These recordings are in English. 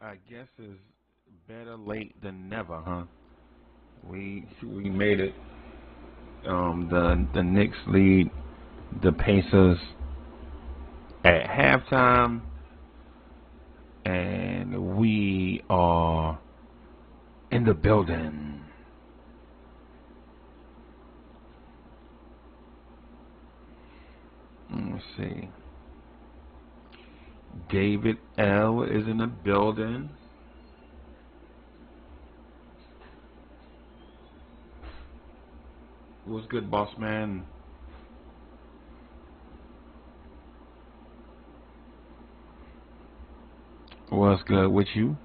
I guess is better late than never, huh? We made it. The Knicks lead the Pacers at halftime, and we are in the building. Let's see. David L is in the building. What's good, boss man? What's good with you?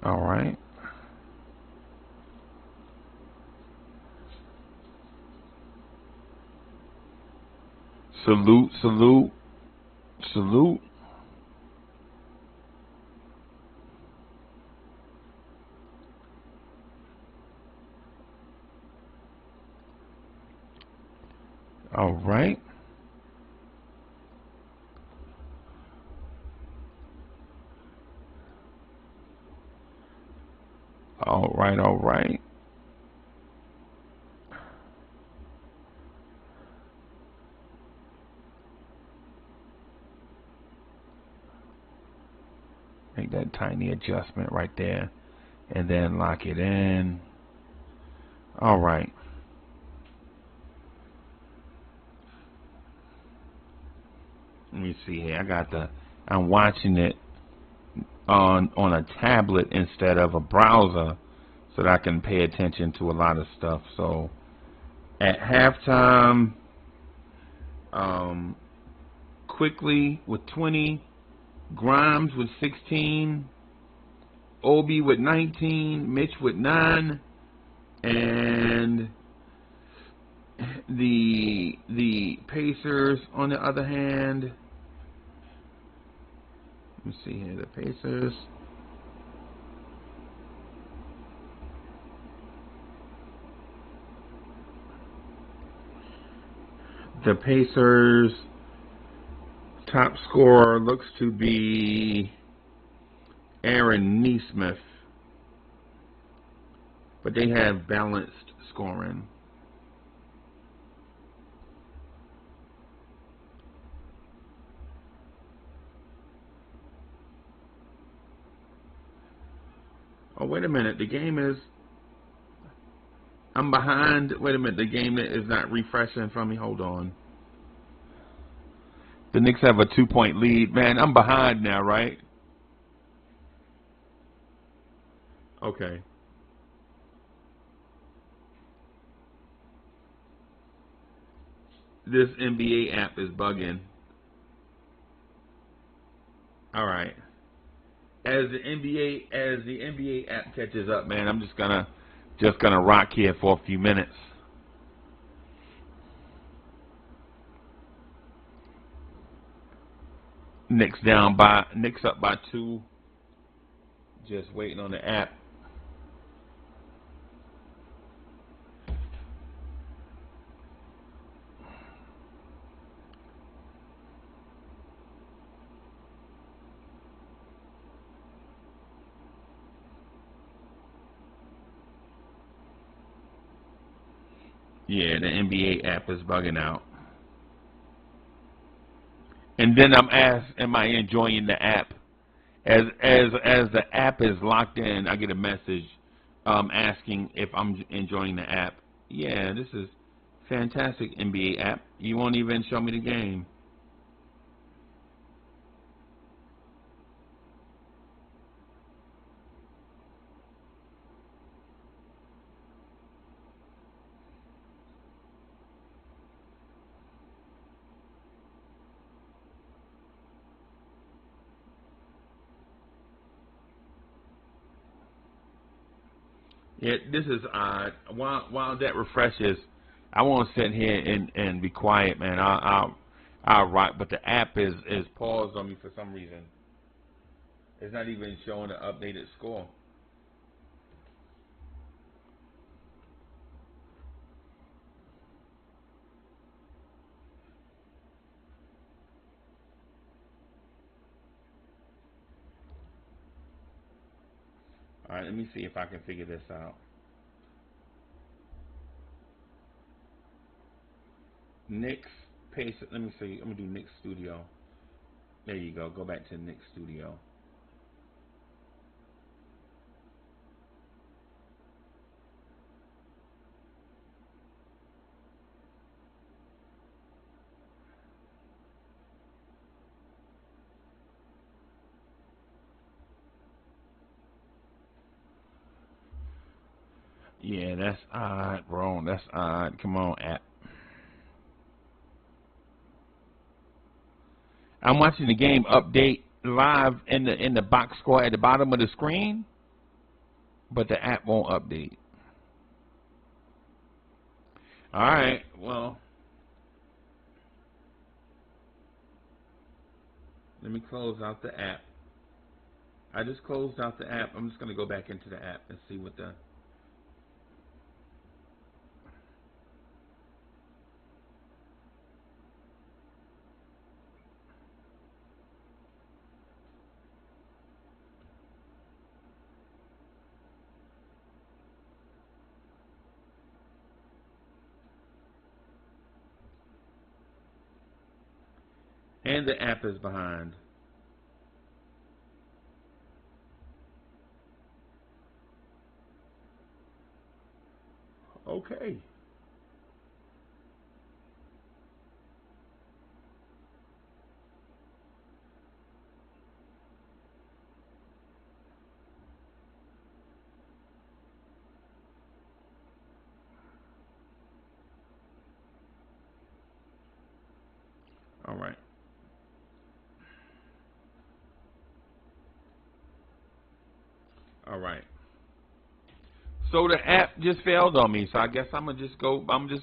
All right. Salute, salute, salute. All right. All right, all right. Make that tiny adjustment right there, and then lock it in. All right. Let me see here. I'm watching it on a tablet instead of a browser, so that I can pay attention to a lot of stuff. So at halftime, um, quickly with 20, Grimes with 16, Obi with 19, Mitch with 9, and the Pacers on the other hand. Let me see here. The Pacers. The Pacers top scorer looks to be Aaron Nesmith, but they have balanced scoring. Oh, wait a minute. The game is. I'm behind. Wait a minute. The game is not refreshing for me. Hold on. The Knicks have a 2-point lead. Man, I'm behind now, right? Okay. This NBA app is bugging. All right. As the NBA app catches up, man, I'm just gonna rock here for a few minutes. Knicks up by 2. Just waiting on the app. Yeah, the NBA app is bugging out. And then I'm asked, am I enjoying the app? As the app is locked in, I get a message asking if I'm enjoying the app. Yeah, this is fantastic NBA app. You won't even show me the game. Yeah, this is odd. While that refreshes, I won't sit here and be quiet, man. I'll rock, but the app is paused on me for some reason. It's not even showing the updated score. let me see if I can figure this out. Knicks pace. Let me see. I'm gonna do Knicks Studio. There you go. Go back to Knicks Studio. Yeah, that's odd, bro. That's odd. Come on, app. I'm watching the game update live in the box score at the bottom of the screen, but the app won't update. All right, well, let me close out the app. I just closed out the app. I'm just going to go back into the app and see what the... And the app is behind. Okay. All right. All right. So the app just failed on me, so I guess I'm just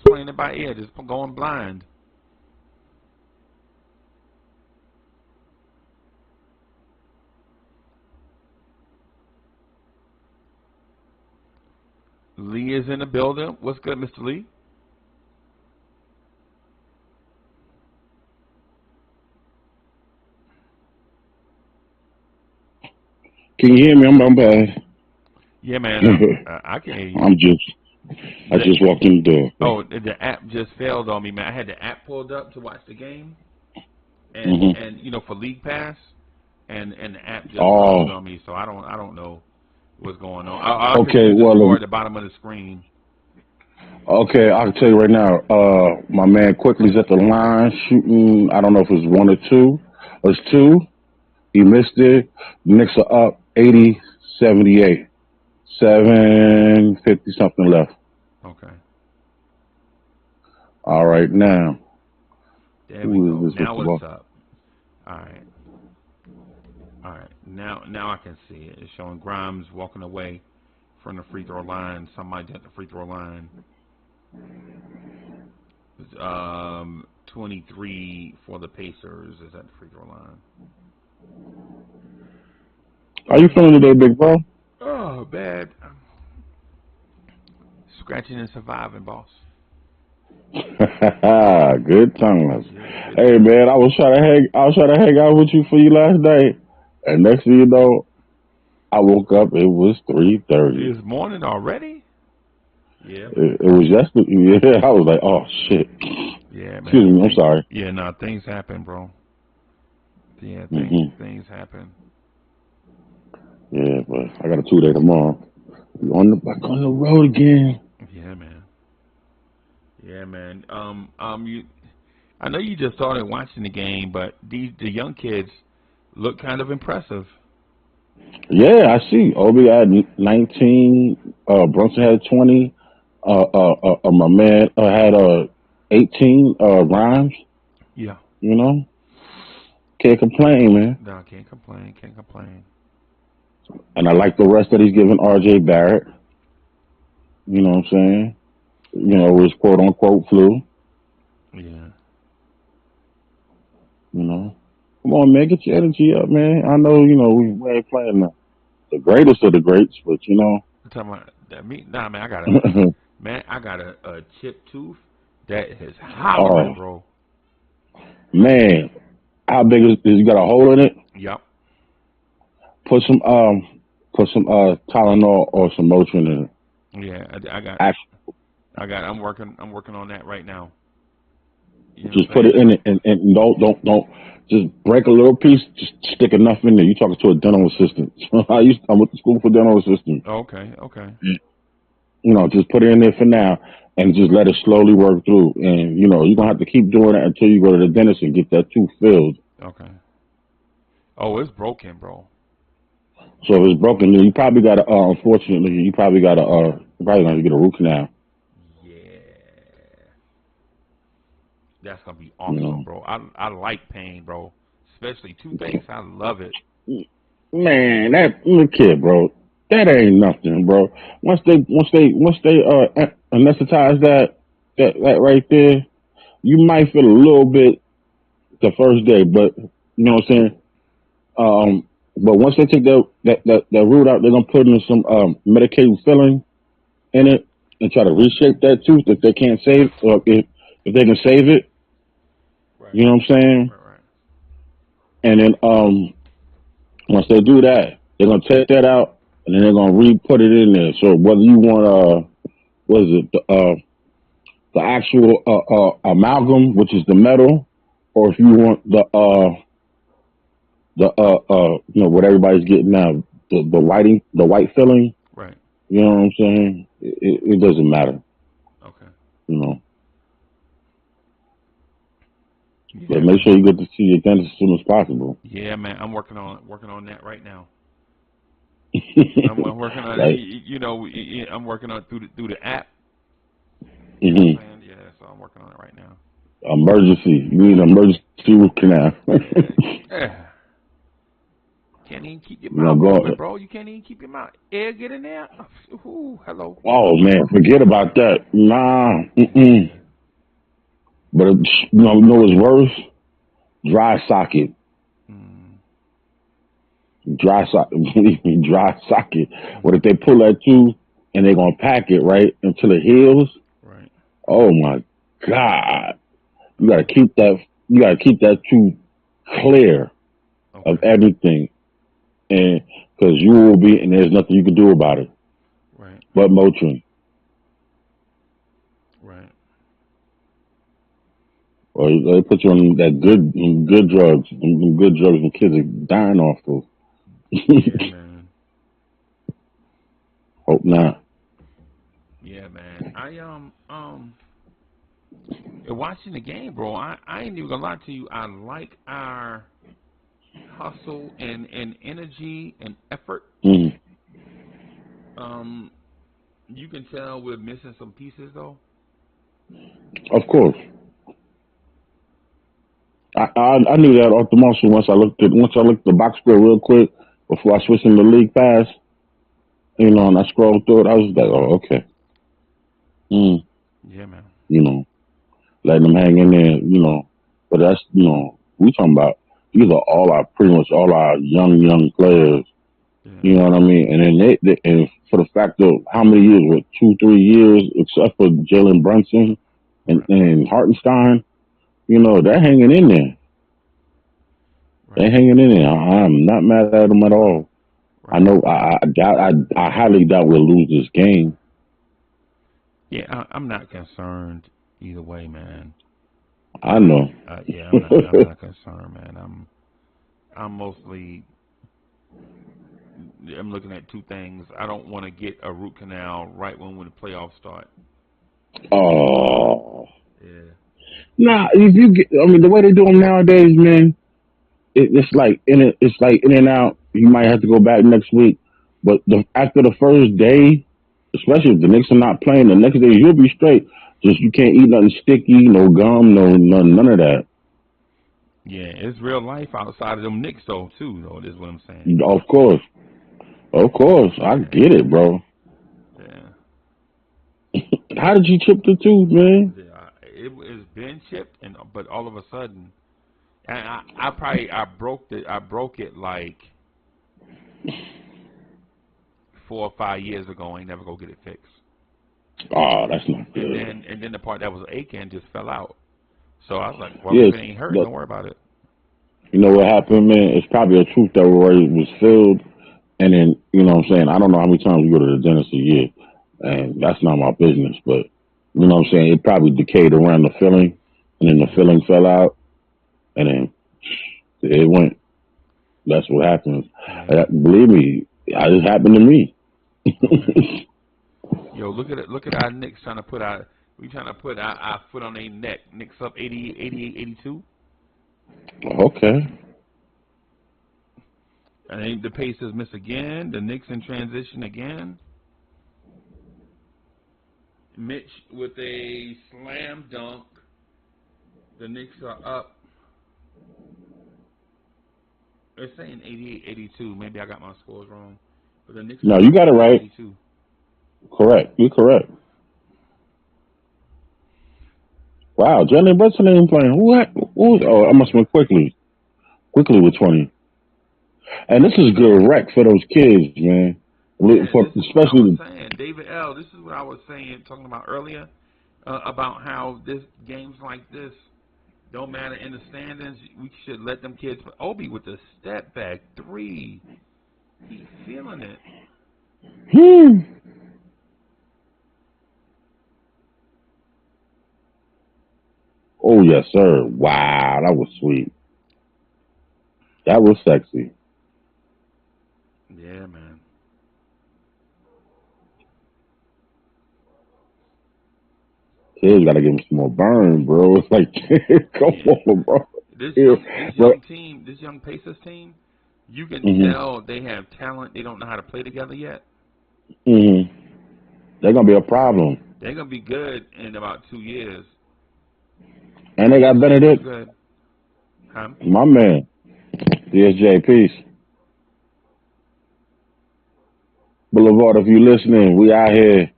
playing it by ear, just going blind. Lee is in the building. What's good, Mr. Lee? Can you hear me? I'm bad. Yeah, man. I can hear you. I just walked in the door. Oh, the app just failed on me, man. I had the app pulled up to watch the game, and you know, for League Pass, and the app just closed on me, so I don't know what's going on. I'll okay, well, at the bottom of the screen. Okay, I'll tell you right now. My man Quickly's at the line shooting. I don't know if it's one or two. It's two. He missed it. Knicks are up 80-78. 7:50 something left. Okay. All right, now. There we go. Now what's up? All right. All right. Now I can see it. It's showing Grimes walking away from the free throw line. Somebody at the free throw line. 23 for the Pacers is at the free throw line. How you feeling today, big bro? Oh, bad. Scratching and surviving, boss. Good times. Hey man, I was trying to hang out with you for you last night, and next thing you know, I woke up. It was 3:30. It's morning already. Yeah. It was yesterday. Yeah, I was like, oh shit. Yeah, man. Excuse me. I'm sorry. Yeah, no, things happen, bro. Yeah, things happen. Yeah, but I got a 2-day tomorrow. Back on the road again. Yeah, man. Yeah, man. I know you just started watching the game, but the young kids look kind of impressive. Yeah, I see. Obi had 19. Brunson had 20. My man had 18. Rhymes. Yeah. You know, can't complain, man. No, can't complain. Can't complain. And I like the rest that he's giving R.J. Barrett. You know what I'm saying? You know, his quote unquote flu. Yeah. You know, come on, man, get your energy up, man. I know, you know, we ain't playing the greatest of the greats, but you know. I'm talking about that me? Nah, man, I got a chipped tooth that is hollering, bro. Man, how big is you got a hole in it? Yep. Put some Put some Tylenol or some Motrin in it. Yeah, I'm working on that right now. You know what Just I'm put it saying? in it and don't just break a little piece. Just stick enough in there. You talking to a dental assistant? I went to school for dental assistant. Okay, okay, Just put it in there for now and just let it slowly work through. And you're gonna have to keep doing it until you go to the dentist and get that tooth filled. okay. Oh, it's broken, bro. So if it's broken, then you probably gotta unfortunately you're probably gonna get a root canal. Yeah, that's gonna be You awesome, know. bro. I like pain, bro. Especially toothaches. I love it. Man, that look here, bro. That ain't nothing, bro. Once they anesthetize that right there, you might feel a little bit the first day, but you know what I'm saying. But once they take that root out, they're gonna put in some medicated filling in it and try to reshape that tooth if they can't save, or if they can save it. Right, You know what I'm saying? right, right. And then once they do that, they're gonna take that out and then they're gonna re-put it in there. So whether you want what is it, the actual amalgam, which is the metal, or if you want what everybody's getting now, the white filling. Right. You know what I'm saying? It doesn't matter. Okay. You know, but Yeah, make man. sure you get to see your dentist as soon as possible. Yeah, man. I'm working on that right now. I'm working on it. Like, I'm working on it through the app. You know what hmm I'm saying? Yeah, so I'm working on it right now. emergency. You need an emergency root canal. Yeah. Can't even keep your You know, mouth open, go. bro. You can't even keep your mouth. Air get in there. Ooh, hello. Oh man, forget about that. Nah, Yeah. But you know what's worse? Dry socket, Mm, dry socket, dry socket. What if mm, they pull that tooth and they're gonna pack it right until it heals? right. Oh my God! You gotta Okay. keep that. You gotta keep that tooth clear of Okay. everything, and because you will be, and there's nothing you can do about it. Right. But Motrin, Right. or they put you on that good drugs, them good drugs, and kids are dying off those. Yeah, man. Hope not. Yeah, man. Watching the game, bro. I ain't even gonna lie to you. I like our hustle and energy and effort. Mm, Um, you can tell we're missing some pieces though. of course. I knew that off the muscle once I looked at the box score real quick before I switched into League Pass, and I scrolled through it. I was like, oh, okay. Mm, Yeah, man. you know, letting them hang in there. But that's, we talking about these are pretty much all our young players. Yeah. You know what I mean? And then and for the fact of how many years, what, 2-3 years, except for Jalen Brunson and, Right. and Hartenstein, they're hanging in there. They're Right. hanging in there. I'm not mad at them at all. I Right. know. I highly doubt we'll lose this game. Yeah, I'm not concerned either way, man. I know. Yeah, I'm not concerned, man. I'm mostly I'm looking at two things. I don't want to get a root canal right when the playoffs start. Oh, Yeah. nah. If you get, I mean, the way they do them nowadays, man, it's like in and out. You might have to go back next week, but after the first day, especially if the Knicks are not playing, the next day you'll be straight. Just you can't eat nothing sticky, no gum, no none of that. Yeah, it's real life outside of them Knicks though too, though, is what I'm saying. Of course, I Yeah. get it, bro. Yeah. How did you chip the tooth, man? It's been chipped and but all of a sudden and I broke it like 4 or 5 years ago. I ain't never go get it fixed. Oh, that's not And good. then the part that was aching just fell out. So I was like, well, if Yes, it ain't hurting, look, don't worry about it. you know what happened, man? It's probably a tooth that was filled, And then, you know what I'm saying? I don't know how many times you go to the dentist a year, and that's not my business, but you know what I'm saying? It probably decayed around the filling, and then the filling fell out, and then it went. That's what happens. Yeah. Believe me, it happened to me. Yeah. Yo, look at it. Look at our Knicks trying to put our foot on their neck. Knicks up 88, 82. Okay. And the Pacers miss again. The Knicks in transition again. Mitch with a slam dunk. The Knicks are up. They're saying 88, 82. Maybe I got my scores wrong. But the Knicks No, are you up got it 88, right. 82. Correct. You're correct. Wow, Jalen Brunson ain't playing. What? Oh, I must have been quickly. Quickly with 20. And this is good rec for those kids, man. Yeah, this is what I was Especially. saying. David L., this is what I was saying, talking about earlier, about how this games like this don't matter in the standings. We should let them kids. Obi with the step back three. He feeling it. Oh, yes, sir. Wow, that was sweet. That was sexy. Yeah, man. Kids got to give him some more burn, bro. It's like, come Yeah. on, bro. This Yeah, bro. young team, this young Pacers team, you can hmm tell they have talent. They don't know how to play together yet. hmm They're going to be a problem. They're gonna be good in about 2 years. And they got This team is Benedict, good. Huh? my man. DSJ, peace. Boulevard, if you listening, we out here.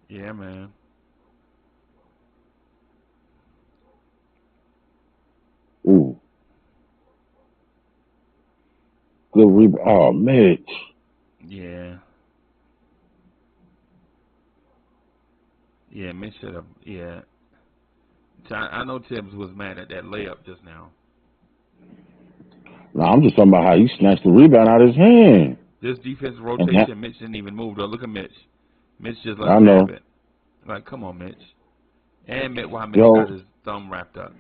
Yeah, man. Ooh, good rebound. Oh, Mitch. Yeah. Yeah, Mitch should have. Yeah. I know Tibbs was mad at that layup just now. No, I'm just talking about how he snatched the rebound out of his hand. This defensive And that, rotation, Mitch didn't even move. Though. Look at Mitch. Mitch just let I him have know. it. Like, come on, Mitch. And why Mitch got Yo, his thumb wrapped up.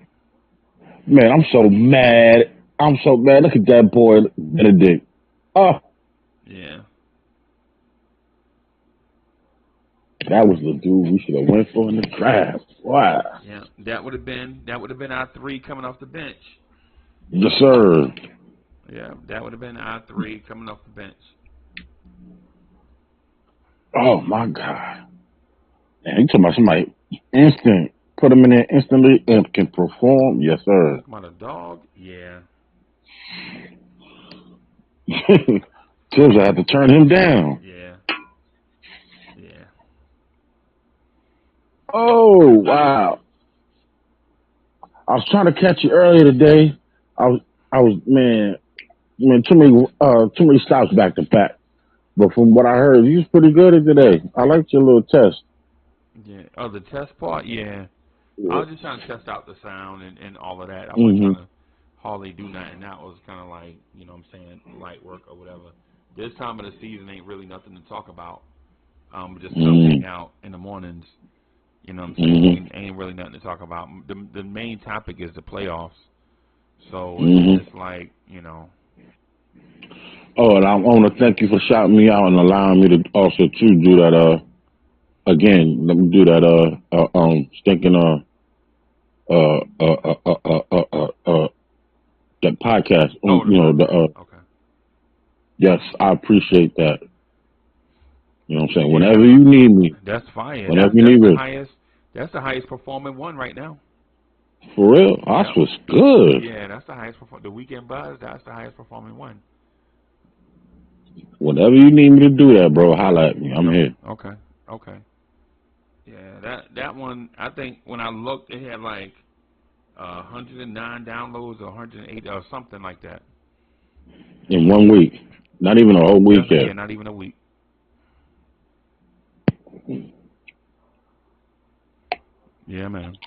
man, I'm so mad. I'm so mad. Look at that boy, Benedict. Oh, Yeah. that was the dude we should have went for in the draft. Wow. Yeah. That would have been our three coming off the bench. Yes, sir. Yeah, that would have been our three coming off the bench. Oh, my God. Man, you talking about somebody instant. Put him in there instantly and can perform. Yes, sir. Talking about a dog? Yeah. Tibbs had to turn him down. Yeah. Yeah. Oh, wow. I was trying to catch you earlier today. I was, man, too many stops back to back. But from what I heard, you was pretty good at today. I liked your little test. Yeah. Oh, the test part? Yeah. I Yeah. was just trying to test out the sound and all of that. I wasn't hmm trying to hardly do nothing. That was kind of like, you know what I'm saying, light work or whatever. This time of the season ain't really nothing to talk about. Just come hmm hang out in the mornings. You know what I'm saying? hmm Ain't really nothing to talk about. The main topic is the playoffs. So hmm it's like, you know. Oh, and I want to thank you for shouting me out and allowing me to also too do that. Again, let me do that. Stinking uh, uh, uh, uh, uh, uh, uh, uh that podcast. Oh, the You know podcast. Okay. yes, I appreciate that. You know what I'm saying? Yeah, Whenever you need me, that's fire. whenever That you that's need the me, highest. That's the highest performing one right now. for real, us Yep. was good. Yeah, that's the highest perform. The weekend buzz. That's the highest performing one. Whenever you need me to do that, bro, holla at me. I'm Yep. here. Okay. Okay. Yeah, that one. I think when I looked, it had like 109 downloads or 108 or something like that. In 1 week, not even a whole week Just yet. yeah, not even a week. Yeah, man.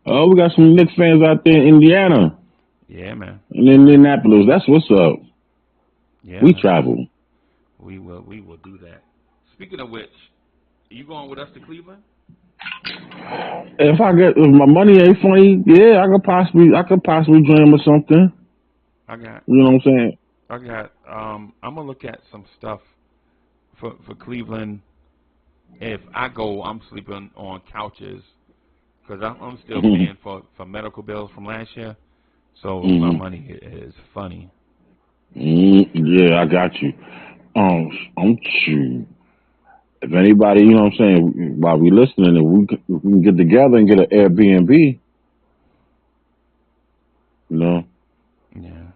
Oh, we got some Knicks fans out there in Indiana Yeah, man. and Indianapolis. That's what's up. Yeah, We man. travel. We will do that. Speaking of which, you going with us to Cleveland? If my money ain't funny, yeah, I could possibly dream of something. I got You know what I'm saying? I'm gonna look at some stuff for Cleveland. If I go, I'm sleeping on couches because I'm still paying for medical bills from last year. So my Mm-hmm. money is funny. Yeah, I got you. I'm true. If anybody, you know what I'm saying, while we listening, if we can get together and get an Airbnb, you know, Yeah,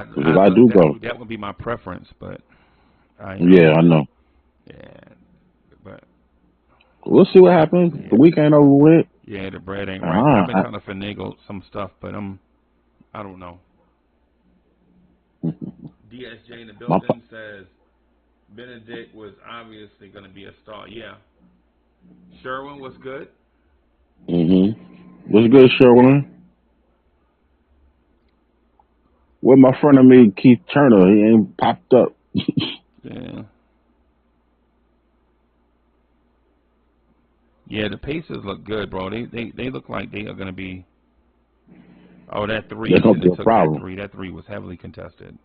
because if I do go, that would be my preference, but yeah, I know. yeah, but We'll see what happens. yeah, The week ain't over with. yeah, the bread ain't right. I've been Uh-huh. trying to finagle some stuff, but I don't know. DSJ in the My, building says Benedict was obviously going to be a star. Yeah, Sherwin was good. What's good, Sherwin? With my friend of me, Keith Turner, he ain't popped up. Yeah, yeah. The Pacers look good, bro. They look like they are going to be. Oh, that three, That's and gonna then they be a took that problem. three. That three was heavily contested.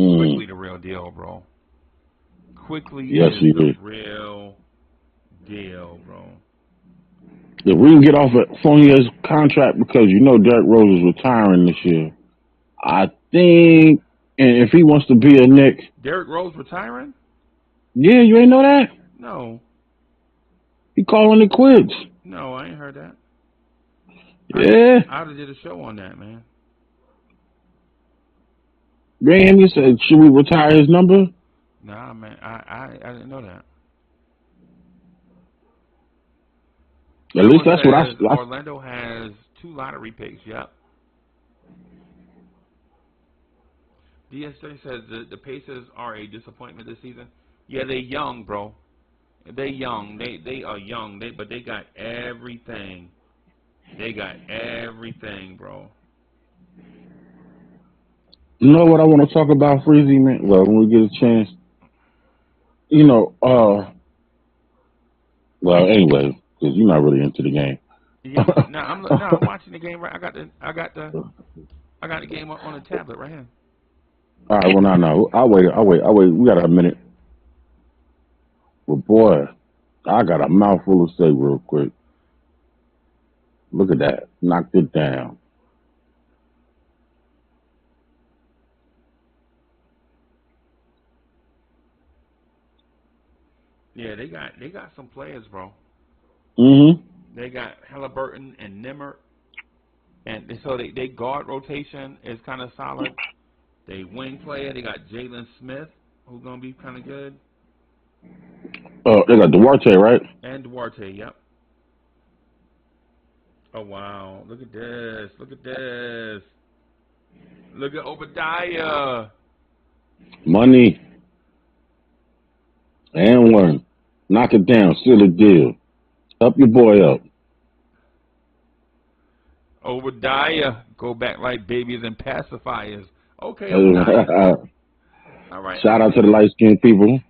Quickly Mm. the real deal, bro. Quickly Yes, is he the is. real deal, bro. If we can get off a Fournier's contract because you know Derrick Rose is retiring this year, I think, and if he wants to be a Knick, Derrick Rose retiring? yeah, you ain't know that? No, He calling it quits. no, I ain't heard that. Yeah. I'd have did a show on that, man. You ain't hear me say, should we retire his number? Nah, man, I didn't know that. At least Sherwin that's what says I Orlando has 2 lottery picks. Yep. DSJ says the Pacers are a disappointment this season. Yeah, they young, bro. They young. They are young. But they got everything. They got everything, bro. you know what I want to talk about, Freezy, man? Well, when we get a chance. You know, well, anyway, because you're not really into the game. Yeah, I'm watching the game right. I got the game on the tablet right here. All right, well, no. I'll wait. We got a minute. But boy, I got a mouthful to say real quick. Look at that. Knocked it down. Yeah, they got some players, bro. Mm-hmm. They got Halliburton and Nimmer, and so they guard rotation is kind of solid. They wing player. They got Jalen Smith, who's gonna be kind of good, They got Duarte, right? and Duarte. Yep. Oh wow! Look at this! Look at this! Look at Obadiah! Money and one. Knock it down. Seal the deal. Help your boy up. Obadiah, go back like babies and pacifiers. Okay, Obadiah. All right, Shout out to the light skinned people.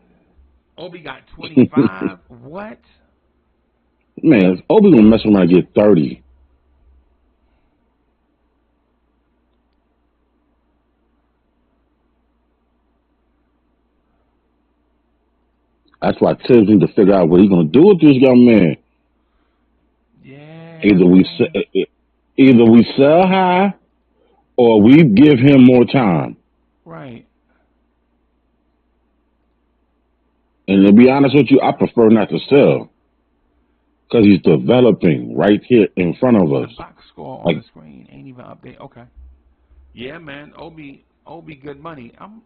Obi got 25. What? Man, Obi gonna mess around and get 30. That's why Tibbs need to figure out what he's gonna do with this young man. Yeah, Either we man. se- either we sell high or we give him more time. Right. And to be honest with you, I prefer not to sell because he's developing right here in front of The us. box score on the Like screen ain't even update. Okay. Yeah, man. Obi, good money. I'm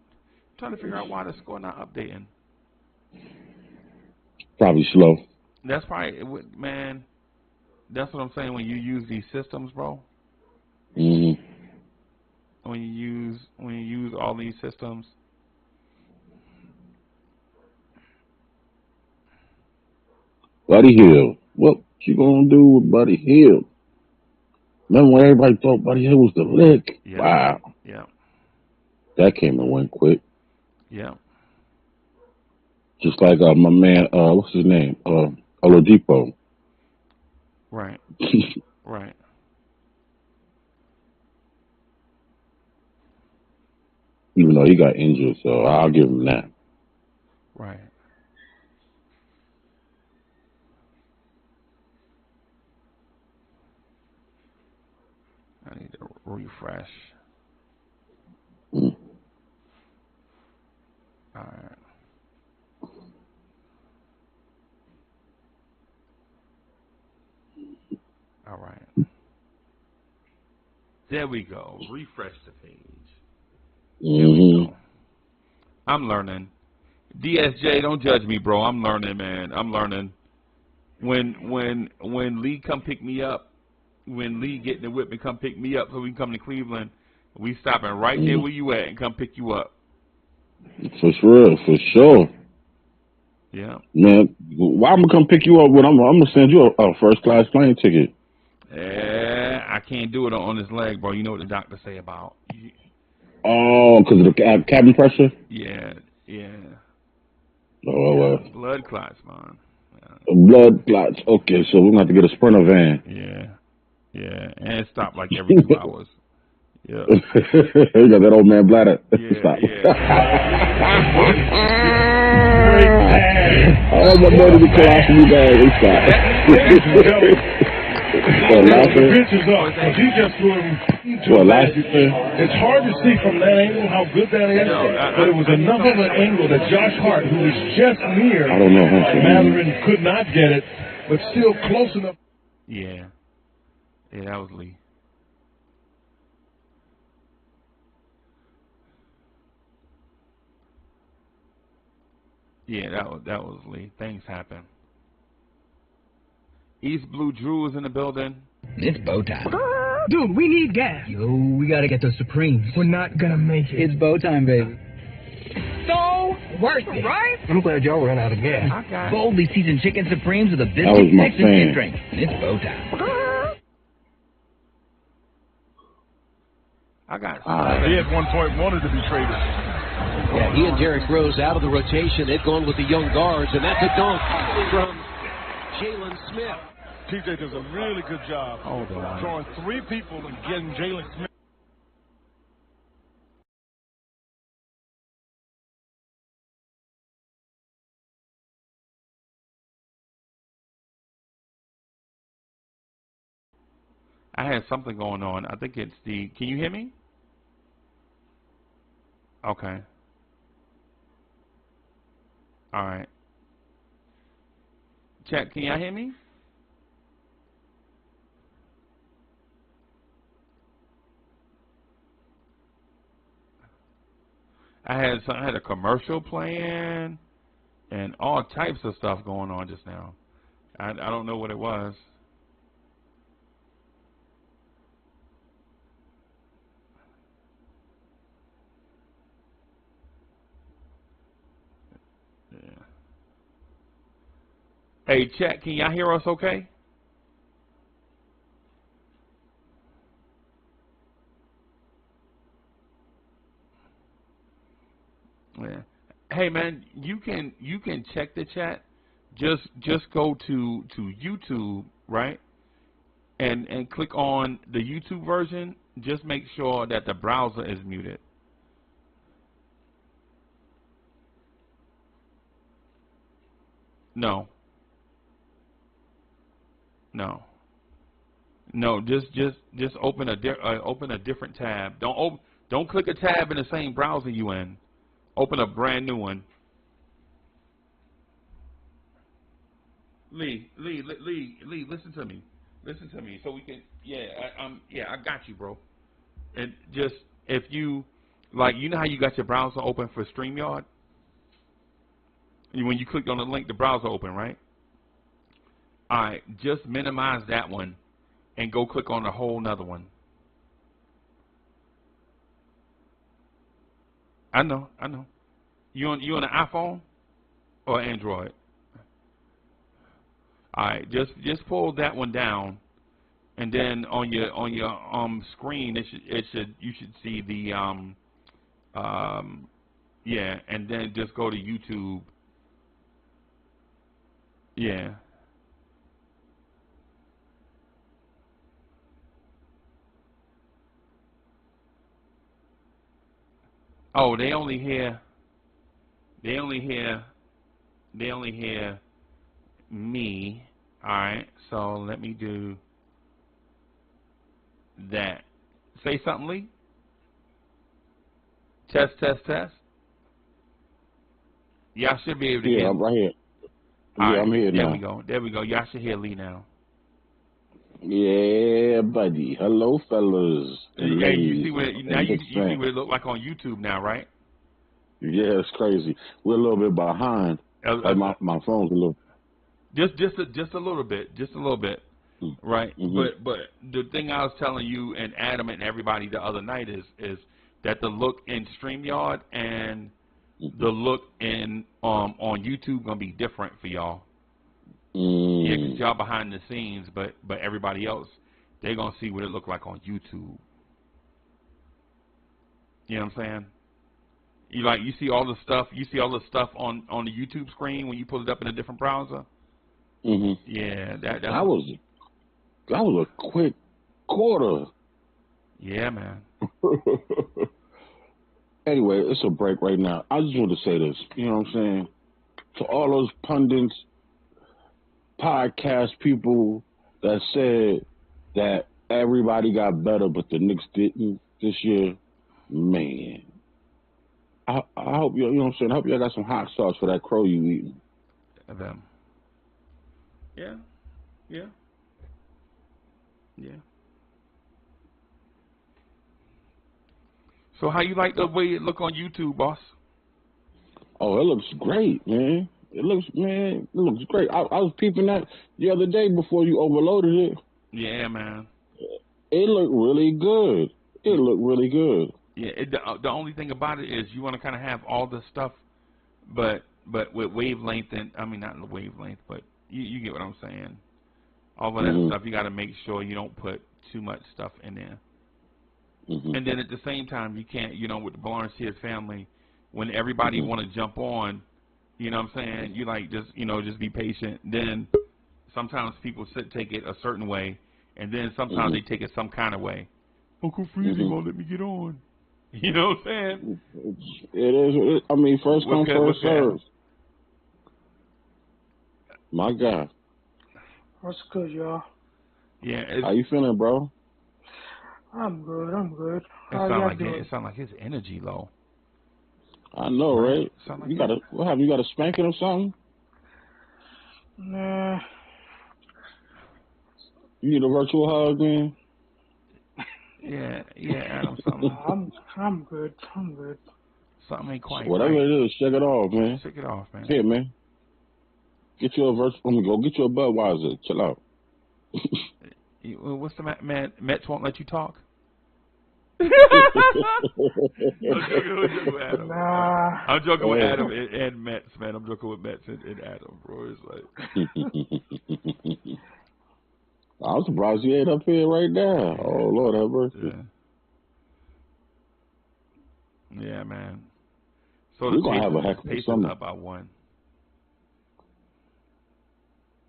trying to figure out why the score not updating. probably slow. That's probably, man. That's what I'm saying. When you use these systems, bro. hmm When you use all these systems. Buddy Hill. you gonna do with Buddy Hield? Remember when everybody thought Buddy Hield was the lick? Yeah. Wow. Yeah. That came and went quick. Yeah. Just like my man, what's his name? Oladipo. Right. Right. Even though he got injured, so I'll give him that. Right. I need to refresh. Mm. All right. All right. There we go. Refresh the page. There we go. I'm learning. DSJ, don't judge me, bro. I'm learning, man. I'm learning. When Lee come pick me up, when Lee get in the whip and come pick me up so we can come to Cleveland, we stopping right there where you at and come pick you up. For sure. Yeah. Man, why I'm gonna come pick you up when I'm gonna send you a first class plane ticket. I can't do it on this leg, bro. You know what the doctor say about you. Oh, because of the cabin pressure? Yeah. Oh, well. Blood clots, man. Blood clots. Okay, so we're going to have to get a Sprinter van. Yeah. And stop like every 2 hours. Yeah. You got that old man bladder. Stop. Oh, my man, the colostomy bag. Stop. The bench is up. He just it's hard to see from that angle how good that is, but it was enough of an angle that Josh Hart, who was just near, I don't know Matherin could not get it, but still close enough. Yeah, that was Lee. Yeah, that was Lee. Things happen. East Blue Drew is in the building. It's bow time. Dude, we need gas. Yo, we gotta get those Supremes. We're not gonna make it. It's bow time, baby. So worth it, right? I'm glad y'all ran out of gas. Okay. Boldly seasoned chicken Supremes with a was biscuit, my Texas fan. kid drink. It's bow time. I got. He at one point wanted to be traded. Yeah, he and Derrick Rose out of the rotation. They've gone with the young guards, and that's a dunk from Jalen Smith. TJ does a really good job drawing 3 people and getting Jalen Smith. I had something going on. I think it's the. Can you hear me? Okay. All right. Chat, can y'all hear me? I had a commercial playing and all types of stuff going on just now. I don't know what it was. Yeah. Hey, chat, can y'all hear us okay? Yeah. Hey man, you can check the chat. Just go to YouTube, right? And click on the YouTube version. Just make sure that the browser is muted. No, just open open a different tab. Don't click a tab in the same browser you in. Open a brand new one. Lee, listen to me. Listen to me so we can I got you, bro. And just if you like, you know how you got your browser open for StreamYard? When you clicked on the link, the browser open, right? All right, just minimize that one and go click on a whole nother one. I know. You on an iPhone or Android? All right, just pull that one down, and then on your screen you should see the yeah, and then just go to YouTube. Yeah. Oh, they only hear me. All right, so let me do that. Say something, Lee. Test. Y'all should be able to hear. Yeah, I'm right here. All Yeah, right, I'm here now. There we go. Y'all should hear Lee now. Yeah, buddy. Hello, fellas and Hey, ladies. you see what now you see what it look like on YouTube now, right? Yeah, it's crazy. We're a little bit behind. Like my phone's a little. Just a little bit, right? Mm-hmm. But the thing I was telling you and Adam and everybody the other night is that the look in StreamYard and the look in on YouTube gonna be different for y'all. Yeah, 'cause y'all behind the scenes, but everybody else, they're gonna see what it look like on YouTube. You know what I'm saying? You see all the stuff on the YouTube screen when you pull it up in a different browser. Mm-hmm. Yeah, that was a quick quarter. Yeah, man. Anyway, it's a break right now. I just want to say this. You know what I'm saying? To all those pundits, podcast people that said that everybody got better, but the Knicks didn't this year, man. I hope you know what I'm saying. I hope y'all got some hot sauce for that crow you eating. Them. Yeah. So how you like the way it look on YouTube, boss? Oh, it looks great, man. It looks great. I was peeping that the other day before you overloaded it. Yeah, man. It looked really good. Yeah, the only thing about it is you want to kind of have all the stuff, but with wavelength and I mean not the wavelength, but you get what I'm saying. All of that stuff you got to make sure you don't put too much stuff in there. And then at the same time, you can't, with the Barnes Tears family, when everybody want to jump on, you know what I'm saying? You just be patient. Then sometimes people take it a certain way, and then sometimes they take it some kind of way. Uncle Freezy won't let me get on. You know what I'm saying? It is. I mean, first come, first serve. My God. What's good, y'all? Yeah. How you feeling, bro? I'm good. It sound like his energy low. I know, right? Like you got a spanking or something? Nah. You need a virtual hug, man? Yeah, Adam, something. I'm good. Something ain't quite Whatever right. it is, shake it off, man. Shake it off, man. Here, man. Get you a virtual. Let me go get you a Budweiser. Chill out. What's the Mets won't let you talk? I'm joking with Adam and Mets, man. I'm joking with Mets and Adam, bro. It's like I'm surprised you ain't up here right now. Yeah. Oh, Lord have mercy. Yeah, man. So we're going to have a heck of a summer. Up by 1.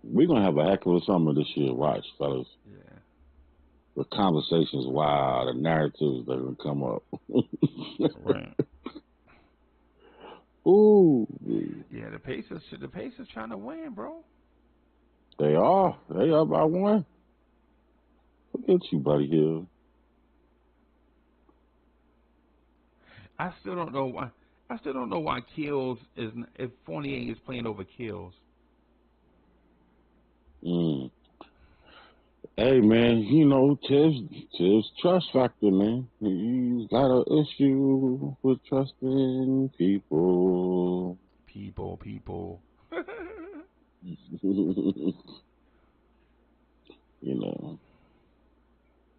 We're going to have a heck of a summer this year. Watch, fellas. Yeah. The conversations, wow, the narratives that are going to come up. Right. Ooh. Yeah, the Pacers trying to win, bro. They are. They up by 1. Look at you, Buddy Hill. I still don't know why Kills is if Fournier is playing over Kills. Hey, man, Tibbs trust factor, man. He's got an issue with trusting people. People.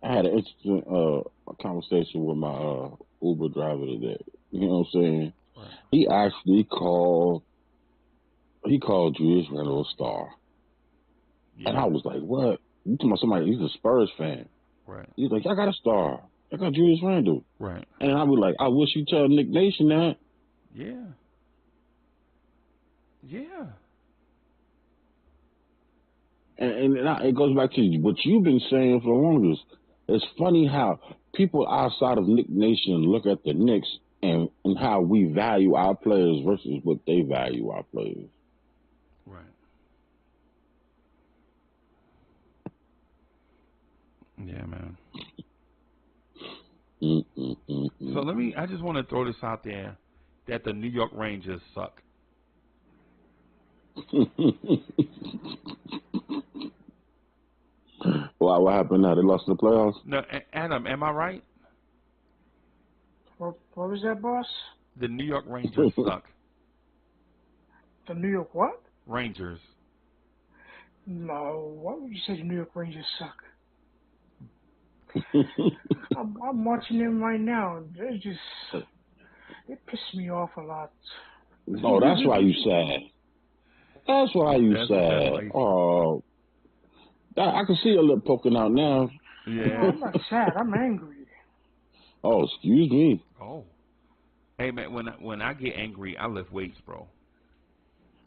I had an interesting conversation with my Uber driver today. You know what I'm saying? Right. He actually called Julius Randle a star. Yeah. And I was like, what? You talking about somebody, he's a Spurs fan. Right. He's like, I got a star. I got Julius Randle. Right. And I was like, I wish you tell Nick Nation that. Yeah. Yeah. And it goes back to what you've been saying for the longest. It's funny how people outside of Nick Nation look at the Knicks and how we value our players versus what they value our players. Right. Yeah, man. So I just want to throw this out there that the New York Rangers suck. Why? What happened now? They lost in the playoffs? No, Adam, am I right? What was that, boss? The New York Rangers suck. The New York what? Rangers. No, why would you say the New York Rangers suck? I'm watching them right now. They piss me off a lot. Oh, that's why you sad. That's why you sad. Oh, I can see your lip poking out now. Yeah. No, I'm not sad. I'm angry. Oh, excuse me. Oh. Hey man, when I get angry, I lift weights, bro.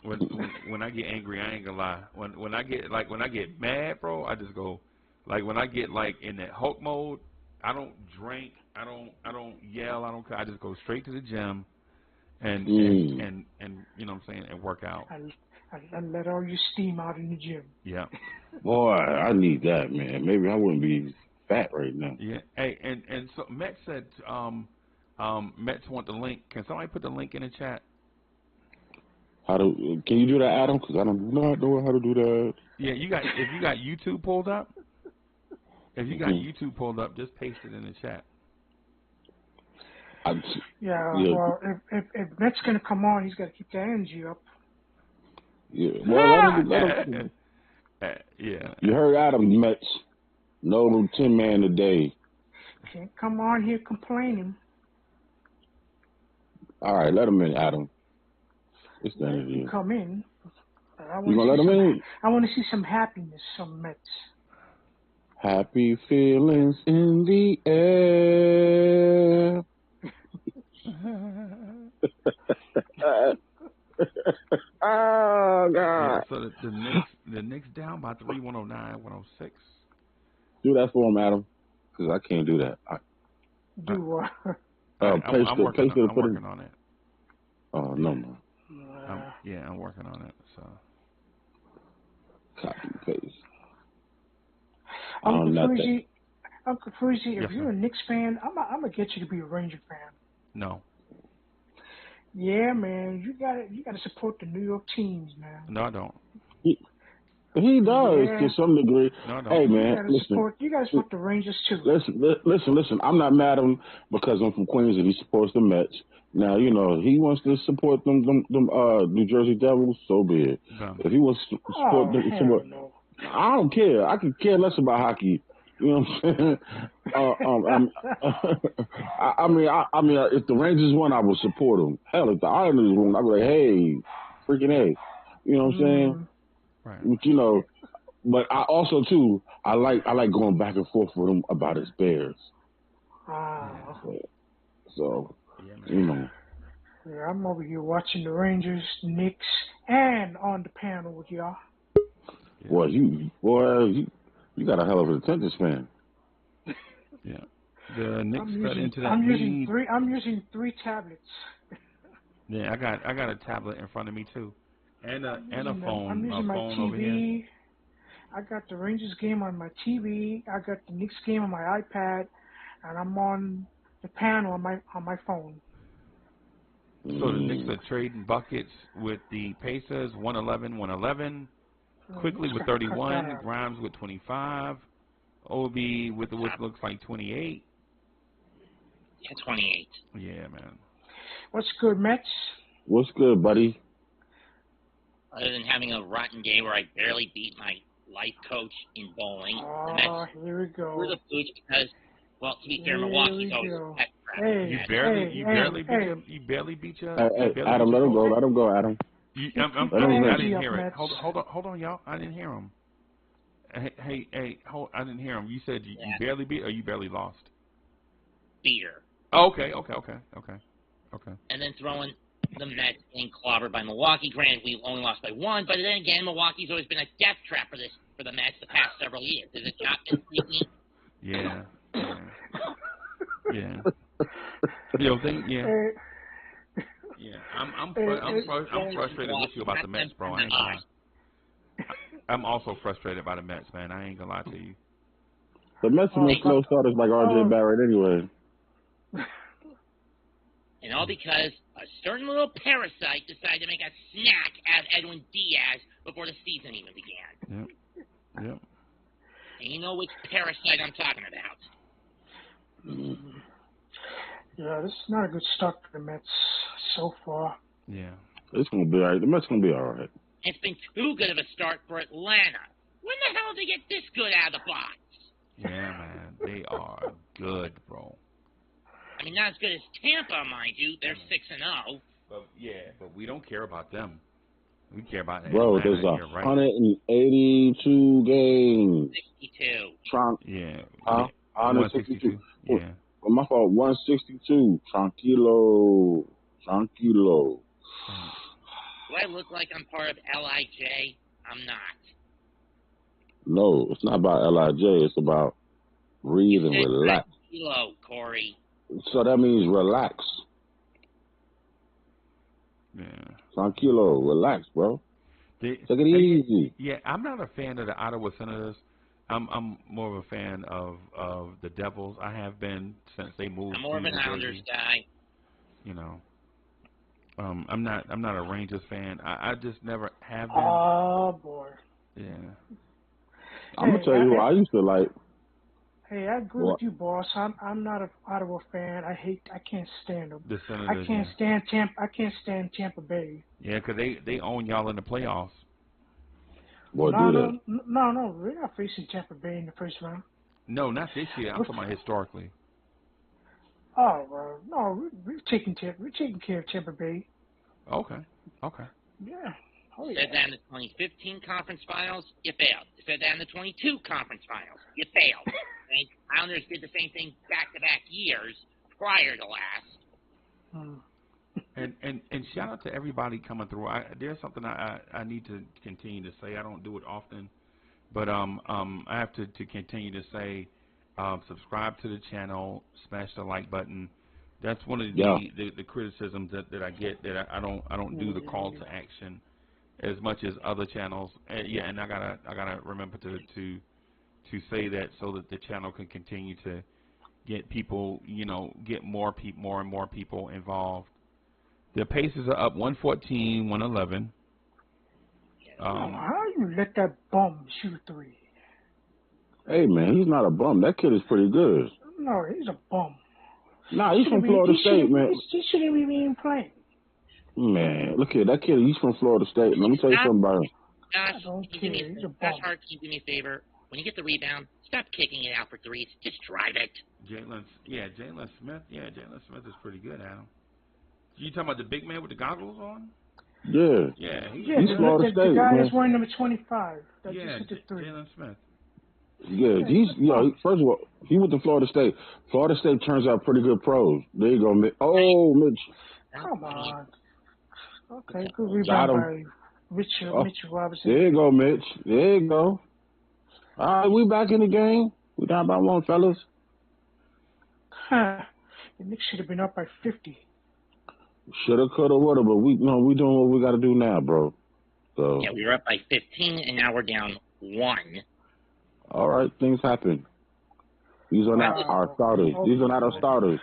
When I get angry, I ain't gonna lie. When I get mad, bro, I just go. Like when I get like in that Hulk mode, I don't drink, I don't yell, I don't. I just go straight to the gym, and you know what I'm saying, and work out. I let all your steam out in the gym. Yeah. Boy, I need that, man. Maybe I wouldn't be fat right now. Yeah. Hey, and so Met said, Mets want the link. Can somebody put the link in the chat? Can you do that, Adam? Because I don't know how to do that. Yeah, if you got YouTube pulled up. If you got YouTube pulled up, just paste it in the chat. Well, if Met's gonna come on, he's got to keep the energy up. Yeah. Well, let him. Yeah. You heard Adam, Mets. No 10-man a day. Can't come on here complaining. All right, let him in, Adam. It's the energy. You come in. You gonna let him in? I want to see some happiness from Mets. Happy feelings in the air. Oh God! Yeah, so the Knicks down by 3, 109-106. Do that for him, Adam, because I can't do that. Do what? I'm working on it. Oh no. I'm working on it. So copy paste. Uncle Fuji, yes, if you're a Knicks fan, I'm gonna get you to be a Ranger fan. No. Yeah, man, you gotta support the New York teams, man. No, I don't. He does to some degree. No, I don't. Hey, man, you gotta support the Rangers too. Listen. I'm not mad at him because I'm from Queens and he supports the Mets. Now, you know, he wants to support them New Jersey Devils, so be it. No. If he wants to support them, no. I don't care. I could care less about hockey. You know what I'm saying? I mean, if the Rangers won, I would support them. Hell, if the Islanders won, I'd be like, hey, freaking hey. You know what I'm saying? Right. You know, but I also too, I like going back and forth with him about his Bears. So, you know. Yeah, I'm over here watching the Rangers, Knicks, and on the panel with y'all. Yeah. Boy, you got a hell of an attention span. Yeah. The Knicks got into that. I'm using 3 tablets. Yeah, I got a tablet in front of me too, and a phone. I'm using my phone TV. over here. I got the Rangers game on my TV. I got the Knicks game on my iPad, and I'm on the panel on my phone. So the Knicks are trading buckets with the Pacers, 111. Quickly with 31, Grimes with 25, Obi with what looks like 28. Yeah, 28. Yeah, man. What's good, Mets? What's good, buddy? Other than having a rotten day where I barely beat my life coach in bowling, the Mets here we go. were the boots because, well, to be fair, Milwaukee's always that crap. You barely beat your. Hey, Adam, let him go, Adam. I didn't hear it. Hold on, y'all. I didn't hear him. Hey, hold, I didn't hear him. You said you barely beat or you barely lost? Beater. Oh, okay. And then throwing the Mets being clobbered by Milwaukee. Granted, we only lost by 1, but then again, Milwaukee's always been a death trap for the Mets the past several years. Is it not intriguing? Yeah. You know, Yeah, I'm frustrated with you about the Mets, bro. I ain't gonna lie. I'm also frustrated by the Mets, man. I ain't gonna lie to you. The Mets are no slow starters like R.J. Barrett anyway. And all because a certain little parasite decided to make a snack out of Edwin Diaz before the season even began. Yep. And you know which parasite I'm talking about. Yeah, this is not a good start for the Mets so far. Yeah. It's going to be all right. The Mets going to be all right. It's been too good of a start for Atlanta. When the hell did they get this good out of the box? Yeah, man. They are good, bro. I mean, not as good as Tampa, mind you. They're 6-0. But we don't care about them. We care about Bro, Atlanta. there's 182 games. 62. Yeah. 162. Yeah. Well, my fault. 162. Tranquilo. Do I look like I'm part of LIJ? I'm not. No, it's not about LIJ. It's about breathe and relax. Tranquilo, Corey. So that means relax. Yeah. Tranquilo. Relax, bro. Take it easy. Yeah, I'm not a fan of the Ottawa Senators. I'm more of a fan of the Devils. I have been since they moved. I'm more of an Islanders guy. You know, I'm not a Rangers fan. I just never have been. Oh boy. Yeah. I'm gonna tell you who I used to like. Hey, I agree with you, boss. I'm not an Ottawa fan. I can't stand them. The Senators. I can't stand Tampa Bay. Yeah, because they own y'all in the playoffs. Boy, No, we're not facing Tampa Bay in the first round. No, not this year. I'm talking about historically. Oh, well, no, we're taking care of Tampa Bay. Okay. Yeah. Oh, yeah. Said that in the 2015 conference finals, you failed. Said that in the 22 conference finals, you failed. And Islanders did the same thing back-to-back years prior to last. And shout out to everybody coming through. There's something I need to continue to say. I don't do it often, but I have to continue to say, subscribe to the channel, smash the like button. That's one of the criticisms that I get, that I don't do the call to action as much as other channels. And I gotta remember to say that, so that the channel can continue to get people, get more and more people involved. The Pacers are up 114, 111. How you let that bum shoot a three? Hey, man, he's not a bum. That kid is pretty good. No, he's a bum. Nah, he's from Florida State, man. He shouldn't be even playing. Man, look here, that kid, he's from Florida State. Let me tell you something about him. Josh, Hart, can you do me a favor? When you get the rebound, stop kicking it out for threes. Just drive it. Jalen Smith. Yeah, Jalen Smith is pretty good, Adam. You talking about the big man with the goggles on? Yeah. Yeah, he's Florida State, the guy man. that's wearing number 25. That yeah, just hit the three. Jalen Smith. Yeah, first of all, he went to Florida State. Florida State turns out pretty good pros. There you go, Mitch. Oh, Mitch. Come on. Okay, good rebound by Mitch Robinson. There you go, Mitch. There you go. All right, we back in the game. We down by 1, fellas. The Knicks should have been up by 50. Shoulda, coulda, woulda, but we doing what we got to do now, bro. So. Yeah, we were up by 15, and now we're down 1. All right, things happen. These are not our starters. These are not our starters.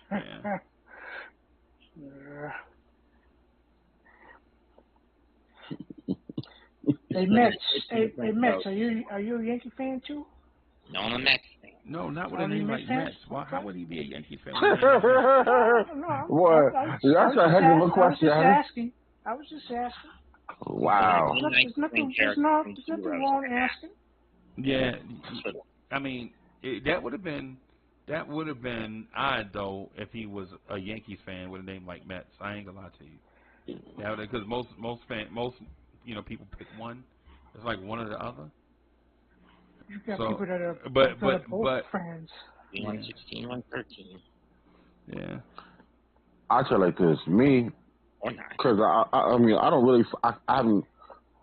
Yeah. Hey Mets, are you a Yankee fan too? No, I'm a Mets fan. No, not with a name like Mets. Well, how would he be a Yankee fan? What? That's a heck of a question. I was just asking. Wow. There's nothing wrong asking. Yeah, I mean, that would have been odd though if he was a Yankees fan with a name like Mets. I ain't gonna lie to you. Yeah, because most people pick one. It's like one or the other. You got So, people that are but both fans. 116, 113. Yeah. I tell you like this, me, Or not. because I mean, I don't really, I haven't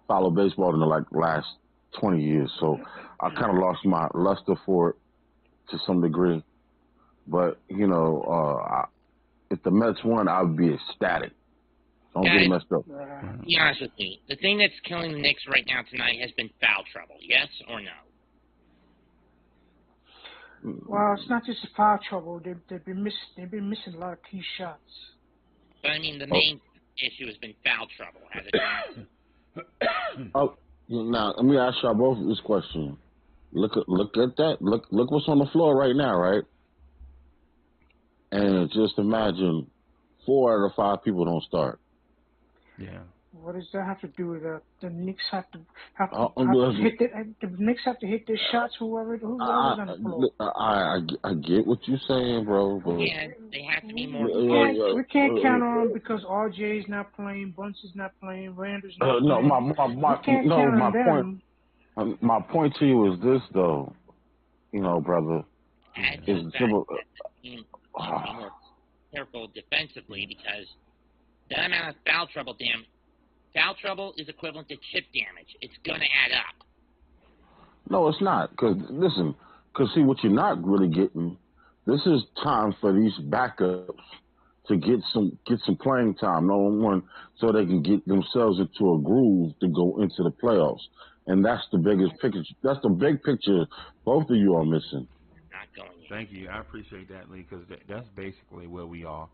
followed baseball in the last 20 years, so I kind of lost my luster for it to some degree. But you know, if the Mets won, I would be ecstatic. Don't get it messed up. Be honest with me. The thing that's killing the Knicks right now tonight has been foul trouble. Yes or no? Well, it's not just the foul trouble. They've been missing a lot of key shots. But I mean, the main issue has been foul trouble, has it not? Oh, now let me ask y'all both this question. Look at that. Look what's on the floor right now, right? And just imagine 4 out of 5 people don't start. Yeah. What does that have to do with that? The Knicks have to hit the Knicks have to hit their shots. Whoever's on the floor. I get what you're saying, bro. But Yeah, they have to be more. We can't count on because RJ's not playing, Brunson's not playing, Randle's not playing. My point to you is this, though. You know, brother. Is simple. Be more careful defensively because that amount of foul trouble is equivalent to chip damage. It's going to add up. No, it's not. Because see, what you're not really getting, this is time for these backups to get some playing time. No one, so they can get themselves into a groove to go into the playoffs. And that's the biggest picture. That's the big picture both of you are missing. Not going in. Thank you. I appreciate that, Lee, because that's basically where we are.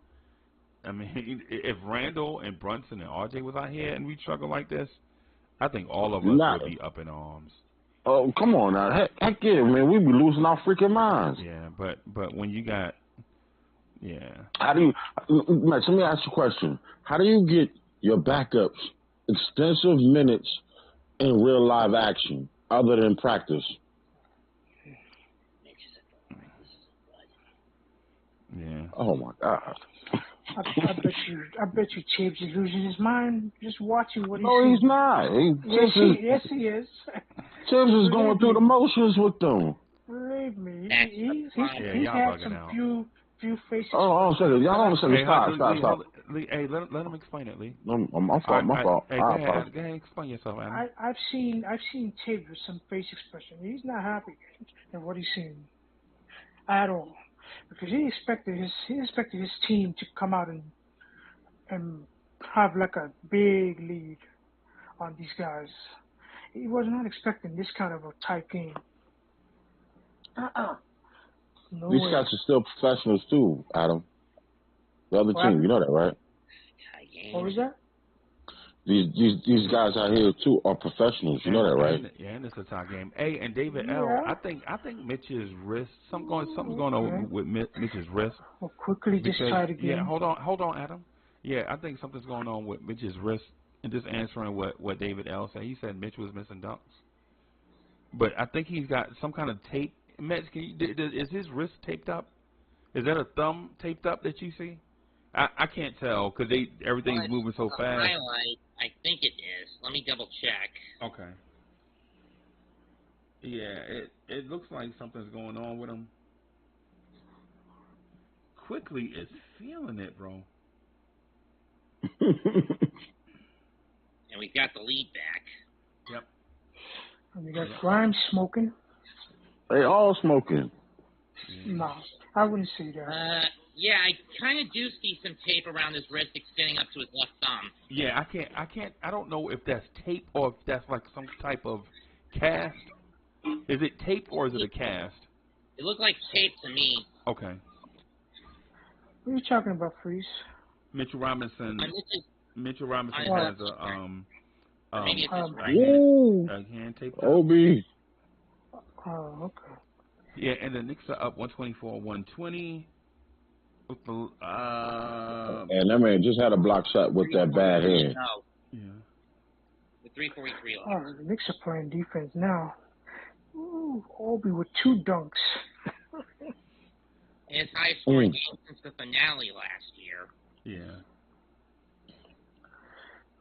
I mean, if Randle and Brunson and RJ was out here and we struggle like this, I think all of us would be up in arms. Oh, come on now. Heck yeah, man. We'd be losing our freaking minds. Yeah, but when you got, How do you, Max, let me ask you a question. How do you get your backups extensive minutes in real live action other than practice? Yeah. Oh, my God. I bet you Tibbs is losing his mind just watching what he's seeing. No, he's not. Yes, he is. Tibbs is going through the motions with them. Believe me, he's had some few faces. Oh, sorry. Y'all don't say stop. Lee, hey, let him explain it, Lee. No, my fault. Hey, go ahead, explain yourself, Adam. I've seen Tibbs with some face expression. He's not happy at what he's seeing at all. Because he expected his team to come out and have like a big lead on these guys. He was not expecting this kind of a tight game. No These way. guys are still professionals too, Adam. The other team, you know that, right? What was that? These guys out here too are professionals. You know that, right? And it's a tie game. Hey, and David L. I think Mitch's wrist. Something's going on with Mitch's wrist. Well, quickly just try to get. Yeah, hold on, Adam. Yeah, I think something's going on with Mitch's wrist. And just answering what David L. said. He said Mitch was missing dunks, but I think he's got some kind of tape. Mitch, is his wrist taped up? Is that a thumb taped up that you see? I can't tell because everything's moving so fast. Highlight, I think it is. Let me double check. Okay. Yeah, it looks like something's going on with him. Quickly is feeling it, bro. And we've got the lead back. Yep. And we got Grimes smoking. They all smoking. No, I wouldn't say that. Yeah, I kind of do see some tape around his wrist extending up to his left thumb. Yeah, I don't know if that's tape or if that's like some type of cast. Is it tape or is it a cast? It looked like tape to me. Okay. What are you talking about, Freeze? Mitchell Robinson. Mitchell Robinson has a maybe it's just right. Hand tape. Obi. Oh, okay. Yeah, and the Knicks are up 124-120. And that man just had a block shot with that bad hand. Yeah. The 343 loss. Oh, the Knicks are playing defense now. Ooh, Obi with 2 dunks. His highest scoring game since the finale last year. Yeah.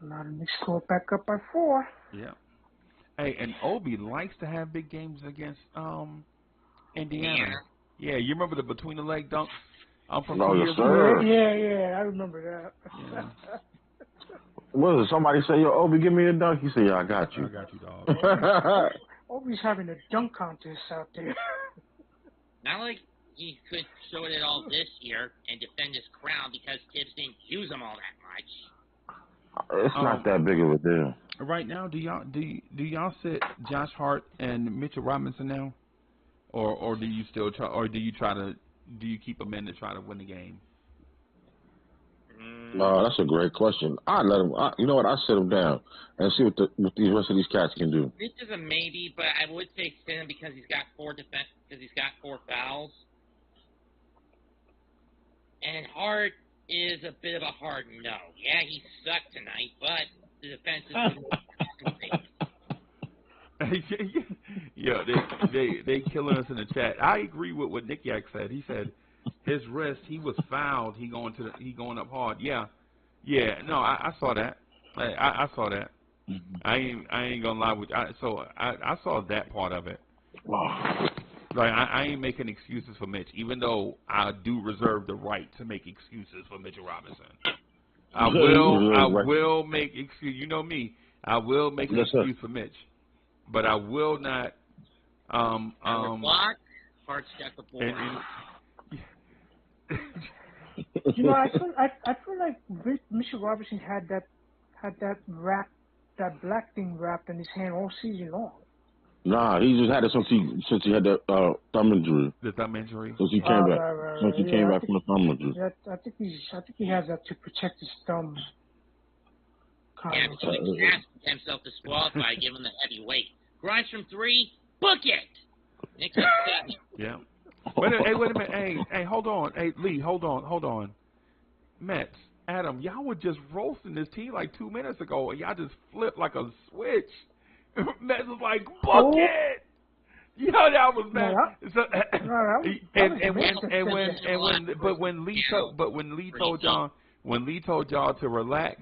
Now the Knicks score back up by 4. Yeah. Hey, and Obi likes to have big games against Indiana. Yeah, you remember the between the leg dunks from 2 years ago? Yeah, I remember that. Yeah. What is it? Somebody say, yo, Obi, give me a dunk. He said, yeah, I got you. I got you, dog. Obi's having a dunk contest out there. Not like he could show it all this year and defend his crown because Tibbs didn't use him all that much. It's not that big of a deal. Right now, do y'all sit Josh Hart and Mitchell Robinson now, or do you still try, or do you keep them in to try to win the game? No, that's a great question. I let him. You know what? I sit him down and see what the rest of these cats can do. This is a maybe, but I would say sit him because he's got 4 fouls, and Hart is a bit of a hard no. Yeah, he sucked tonight, but the defense is. Yeah, they killing us in the chat. I agree with what Nick Yak said. He said his wrist, he was fouled. He going up hard. Yeah. No, I saw that. I saw that. I ain't gonna lie with you. I saw that part of it. Wow. Like I ain't making excuses for Mitch, even though I do reserve the right to make excuses for Mitchell Robinson. I will make excuse. You know me. I will make an excuse for Mitch, but I will not. Block. Hart's got the ball. You know, I feel like Mitchell Robinson had that black thing wrapped in his hand all season long. Nah, he just had it since he had that thumb injury. The thumb injury. Since he came back. Since he came back from the thumb injury. I think he has that to protect his thumb. Yeah, but he asked himself disqualified, given the heavy weight. Grimes from 3, book it. Knicks up 7. Yeah. Wait a minute. Hey, hold on. Hey, Lee, hold on. Mets, Adam, y'all were just roasting this team like 2 minutes ago, and y'all just flipped like a switch. Mets was like, book it. You know that was mad. When Lee told y'all to relax,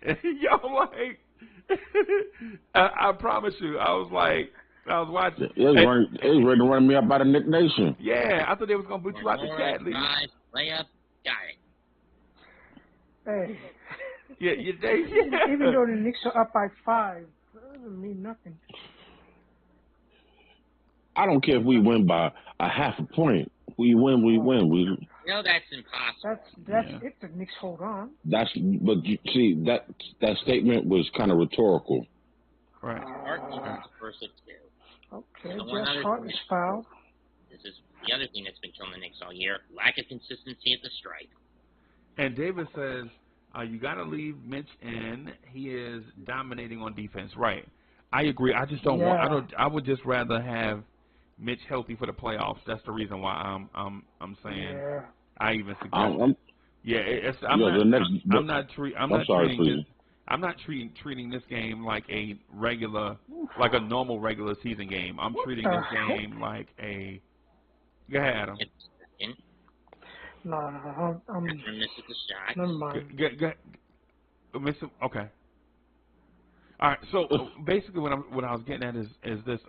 y'all like, I promise you, I was watching. It was ready to run me up by the Knick Nation. Yeah, I thought they was gonna put you out the chat, Lee. Layup, got it. Hey. Yeah. Even though the Knicks are up by 5, that doesn't mean nothing. I don't care if we win by a half a point. We win. No, that's impossible. That's if the Knicks hold on. But you see that statement was kind of rhetorical. Right. Okay, Josh Hart is fouled. This is the other thing that's been killing the Knicks all year: lack of consistency at the stripe. And David says you got to leave Mitch in. He is dominating on defense. Right. I agree. I just don't want. I would just rather have Mitch healthy for the playoffs. That's the reason why I'm saying. Yeah. I even suggest. I'm not treating this game like a normal regular season game. I'm treating this game like a. Go ahead, Adam. No, I'm. Never mind. Okay. All right. So basically, what I was getting at is this: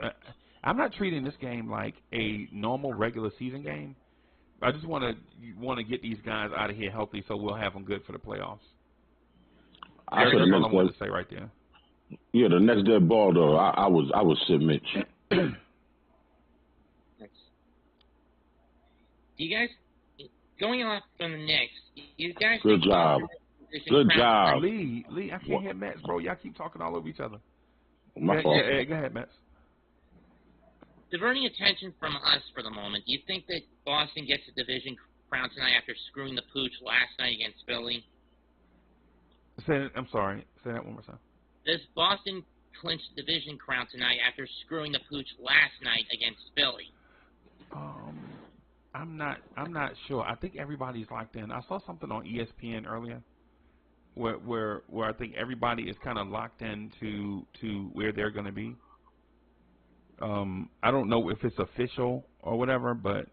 I'm not treating this game like a normal regular season game. I just want to get these guys out of here healthy, so we'll have them good for the playoffs. That's all I wanted to say right there. Yeah, the next dead ball though, I was sit Mitch. Do you guys, going off from the Knicks, you guys? Good job. Lee, I can't hear Mets, bro. Y'all keep talking all over each other. My fault. Go ahead, Mets. Diverting attention from us for the moment, do you think that Boston gets a division crown tonight after screwing the pooch last night against Philly? I'm sorry. Say that one more time. Does Boston clinch the division crown tonight after screwing the pooch last night against Philly? I'm not sure. I think everybody's locked in. I saw something on ESPN earlier where I think everybody is kind of locked in to where they're going to be. I don't know if it's official or whatever, but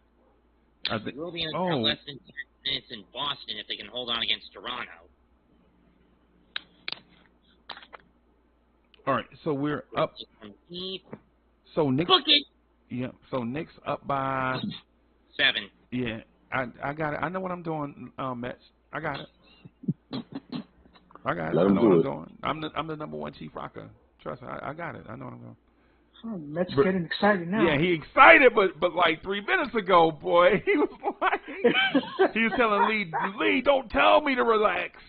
I think we'll be in less than 10 minutes in Boston if they can hold on against Toronto. All right, so we're up. From deep. So Knicks. Book it. Yeah. So Knicks up by 7. Yeah, I got it. I know what I'm doing, Mets. I got it. I got it. Let I him know do what I'm it. doing. I'm the number one chief rocker. Trust me, I got it. I know what I'm doing. Oh, Mets getting excited now. Yeah, he excited, but like 3 minutes ago, boy, he was like, he was telling Lee, don't tell me to relax.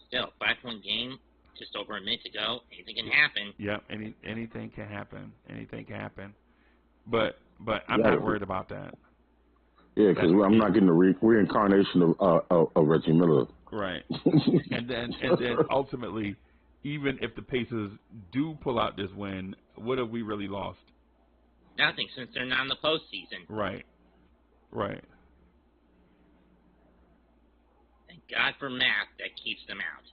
Still, 5-point game, just over a minute to go. Anything can happen. Yeah, anything can happen. Anything can happen. But I'm not worried about that. Yeah, because I'm not getting the reincarnation of Reggie Miller. Right. and then ultimately, even if the Pacers do pull out this win, what have we really lost? Nothing, since they're not in the postseason. Right. Right. Thank God for math that keeps them out.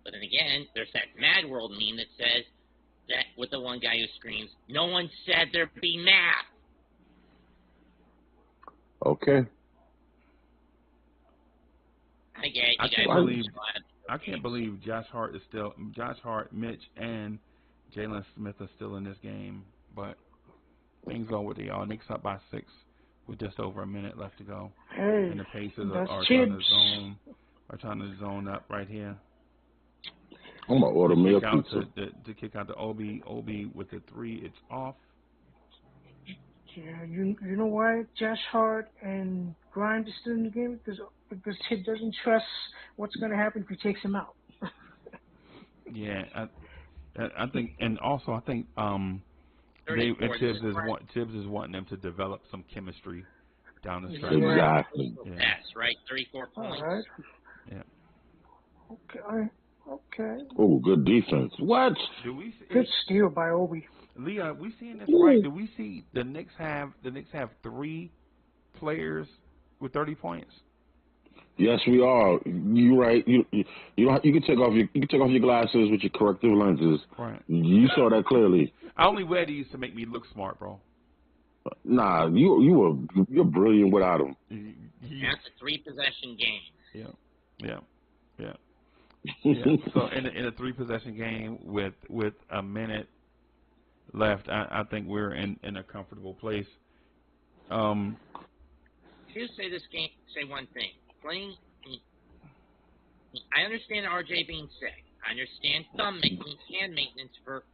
But then again, there's that Mad World meme that says that with the one guy who screams, "No one said there'd be math." Okay. I get it. I can't believe Josh Hart, Mitch, and Jalen Smith are still in this game. But things are what they are. Knicks up by 6 with just over a minute left to go. Hey, and the Pacers are trying to zone up right here. I'm gonna order me a pizza. pizza. To kick out to Obi with the 3, it's off. Yeah, you know why Josh Hart and Grimes is still in the game? Because he doesn't trust what's going to happen if he takes him out. Yeah, I think, and also I think Tibbs is wanting them to develop some chemistry down the stretch. Exactly. Yeah. That's right, 34 points. All right. Yeah. Okay. Oh, good defense. What? Good steal by Obi. Leah, we seeing this right? Do we see the Knicks have 3 players with 30 points? Yes, we are. You're right. You can take off your glasses with your corrective lenses. Right. You saw that clearly. I only wear these to make me look smart, bro. Nah, you're brilliant without them. That's a 3-possession game. Yeah. So in a 3-possession game with a minute left, I think we're in a comfortable place. Just say one thing. I understand RJ being sick. I understand thumb maintenance, hand maintenance for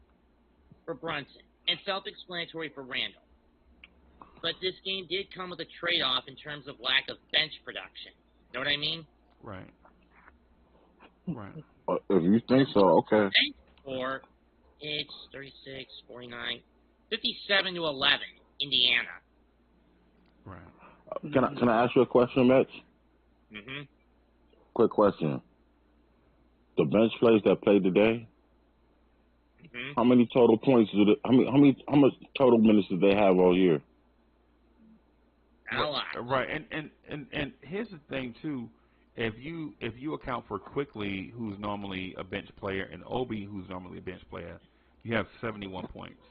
Brunson, and self-explanatory for Randle. But this game did come with a trade-off in terms of lack of bench production. Know what I mean? Right. If you think so, okay. Or it's 36, 49, 57 to 11, Indiana. Right. Can I ask you a question, Mitch? Mm-hmm. Quick question. The bench players that played today, how many total points how much total minutes did they have all year? Not a lot. Right. And here's the thing too. If you account for Quickly, who's normally a bench player, and Obi, who's normally a bench player, you have 71 points.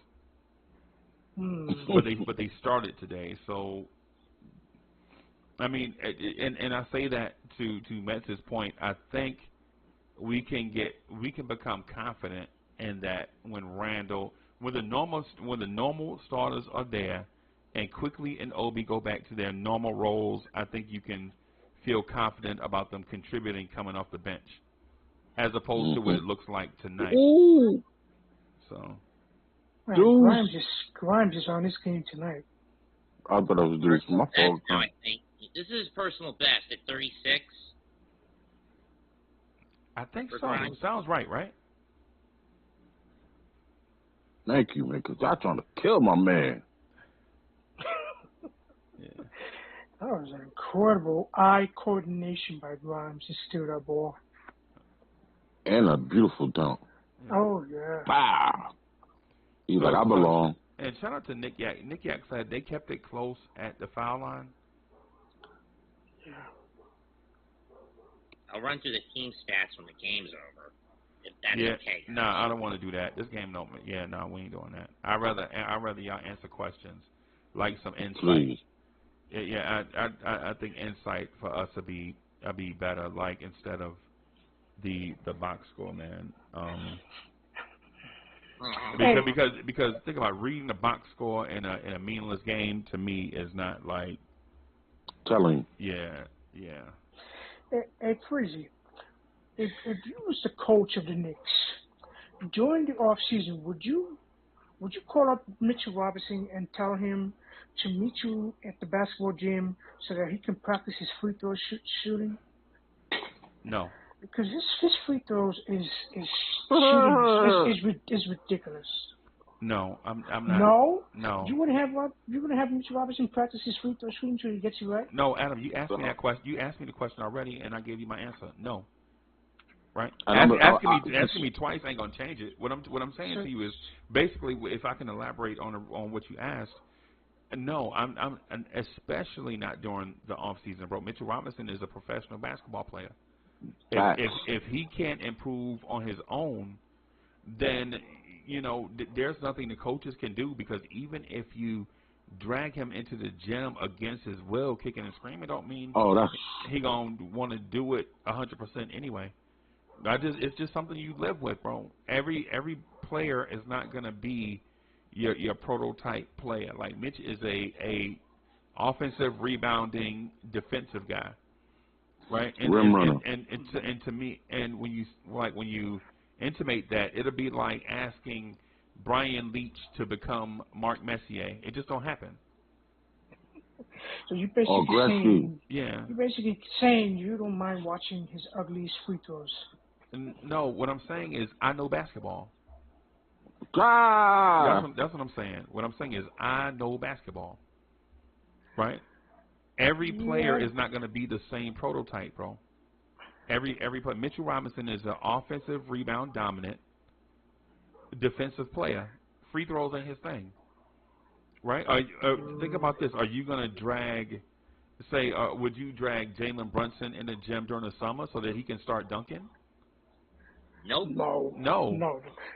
But they started today, so I mean, and I say that to Metz's point. I think we can become confident in that when the normal starters are there, and Quickly and Obi go back to their normal roles, I think you can feel confident about them contributing coming off the bench, as opposed to what it looks like tonight. So, Grimes is on this game tonight. I thought I was doing my fault. No, I think this is his personal best at 36. I think so. Grimes. Sounds right? Thank you, man, because y'all trying to kill my man. Yeah. That was an incredible eye coordination by Grimes to steal that ball. And a beautiful dunk. Oh, yeah. Wow. He's like, I belong. And shout out to Nick Yak. Nick Yak said they kept it close at the foul line. Yeah. I'll run through the team stats when the game's over, if that's okay. No, I don't want to do that. This game don't. Yeah, no, we ain't doing that. I'd rather y'all answer questions, like some insight. Please. Yeah, I think insight for us to be be better, like instead of the box score, man. Because think about reading the box score in a meaningless game to me is not like telling. Yeah. Hey, Freezy, if you was the coach of the Knicks during the off season, would you call up Mitchell Robinson and tell him to meet you at the basketball gym so that he can practice his free throw shooting? No. Because his free throws is shooting is ridiculous. No, I'm not. No. You wouldn't have Mitchell Robinson practice his free throw shooting until he gets you right? No, Adam, you asked me that question. You asked me the question already, and I gave you my answer. No. Right? Asking me twice ain't gonna change it. What I'm saying to you is basically, if I can elaborate on what you asked. No, I'm especially not during the off season, bro. Mitchell Robinson is a professional basketball player. If he can't improve on his own, then there's nothing the coaches can do, because even if you drag him into the gym against his will, kicking and screaming, don't mean he gonna want to do it 100% anyway. It's just something you live with, bro. Every player is not gonna be your prototype player. Like Mitch is a offensive rebounding defensive guy, right? And to me, and when you intimate that, it'll be like asking Brian Leach to become Mark Messier. It just don't happen. So you basically saying you don't mind watching his ugliest free throws. No, what I'm saying is I know basketball. That's what I'm saying. What I'm saying is I know basketball. Right? Every player is not going to be the same prototype, bro. Every player. Mitchell Robinson is an offensive rebound dominant defensive player. Free throws ain't his thing. Right? Think about this. Are you going to drag, would you drag Jalen Brunson in the gym during the summer so that he can start dunking? Nope. No.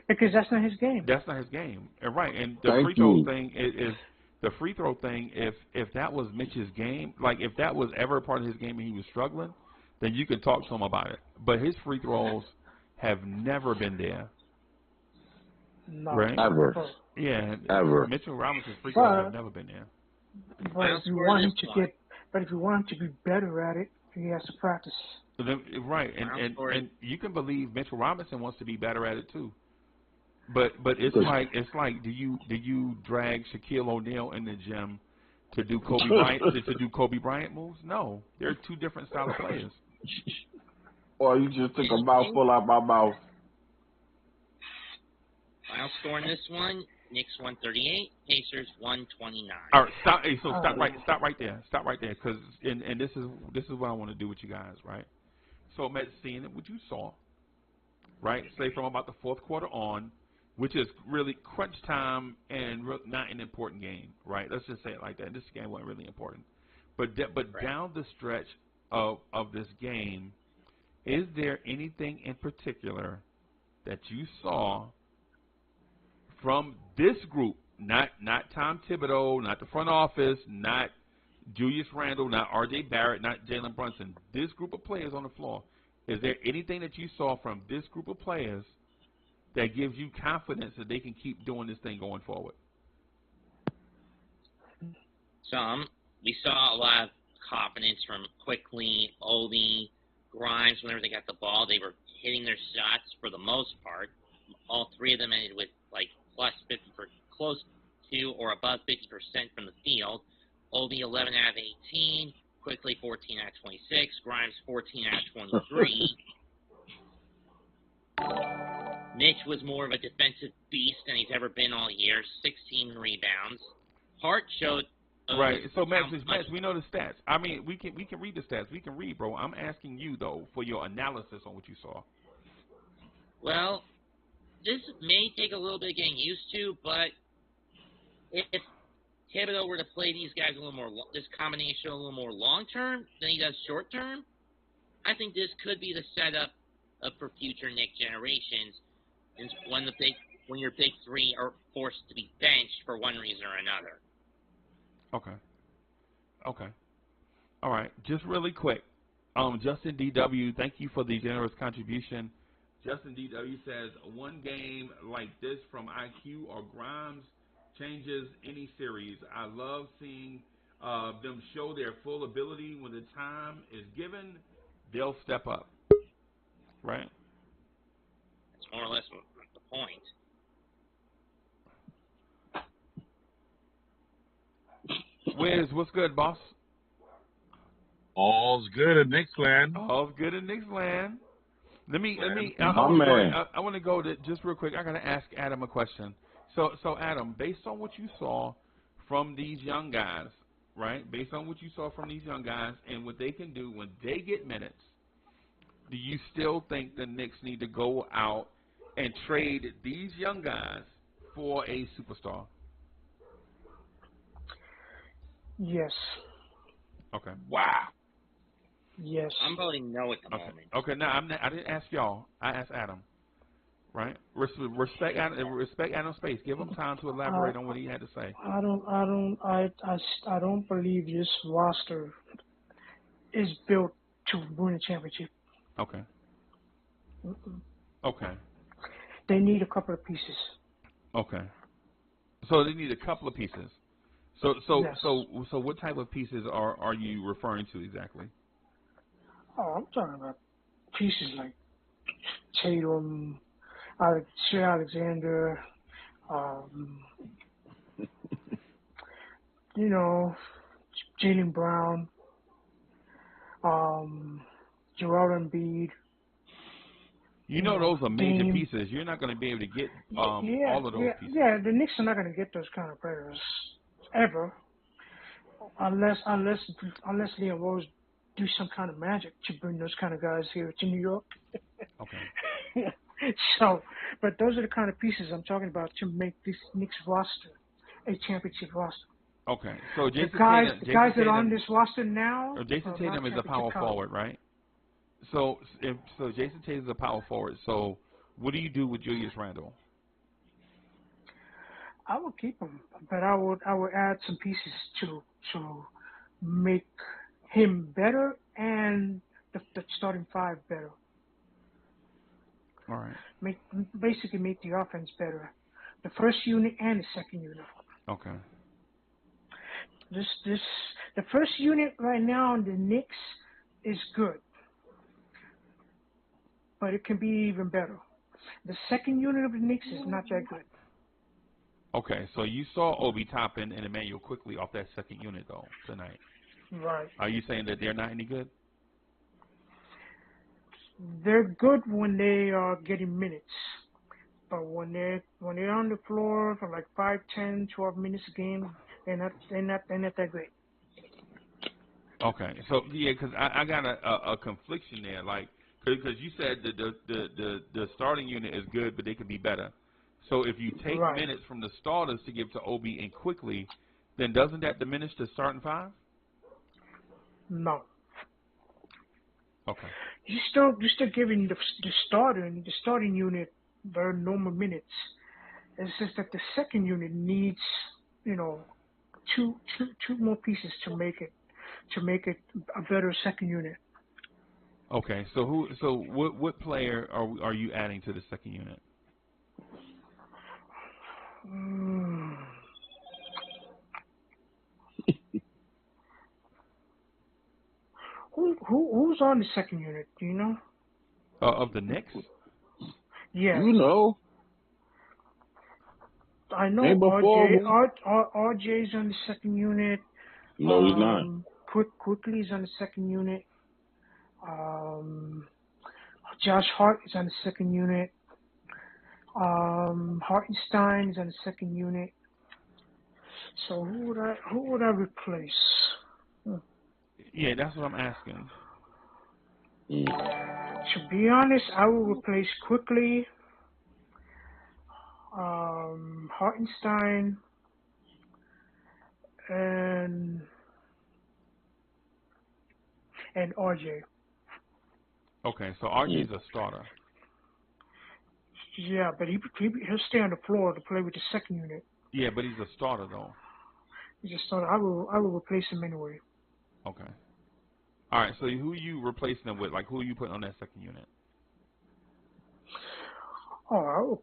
Because that's not his game. That's not his game. Right. And the free throw thing is the free throw thing, if that was Mitch's game, like if that was ever a part of his game and he was struggling, then you can talk to him about it. But his free throws have never been there. No. Right? Ever. Yeah. Ever. Mitchell Robinson's free throws have never been there. But if you want him to be better at it, he has to practice. So then, right, and you can believe Mitchell Robinson wants to be better at it too. But it's like do you drag Shaquille O'Neal in the gym to do Kobe Bryant moves? No, they're two different style of players. Or you just took a mouthful out my mouth. Final score in this one: Knicks 138, Pacers 129. All right, stop. Hey, so stop right there, because and this is what I want to do with you guys, right? So, Matt, seeing what you saw, right? Say from about the fourth quarter on, which is really crunch time and not an important game, right? Let's just say it like that. This game wasn't really important, but down the stretch of this game, is there anything in particular that you saw from this group? Not Tom Thibodeau, not the front office, not Julius Randle, not R.J. Barrett, not Jalen Brunson. This group of players on the floor, is there anything that you saw from this group of players that gives you confidence that they can keep doing this thing going forward? We saw a lot of confidence from Quickly, Obi, Grimes. Whenever they got the ball, they were hitting their shots for the most part. All three of them ended with like plus 50 for close to or above 50% from the field. Obi 11 out of 18, Quickly 14 out of 26, Grimes 14 out of 23. Mitch was more of a defensive beast than he's ever been all year, 16 rebounds. Hart showed right. So Max, we know the stats. I mean, we can read the stats. We can read, bro. I'm asking you though for your analysis on what you saw. Well, this may take a little bit of getting used to, but if Thibodeau were to play these guys a little more, this combination a little more long-term than he does short-term, I think this could be the setup for future Knicks generations when your big three are forced to be benched for one reason or another. Okay. All right. Just really quick. Justin DW, thank you for the generous contribution. Justin DW says, one game like this from IQ or Grimes changes any series. I love seeing them show their full ability. When the time is given, they'll step up. Right? That's more or less the point. Wiz, what's good, boss? All's good in Knicks land. All's good in Knicks land. I want to go to just real quick. I got to ask Adam a question. So Adam, based on what you saw from these young guys, right? Based on what you saw from these young guys and what they can do when they get minutes, do you still think the Knicks need to go out and trade these young guys for a superstar? Yes. Okay. Wow. Yes. I'm voting no at the moment. Okay. Now I didn't ask y'all. I asked Adam. Right. Respect Adam's space. Give him time to elaborate on what he had to say. I don't believe this roster is built to win a championship. Okay. Mm-mm. Okay. They need a couple of pieces. Okay. So they need a couple of pieces. So Yes. what type of pieces are you referring to exactly? Oh, I'm talking about pieces like Tatum, Shea Alexander, Jaylen Brown, Joel Embiid. Those are major Dame. pieces. You're not going to be able to get all of those pieces. Yeah, the Knicks are not going to get those kind of players ever, unless Leon Rose do some kind of magic to bring those kind of guys here to New York. Okay. So, but those are the kind of pieces I'm talking about to make this Knicks roster a championship roster. Okay. So The guys that are on this roster now. Jason Tatum is a power forward, right? So Jason Tatum is a power forward. So what do you do with Julius Randle? I would keep him, but I would add some pieces to make him better and the starting five better. All right. Basically make the offense better, the first unit and the second unit. Okay. The first unit right now on the Knicks is good, but it can be even better. The second unit of the Knicks is not that good. Okay, so you saw Obi Toppin and Emmanuel quickly off that second unit though tonight. Right. Are you saying that they're not any good? They're good when they are getting minutes, but when they're on the floor for like 5, 10, 12 minutes a game, they're not that great. Okay, so yeah, because I got a confliction there, like because you said that the starting unit is good, but they could be better. So if you take minutes from the starters to give to Obi and quickly, then doesn't that diminish the starting five? No. Okay. You're still giving the starting unit their normal minutes. It's just that the second unit needs, two more pieces to make it a better second unit. Okay. So what player are you adding to the second unit? Who's on the second unit? Do you know? Of the Knicks? Yeah. You know. I know RJ's on the second unit. No, he's not. Quickly's on the second unit. Josh Hart is on the second unit. Hartenstein is on the second unit. So who would I replace? Yeah, that's what I'm asking. To be honest, I will replace Quickly, Hartenstein, and RJ. Okay, so RJ's a starter. Yeah, but he'll stay on the floor to play with the second unit. Yeah, but he's a starter though. He's a starter. I will replace him anyway. Okay. All right, so who you replacing them with? Like, who are you putting on that second unit? Oh, I would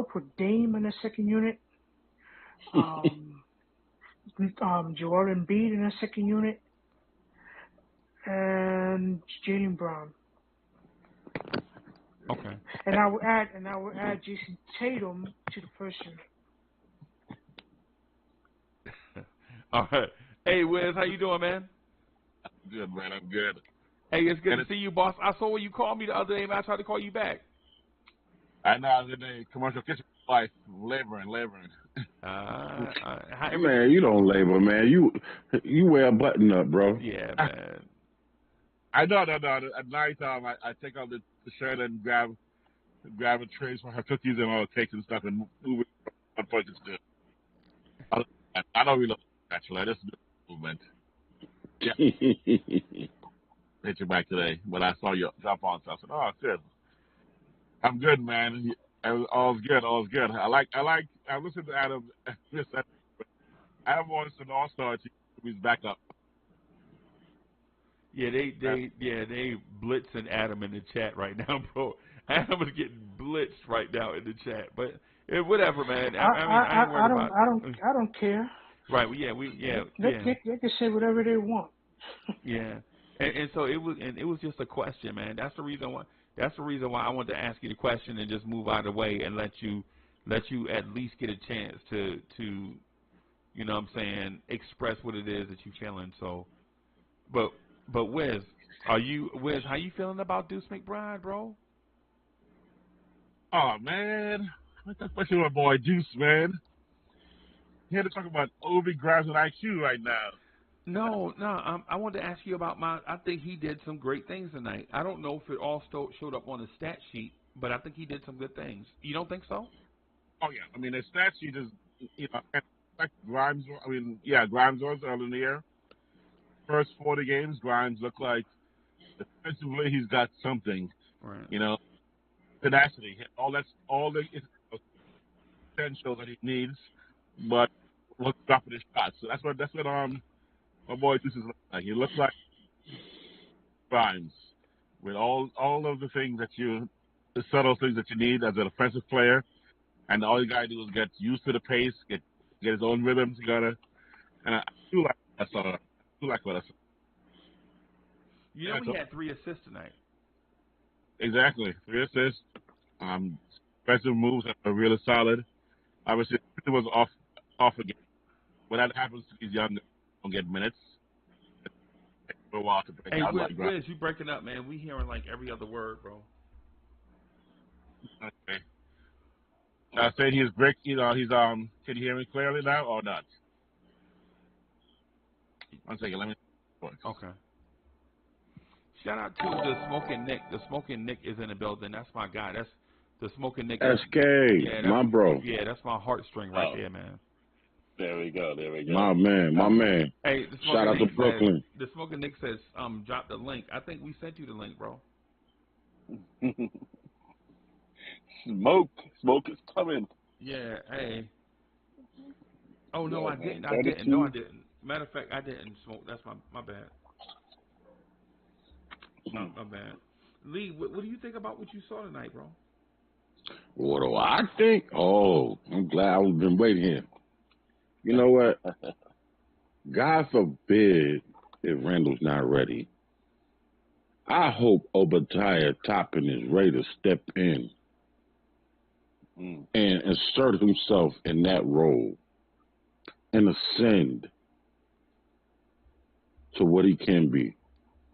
put Dame in the second unit. Joel Embiid in the second unit, and Jaylen Brown. Okay. And I would add Jason Tatum to the first unit. All right. Hey, Wiz, how you doing, man? Good, man. I'm good. Hey, it's good to see you, boss. I saw when you called me the other day, man. I tried to call you back. I know. I was in the commercial kitchen life, laboring. Man, you don't labor, man. You wear a button up, bro. Yeah, man. I know. At night time, I take out the shirt and grab a tray for her cookies and all the cakes and stuff and move it. One point is good. I don't really actually. I just do movement. Yeah. Hit you back today, but I saw you jump on, so I said, "Oh, good. I'm good, man. All's good. I listened to Adam. Adam wants an all-star team. He's back up. Yeah, they blitzing Adam in the chat right now, bro. Adam is getting blitzed right now in the chat, but whatever, man. I don't care. Right? They can say whatever they want. Yeah, and so it was just a question, man. That's the reason why I wanted to ask you the question and just move out of the way and let you at least get a chance to you know what I'm saying, express what it is that you're feeling. So, but Wiz, how you feeling about Deuce McBride, bro? Oh man, especially my boy Deuce, man. Here to talk about Obi grabs an IQ right now. No. I wanted to ask you about I think he did some great things tonight. I don't know if it all showed up on the stat sheet, but I think he did some good things. You don't think so? Oh yeah, I mean the stat sheet is, like Grimes. Grimes was early in the year. First 40 games, Grimes looked like defensively he's got something. Right. Tenacity, all the potential that he needs, but look dropping his shots. So that's what my boy Deuce is like. He looks like Grimes with all of the things the subtle things that you need as an offensive player, and all you gotta do is get used to the pace, get his own rhythms together, and I do like that sort of. He had 3 assists tonight. Exactly, 3 assists. Defensive moves that are really solid. Obviously, it was off again. When that happens to these young, don't get minutes. For a while to break out. Hey, Wiz, you breaking up, man? We hearing like every other word, bro. Okay. I said he's break. He's can you hear me clearly now or not? 1 second, let me. Okay. Shout out to the Smoking Nick. The Smoking Nick is in the building. That's my guy. That's the Smoking Nick. SK, my bro. Yeah, that's my heartstring right there, man. There we go. My man. Hey, shout out to Brooklyn. The Smoking Nick says, drop the link. I think we sent you the link, bro. Smoke is coming. Yeah, hey. Oh no, I didn't. No, I didn't. Matter of fact, I didn't smoke. That's my bad. My bad. Lee, what do you think about what you saw tonight, bro? What do I think? Oh, I'm glad I've been waiting here. You know what? God forbid if Randle's not ready. I hope Obi Toppin is ready to step in and insert himself in that role and ascend to what he can be.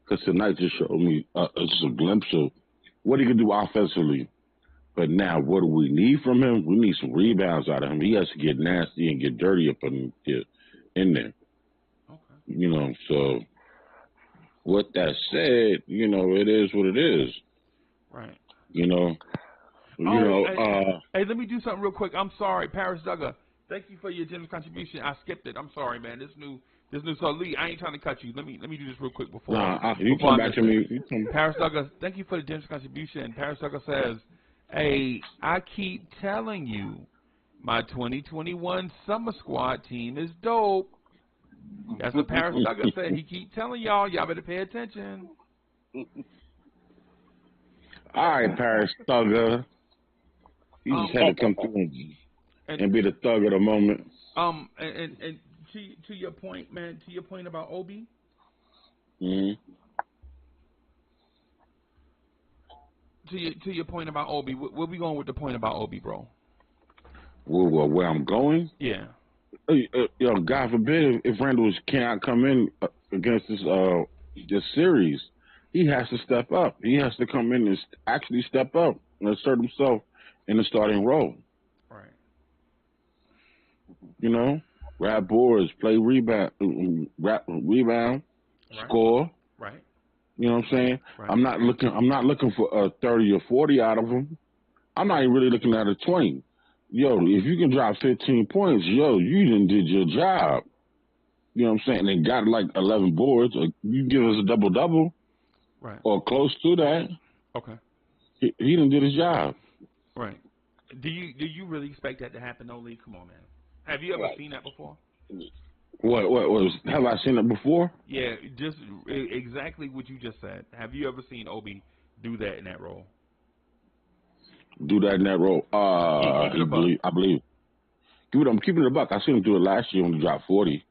Because tonight just showed me just a glimpse of what he can do offensively. But now, what do we need from him? We need some rebounds out of him. He has to get nasty and get dirty up in there. Okay. So with that said, it is what it is. Right. Hey, let me do something real quick. I'm sorry, Paris Duggar. Thank you for your generous contribution. I skipped it. I'm sorry, man. This new. So Lee, I ain't trying to cut you. Let me do this real quick before. You come back to me. Paris Duggar, thank you for the generous contribution. Paris Duggar says, "Hey, I keep telling you, my 2021 Summer Squad team is dope." That's what Paris Thugger said. He keep telling y'all better pay attention. All right, Paris Thugger. You just had to come through and be the thug of the moment. And to your point, man, to your point about Obi. Mm-hmm. To your point about Obi, where we going with the point about Obi, bro? Well, where I'm going? Yeah. God forbid if Randle cannot come in against this series, he has to step up. He has to come in and actually step up and assert himself in the starting role. Right. You know, grab boards, play rebound, Right. score. Right. You know what I'm saying? Right. I'm not looking for 30 or 40 out of him. I'm not even really looking at a 20. Yo, if you can drop 15 points, you done did your job. You know what I'm saying? They got like 11 boards. Or you give us a double-double. Right. Or close to that. Okay. He done did his job. Right. Do you really expect that to happen, though, Lee? Come on, man. Have you ever seen that before? What have I seen it before? Yeah, just exactly what you just said. Have you ever seen Obi do that in that role? Do that in that role? I believe. I'm keeping it a buck. I seen him do it last year when he dropped 40.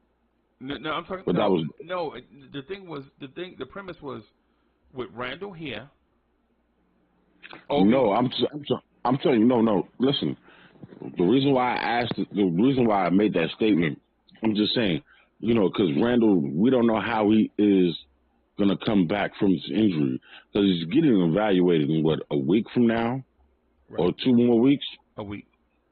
No, I'm talking. But no, that was no. The premise was with Randle here. Obi, no, I'm telling you, no. Listen, the reason why I made that statement, I'm just saying, because Randle, we don't know how he is going to come back from his injury because he's getting evaluated in a week from now, right, or 2 more weeks. A week.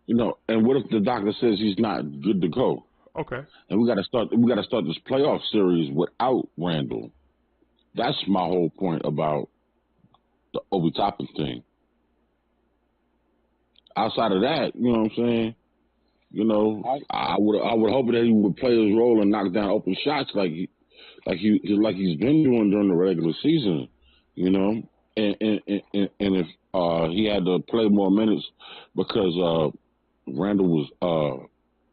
And what if the doctor says he's not good to go? Okay. And we got to start this playoff series without Randle. That's my whole point about the Obi Toppin thing. Outside of that, you know what I'm saying? I would hope that he would play his role and knock down open shots like he's been doing during the regular season, and if he had to play more minutes because Randle was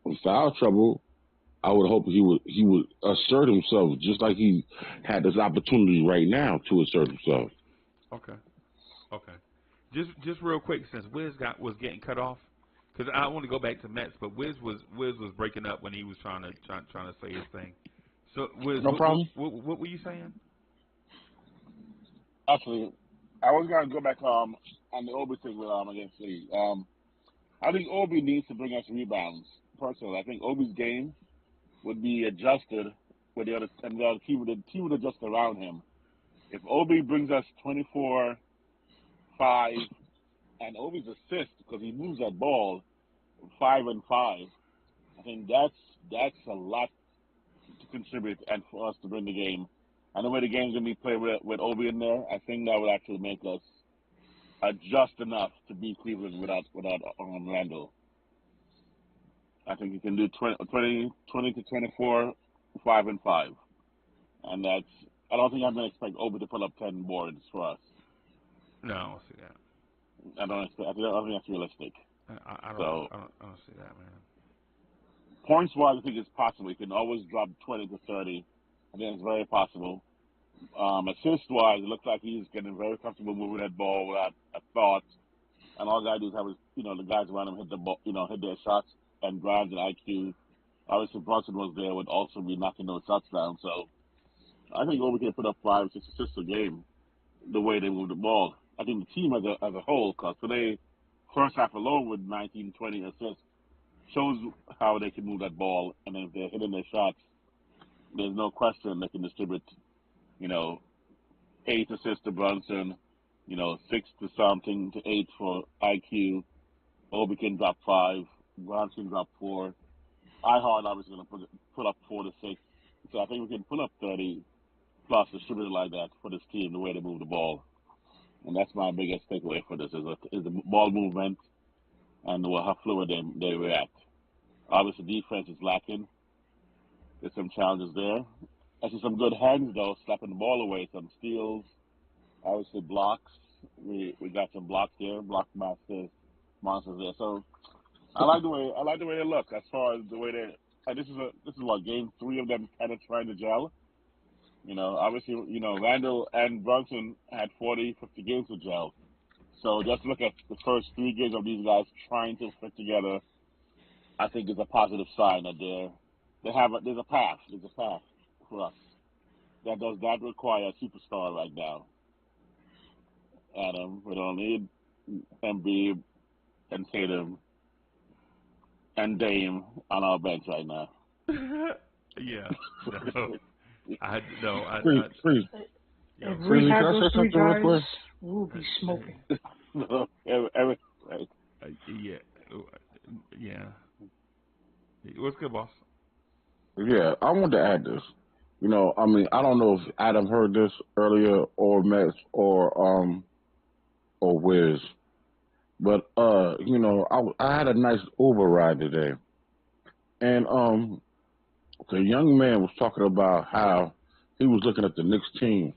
in foul trouble, I would hope he would assert himself just like he had this opportunity right now to assert himself. Okay. Just real quick, since Wiz was getting cut off, because I want to go back to Mets, but Wiz was breaking up when he was trying to say his thing. So Wiz, no problem. What were you saying? Actually, I was gonna go back on the Obi thing with against City. I think Obi needs to bring us rebounds. Personally, I think Obi's game would be adjusted with the other team would adjust around him. If Obi brings us 24, 5, and Obi's assist because he moves that ball 5 and 5, I think that's a lot to contribute and for us to win the game. And the way the game's gonna be played with Obi in there, I think that would actually make us adjust enough to beat Cleveland without Randle. I think you can do 20 to 24, 5 and 5, and I don't think I'm gonna expect Obi to put up 10 boards for us. No, I don't see that. I don't think that's realistic. I don't see that, man. Points-wise, I think it's possible. You can always drop 20 to 30. I think it's very possible. Assist-wise, it looks like he's getting very comfortable moving that ball without a thought. And all I do is have the guys around him hit the ball, hit their shots and drives and IQ. Obviously, Brunson was there, would also be knocking those shots down. So I think Obi can put up 5 or 6 assists a game the way they move the ball. I think the team as a whole, because today, first half alone with 19, 20 assists, shows how they can move that ball. And if they're hitting their shots, there's no question they can distribute, 8 assists to Brunson, 6 to something to 8 for IQ. Obi can drop 5. Brunson drop 4. iHeart obviously going to put up 4 to 6. So I think we can put up 30 plus distributed like that for this team, the way they move the ball. And that's my biggest takeaway for this is the ball movement and how fluid they react. Obviously, defense is lacking. There's some challenges there. I see some good hands, though, slapping the ball away, some steals, obviously blocks. We got some blocks there, block monsters there. So I like the way they look as far as the way this is what game 3 of them kind of trying to gel. Obviously, Randle and Brunson had 40, 50 games to gel. So just look at the first 3 games of these guys trying to fit together. I think is a positive sign that there's a path. There's a path for us that does not require a superstar right now. Adam, we don't need Embiid and Tatum and Dame on our bench right now. Yeah. No. Freeze. If we had those 3 guys, we'll be smoking. Right. Yeah. What's good, boss? Yeah, I wanted to add this. I don't know if Adam heard this earlier or Mets or Wiz, but I had a nice Uber ride today, and the young man was talking about how he was looking at the Knicks team,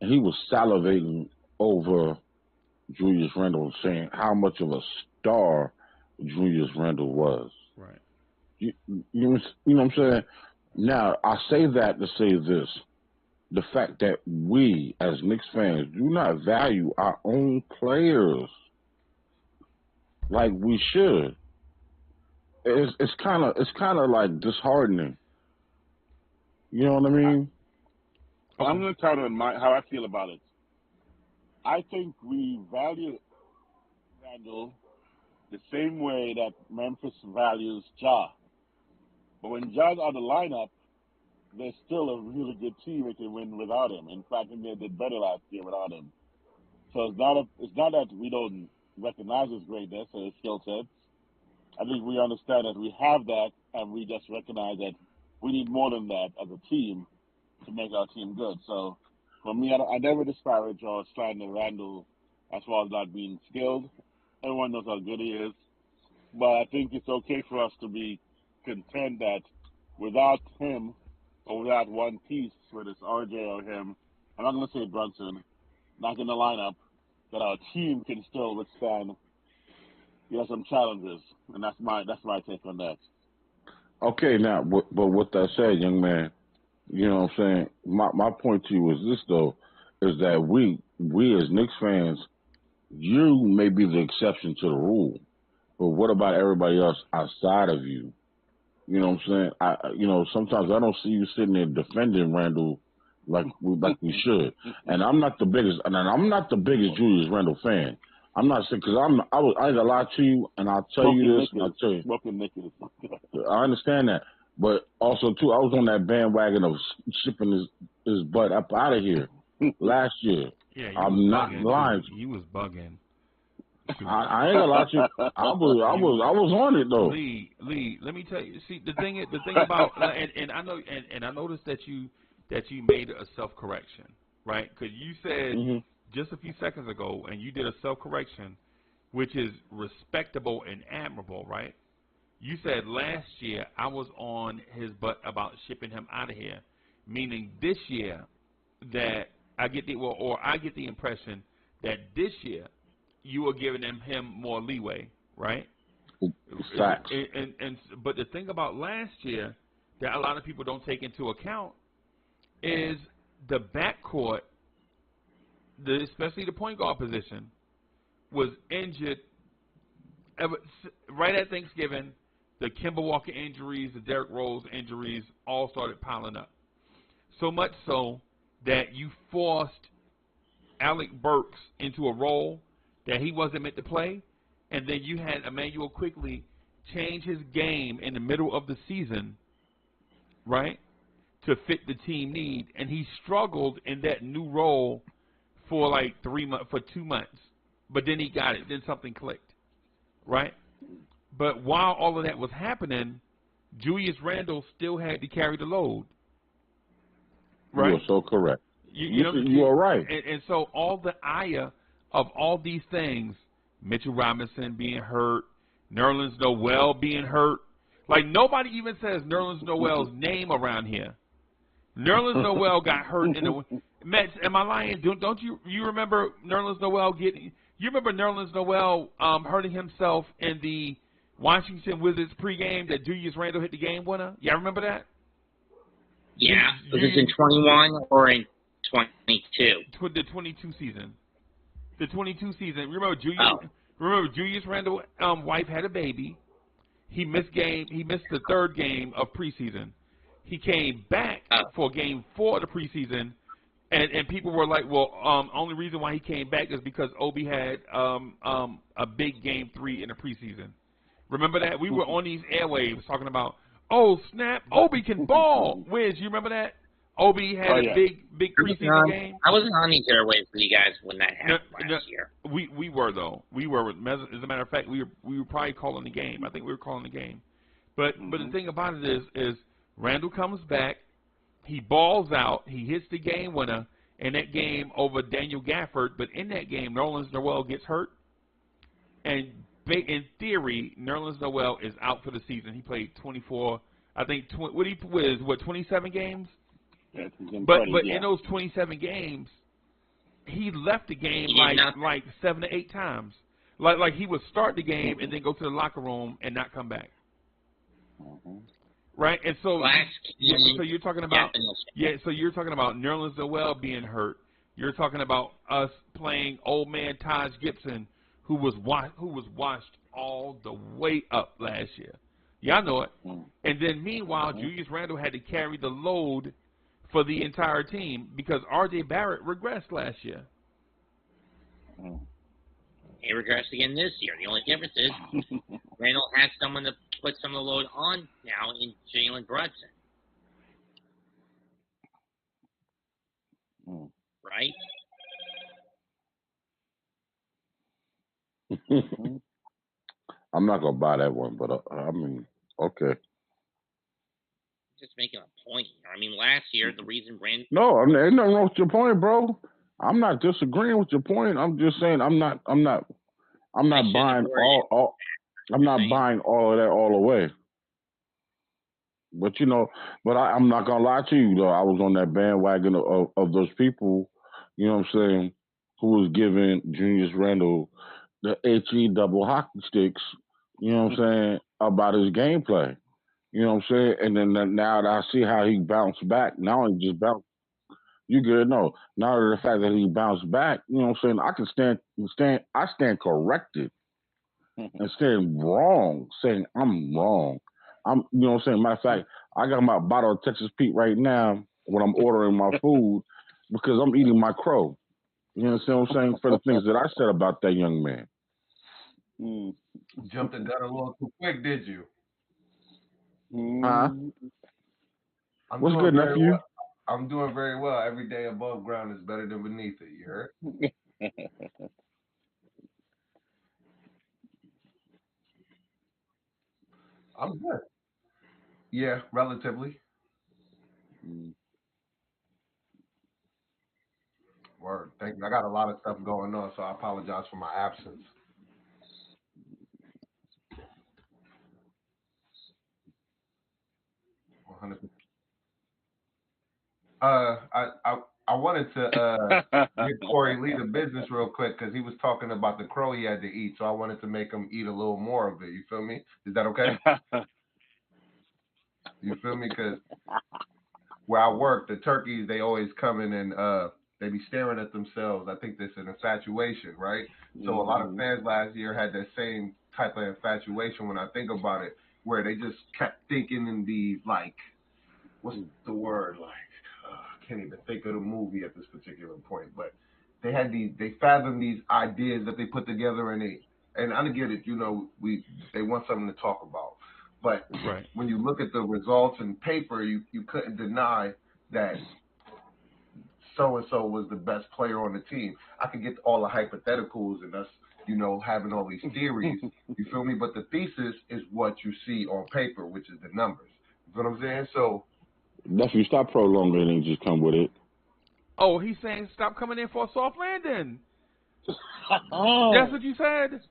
and he was salivating over Julius Randle, saying how much of a star Julius Randle was. Right. You know what I'm saying? Now, I say that to say this. The fact that we, as Knicks fans, do not value our own players like we should. It's kind of like disheartening. You know what I mean? I'm going to tell you how I feel about it. I think we value Randle the same way that Memphis values Ja. But when Ja's on the lineup, they're still a really good team. They can win without him. In fact, they did better last year without him. So it's not that we don't recognize his greatness or his skill sets. I think we understand that we have that, and we just recognize that we need more than that as a team to make our team good. So for me, I never disparage or slander Randle as far as not being skilled. Everyone knows how good he is. But I think it's okay for us to be content that without him or without one piece, whether it's RJ or him, I'm not going to say Brunson, not in the lineup, that our team can still withstand some challenges. And that's my take on that. Okay, now, but with that said, young man, you know what I'm saying? My point to you is this, though, is that we as Knicks fans, you may be the exception to the rule. But what about everybody else outside of you? You know what I'm saying? Sometimes I don't see you sitting there defending Randle like we should. And I'm not the biggest Julius Randle fan. I'm not saying because I ain't gonna lie to you, and I'll tell you this, and I'll tell you. I understand that, but also too, I was on that bandwagon of shipping his butt up out of here last year. Yeah, I'm not lying. He was bugging. I ain't gonna lie to you. I was on it though. Lee, let me tell you. See, the thing about and I noticed that you made a self-correction, right? Because you said just a few seconds ago, and you did a self-correction, which is respectable and admirable, right? You said last year I was on his butt about shipping him out of here, meaning this year that I get the impression that this year you are giving him more leeway, right? Facts. But the thing about last year that a lot of people don't take into account is the backcourt, especially the point guard position, was injured right at Thanksgiving. The Kemba Walker injuries, the Derrick Rose injuries all started piling up. So much so that you forced Alec Burks into a role that he wasn't meant to play, and then you had Emmanuel quickly change his game in the middle of the season, right, to fit the team need, and he struggled in that new role for like 2 months, but then he got it. Then something clicked, right? But while all of that was happening, Julius Randle still had to carry the load, right? You are so correct. You are right. And so all the ire of all these things, Mitchell Robinson being hurt, Nerlens Noel being hurt, like nobody even says Nerlens Noel's name around here. Nerlens Noel got hurt in the Mets. Am I lying? Don't you remember Nerlens Noel getting? You remember Nerlens Noel hurting himself in the Washington Wizards pregame that Julius Randle hit the game winner? Y'all remember that? Yeah. Was this in 21 or in 22? The 22 season. The 22 season. Remember Julius Randle wife had a baby. He missed the third game of preseason. He came back for game 4 of the preseason, and people were like, well, only reason why he came back is because Obi had a big game 3 in the preseason. Remember that? We were on these airwaves talking about, oh, snap, Obi can ball. Wiz, you remember that? Obi had a big preseason game. I wasn't on these airwaves with you guys when that happened last year. We were, though. We were. As a matter of fact, we were probably calling the game. I think we were calling the game. But the thing about it is Randle comes back, he balls out, he hits the game winner in that game over Daniel Gafford. But in that game, Nerlens Noel gets hurt, and in theory, Nerlens Noel is out for the season. He played 24. I think 27 games. Yeah, but in those 27 games, he left the game like 7 to 8 times. Like he would start the game and then go to the locker room and not come back. Right? And so so you're talking about so you're talking about Nerlens Noel being hurt. You're talking about us playing old man Taj Gibson, who was washed all the way up last year. Y'all know it. And then meanwhile, Julius Randle had to carry the load for the entire team because R.J. Barrett regressed last year. He regressed again this year. The only difference is Randle has someone to put some of the load on now in Jalen Brunson. Right? I'm not going to buy that one, but I mean, okay. Just making a point. I mean, last year, the reason Randle... No, I mean, ain't nothing wrong with your point, bro. I'm not disagreeing with your point. I'm just saying I'm not buying all I'm not buying all of that all the way. But I'm not gonna lie to you though. I was on that bandwagon of those people, you know what I'm saying, who was giving Julius Randle the HE double hockey sticks, you know what I'm saying, about his gameplay. You know what I'm saying? And then now that I see how he bounced back, now he just bounced. You good? No. Now that the fact that he bounced back, you know what I'm saying, I can stand corrected and stand wrong, saying I'm wrong. You know what I'm saying? Matter of fact, I got my bottle of Texas Pete right now when I'm ordering my food because I'm eating my crow. You know what I'm saying? For the things that I said about that young man. Jumped the gun a little too quick, did you? Huh? What's good, nephew? Well. I'm doing very well. Every day above ground is better than beneath it. You heard? I'm good. Yeah, relatively. Word. Thank you. I got a lot of stuff going on, so I apologize for my absence. I wanted to give Corey Lee the business real quick because he was talking about the crow he had to eat, so I wanted to make him eat a little more of it. You feel me? Is that okay? You feel me? Because where I work, the turkeys, they always come in and they be staring at themselves. I think that's an infatuation, right? So a lot of fans last year had that same type of infatuation when I think about it, where they just kept thinking in these, like, what's the word, like, I can't even think of the movie at this particular point, but they fathomed these ideas that they put together, and I get it, they want something to talk about. But when you look at the results in paper, you couldn't deny that so-and-so was the best player on the team. I could get all the hypotheticals and us, having all these theories, you feel me? But the thesis is what you see on paper, which is the numbers. You feel what I'm saying? So, nephew, stop prolonging and just come with it. Oh, he's saying stop coming in for a soft landing. That's what you said?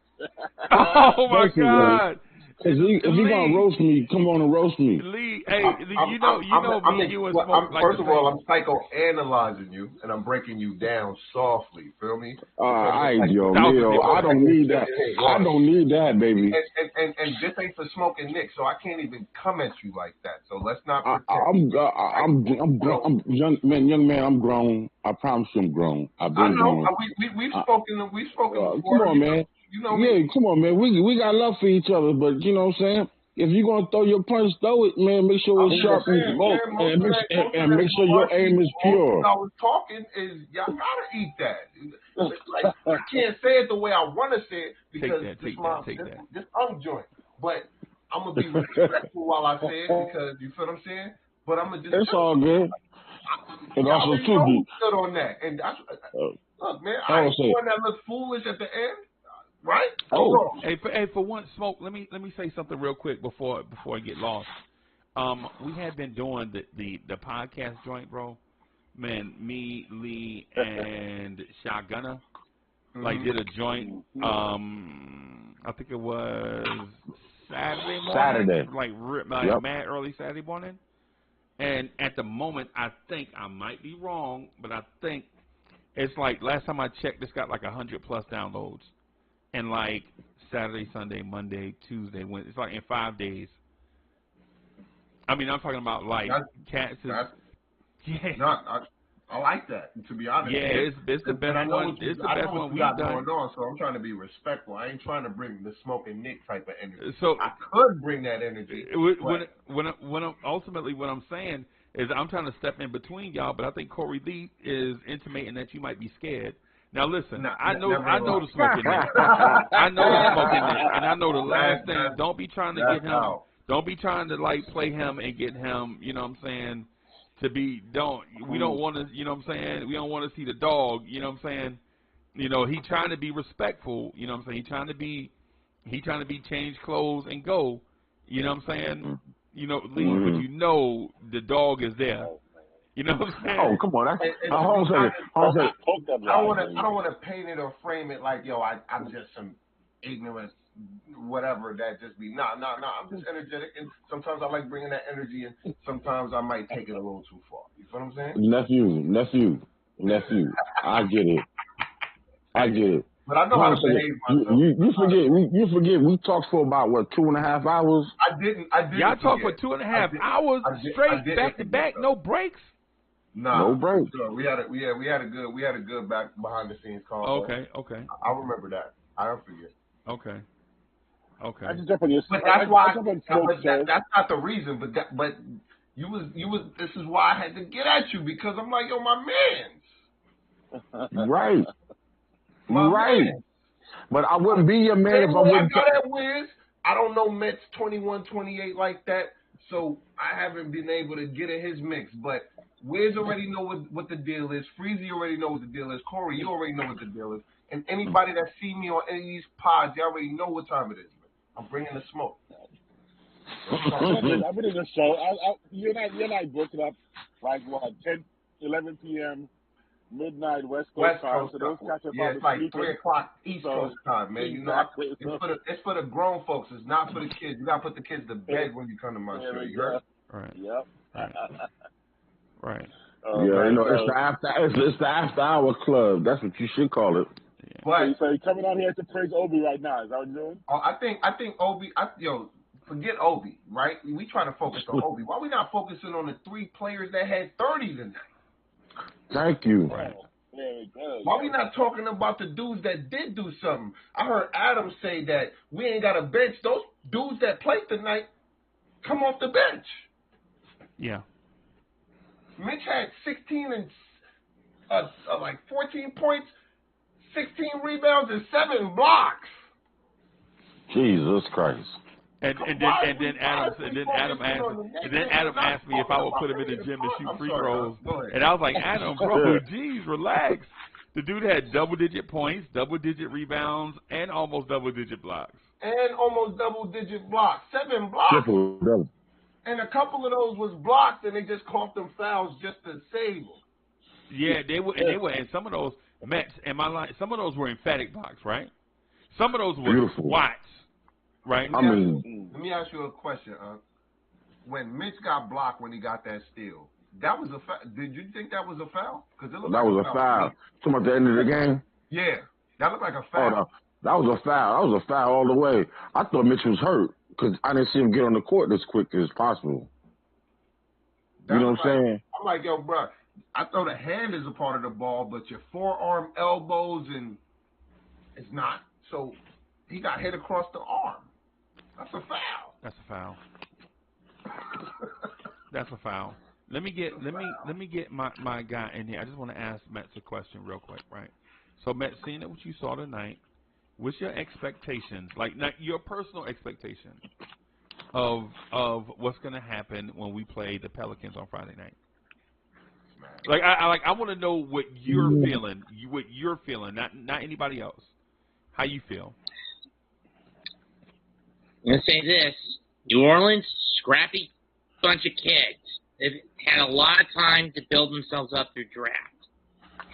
Oh, my God. Cause if you gonna roast me, come on and roast me. Lee, hey, you know me and you and Smoke like first of all, I'm psychoanalyzing you, and I'm breaking you down softly. Feel me? Leo, I don't need that. I don't need that, baby. And this ain't for Smoke and Nick, so I can't even come at you like that. So let's not pretend. I'm young man. I'm grown. I promise you, I'm grown. I've been grown. We've spoken before. Come on, man. You know me. Come on, man. We got love for each other, but you know what I'm saying? If you're gonna throw your punch, throw it, man. Make sure it's sharp and make sure your aim is pure. What I was talking is y'all gotta eat that. Like, I can't say it the way I want to say it because this joint. But I'm gonna be respectful while I say it because you feel what I'm saying. But I'm gonna just. It's all good. And also too good on that. And that's, look, man, I ain't the one that look foolish at the end. Right? Hey, for one, Smoke. Let me say something real quick before I get lost. We had been doing the podcast joint, bro. Man, me, Lee, and Shotgunner, like did a joint. I think it was Saturday morning. Like mad early Saturday morning. And at the moment, I think I might be wrong, but I think it's like last time I checked, it's got like 100+ downloads. And like Saturday, Sunday, Monday, Tuesday, Wednesday. It's like in 5 days. I mean, I'm talking about like cats. I like that. To be honest. Yeah, it's the best one. It's the best one we've done. Going on, so I'm trying to be respectful. I ain't trying to bring the Smoke and Nick type of energy. So I could bring that energy. Ultimately, what I'm saying is I'm trying to step in between y'all, but I think Corey Lee is intimating that you might be scared. Now listen, I know the Smoking Nick. I know the Smoking Nick, and I know the last thing. Don't be trying to get him. Don't be trying to like play him and get him. You know what I'm saying? We don't want to. You know what I'm saying? We don't want to see the dog. You know what I'm saying? You know he trying to be respectful. You know what I'm saying? He trying to be change clothes and go. You know what I'm saying? You know, Lee, but you know the dog is there. You know what I'm saying? Oh, come on. I don't want to paint it or frame it like, yo, I'm just some ignorant whatever that just be. Nah. I'm just energetic, and sometimes I like bringing that energy in. Sometimes I might take it a little too far. You feel what I'm saying? Nephew. I get it. But I know how to behave myself. You forget. We talked for about 2.5 hours. I didn't. Y'all talked for 2.5 hours straight, back to back, no breaks. No breaks. Sure. We had a good back behind the scenes call. Okay. I remember that. I don't forget. Okay. I just jump on your. But that's why. That's not the reason. But you was. This is why I had to get at you because I'm like, yo, my man's. Right. Man. But I wouldn't be your man if I wouldn't. I don't know Mets 21, 28 like that, so I haven't been able to get in his mix. But Wiz already know what the deal is. Freezy already know what the deal is. Corey, you already know what the deal is. And anybody that see me on any of these pods, you already know what time it is. I'm bringing the smoke. I've been in the show. You and I booked it up like 10, 11 p.m. midnight West Coast time. So those catch up. Yeah, it's like 3 o'clock East Coast time, man. Exactly. You know, it's for the grown folks. It's not for the kids. You gotta put the kids to bed when you come to my show. You heard? Right. Yep. Right. You know, it's the after hour club. That's what you should call it. Yeah. But so you're coming out here to praise Obi right now. Is that what you're doing? I think Obi. Forget Obi, right? We trying to focus on Obi. Why we not focusing on the 3 players that had 30 tonight? Thank you. Right. Why we not talking about the dudes that did do something? I heard Adam say that we ain't got a bench. Those dudes that played tonight come off the bench. Yeah. Mitch had 16 and 14 points, 16 rebounds, and 7 blocks. Jesus Christ. And then Adam asked me if I would put him in the gym to shoot free throws, and I was like, Adam, bro, geez, relax. The dude had double-digit points, double-digit rebounds, and almost double-digit blocks. 7 blocks. And a couple of those was blocked, and they just caught them fouls just to save them. Yeah, they were, and some of those Mets, some of those were emphatic blocks, right? Some of those were swats. Right. I mean, let me ask you a question. When Mitch got blocked when he got that steal, that was a foul. Did you think that was a foul? Because it looked that like was a foul. Talking about the end of the game? Yeah, that looked like a Oh, foul. that was a foul. That was a foul all the way. I thought Mitch was hurt because I didn't see him get on the court as quick as possible. You know what I'm saying? I'm like, yo, bro, I thought the hand is a part of the ball, but your forearm, elbows, and it's not. So he got hit across the arm. That's a foul. That's a foul. That's a foul. Let me get my guy in here. I just want to ask Metz a question real quick, right? So Metz, seeing what you saw tonight, what's your expectations? Like, not your personal expectation of what's going to happen when we play the Pelicans on Friday night. Like, I want to know what you're feeling. What you're feeling, not anybody else. How you feel? I'm gonna say this: New Orleans, scrappy bunch of kids. They've had a lot of time to build themselves up through draft.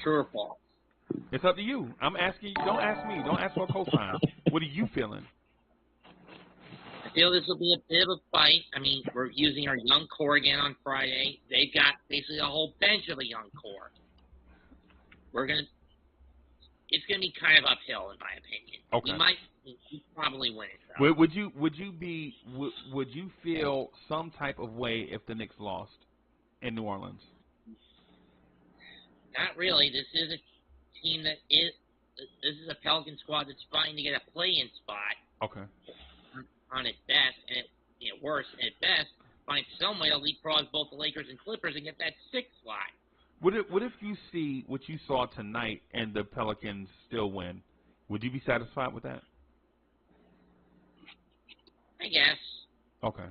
True or false? It's up to you. I'm asking you. Don't ask me. Don't ask for a cosign. What are you feeling? I feel this will be a bit of a fight. I mean, we're using our young core again on Friday. They've got basically a whole bench of a young core. It's gonna be kind of uphill, in my opinion. Okay. We probably win it though. Would you feel some type of way if the Knicks lost in New Orleans? Not really. This is a team this is a Pelican squad that's fighting to get a play-in spot. Okay. On its best, and worse, and at best, find some way to leapfrog both the Lakers and Clippers and get that sixth slot. What if you see what you saw tonight and the Pelicans still win? Would you be satisfied with that? I guess. Okay.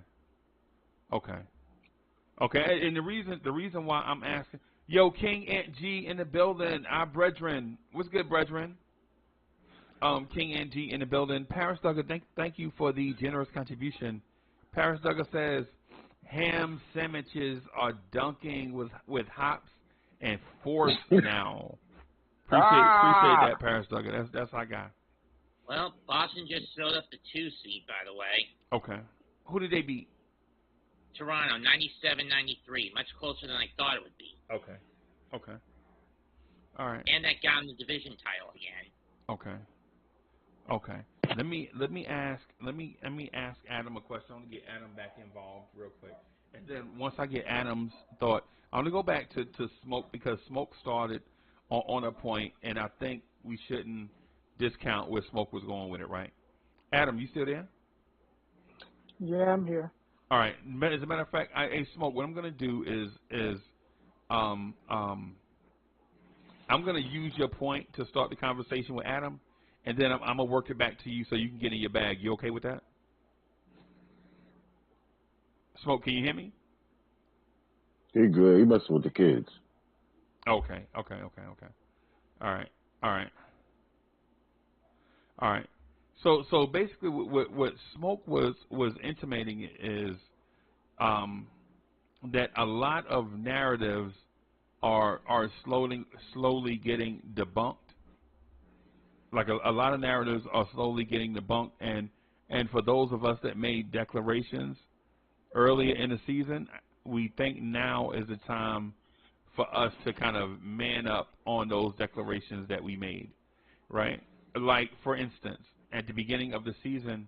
And the reason why I'm asking, yo, King Ant G in the building, our brethren. What's good, brethren? King Ant G in the building. Paris Duggar, thank you for the generous contribution. Paris Duggar says ham sandwiches are dunking with hops and force now. Appreciate that, Paris Duggar. That's our guy. Well, Boston just showed up the 2 seed, by the way. Okay. Who did they beat? Toronto, 97-93. Much closer than I thought it would be. Okay. All right. And that got him the division title again. Okay. Let me ask Adam a question. I want to get Adam back involved real quick. And then once I get Adam's thought, I want to go back to Smoke because Smoke started on a point, and I think we shouldn't discount where Smoke was going with it, right? Adam, you still there? Yeah, I'm here. All right. As a matter of fact, Smoke, what I'm going to do is I'm going to use your point to start the conversation with Adam, and then I'm going to work it back to you so you can get in your bag. You okay with that? Smoke, can you hear me? He good. He messing with the kids. Okay. All right. So basically, what Smoke was intimating is that a lot of narratives are slowly getting debunked. Like a lot of narratives are slowly getting debunked, and for those of us that made declarations earlier in the season, we think now is the time for us to kind of man up on those declarations that we made, right? Like, for instance, at the beginning of this season,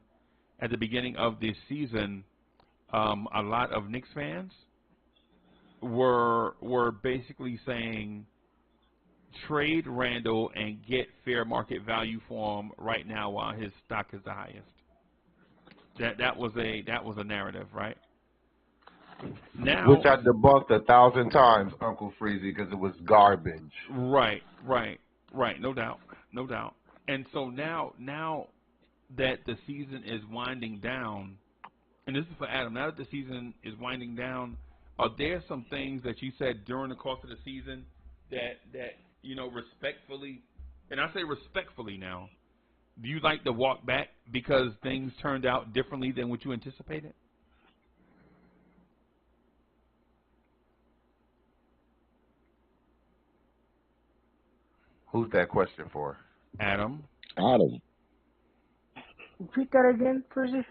a lot of Knicks fans were basically saying trade Randle and get fair market value for him right now while his stock is the highest. That was a narrative, right? Now, which I debunked 1,000 times, Uncle Freezy, because it was garbage. Right. No doubt. And so now that the season is winding down, and this is for Adam, now that the season is winding down, are there some things that you said during the course of the season that respectfully, and I say respectfully now, do you like to walk back because things turned out differently than what you anticipated? Who's that question for? Adam. Repeat that again, Percy.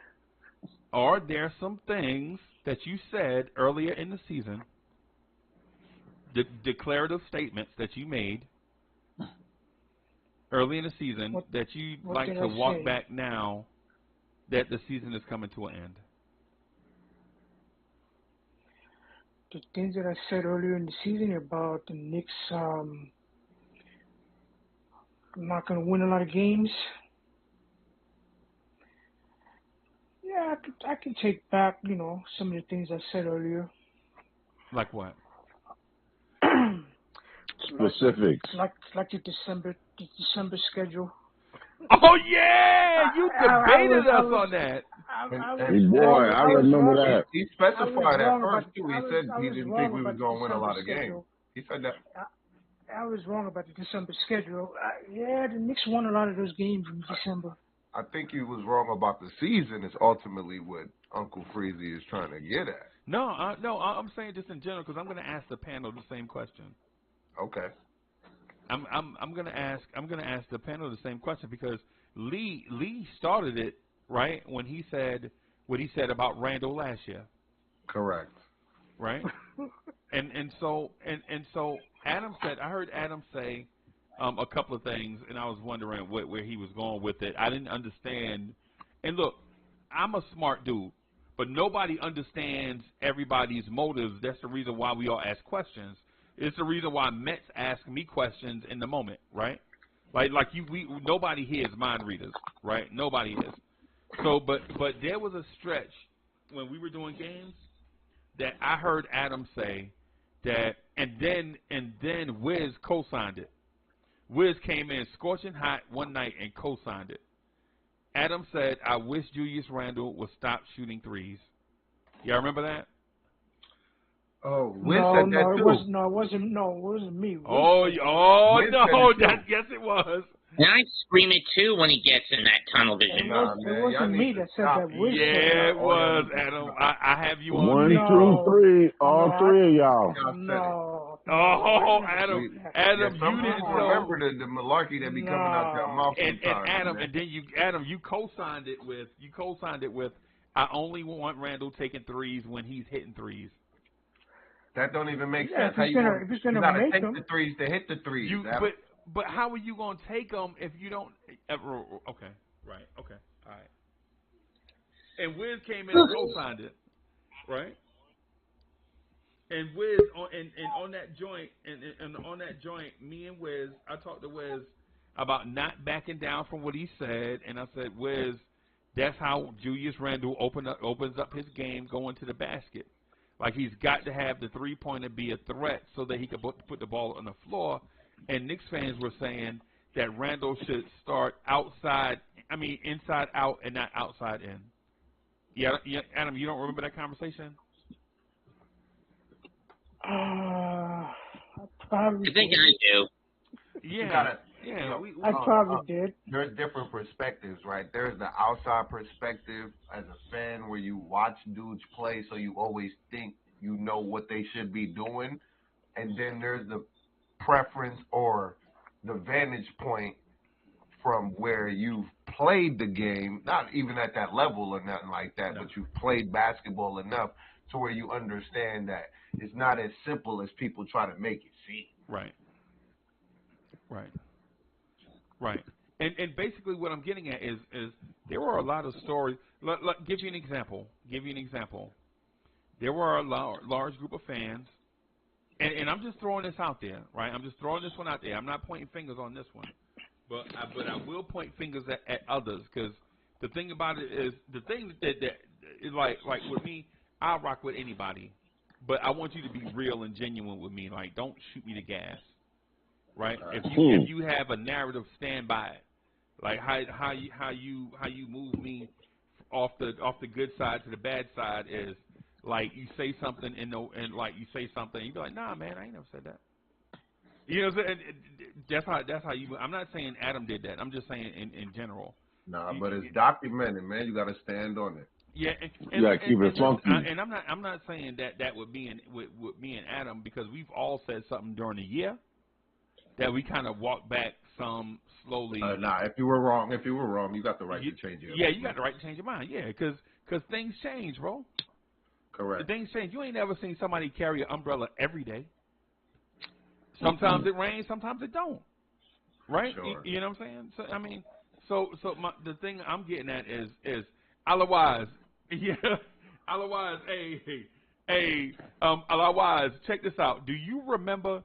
Are there some things that you said earlier in the season, declarative statements that you made early in the season that you'd like to walk back now that the season is coming to an end? The things that I said earlier in the season about the Knicks not going to win a lot of games. Yeah, I can take back, some of the things I said earlier. Like what? Specifics. Like the December schedule. Oh yeah, you debated us on that. I remember that. He specified at first too. He said he didn't think we was going to win a lot of games. He said that. I was wrong about the December schedule. The Knicks won a lot of those games in December. I think he was wrong about the season. Is ultimately what Uncle Freezy is trying to get at. No, I'm saying just in general because I'm going to ask the panel the same question. Okay. I'm gonna ask the panel the same question because Lee started it right when he said what he said about Randle last year. Correct. Right. and so Adam said, I heard Adam say a couple of things and I was wondering where he was going with it. I didn't understand. And look, I'm a smart dude, but nobody understands everybody's motives. That's the reason why we all ask questions. It's the reason why Mets ask me questions in the moment, right? Nobody here is mind readers, right? Nobody is. So, but there was a stretch when we were doing games that I heard Adam say that, and then Wiz co-signed it. Wiz came in scorching hot one night and co-signed it. Adam said, "I wish Julius Randle would stop shooting threes." Y'all remember that? Oh, Wiz said that too. It wasn't me. Oh, no, yes it was. And I scream it too when he gets in that tunnel vision. It wasn't me that said that. Yeah, it was, Adam. I have you on. 1, 2, 3, all three of y'all. No. Oh, Adam, you didn't remember the malarkey that be coming out your mouth sometimes. And Adam, and then you co-signed it with, I only want Randle taking threes when he's hitting threes. That don't even make sense. If he's gonna gotta make take them, the threes to hit the threes. But how are you gonna take them if you don't ever? Okay, right. Okay, all right. And Wiz came in and co-signed it, right? And Wiz on that joint, me and Wiz, I talked to Wiz about not backing down from what he said, and I said, Wiz, that's how Julius Randle opens up his game going to the basket. Like he's got to have the three-pointer be a threat so that he can put the ball on the floor. And Knicks fans were saying that Randle should start inside out and not outside in. Yeah, Adam, you don't remember that conversation? I probably think I do. Yeah. I probably did. There's different perspectives, right? There's the outside perspective as a fan where you watch dudes play, so you always think you know what they should be doing. And then there's the preference or the vantage point from where you've played the game, not even at that level or nothing like that, but you've played basketball enough to where you understand that it's not as simple as people try to make it seem. Right. And basically what I'm getting at is there were a lot of stories. Give you an example. There were a large group of fans, and I'm just throwing this out there, right? I'm just throwing this one out there. I'm not pointing fingers on this one, but I will point fingers at others because the thing about it is the thing that is like with me, I'll rock with anybody, but I want you to be real and genuine with me. Like, don't shoot me the gas. Right. If you have a narrative, stand by it. Like how you move me off the good side to the bad side is like you say something and you say something and you be like, nah man, I ain't never said that. You know what I'm saying? That's how you. I'm not saying Adam did that. I'm just saying in general. Nah, but it's documented, man. You got to stand on it. Yeah, you got to keep it funky. And I'm not saying that would be with me and Adam because we've all said something during the year that we kind of walked back some slowly. Nah, if you were wrong, you got the right to change your opinion. You got the right to change your mind. Yeah, because things change, bro. Correct. Things change. You ain't never seen somebody carry an umbrella every day. Sometimes it rains, sometimes it don't. Right? Sure. You know what I'm saying? So I mean, the thing I'm getting at is otherwise, otherwise, otherwise, check this out. Do you remember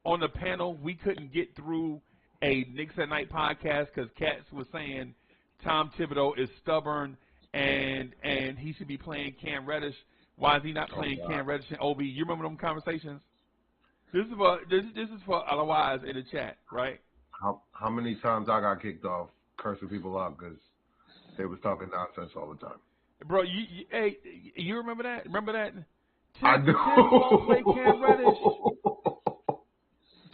on the panel we couldn't get through a Knicks at Night podcast because Katz was saying Tom Thibodeau is stubborn and he should be playing Cam Reddish. Why is he not playing Cam Reddish and Obi? You remember them conversations? This is for otherwise in the chat, right? How many times I got kicked off cursing people out because they was talking nonsense all the time? Bro, you remember that? Remember that? I do. Tibbs won't play Cam Reddish.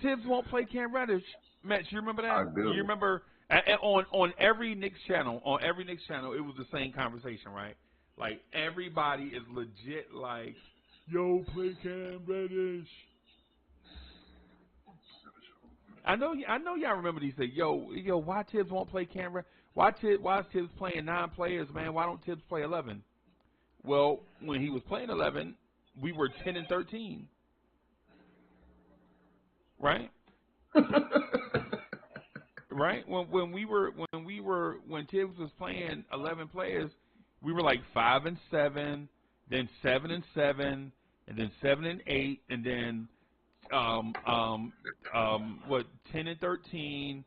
Tibbs won't play Cam Reddish. Matt, you remember that? I do. You remember on every Knicks channel, it was the same conversation, right? Like everybody is legit like, yo, play Cam Reddish. I know y'all remember these things. Yo, why Tibbs won't play Cam Reddish? Why is Tibbs playing 9 players, man? Why don't Tibbs play 11? Well, when he was playing 11, we were 10-13. Right? Right? When Tibbs was playing 11 players, we were like 5-7, then 7-7, and then 7-8, and then 10-13,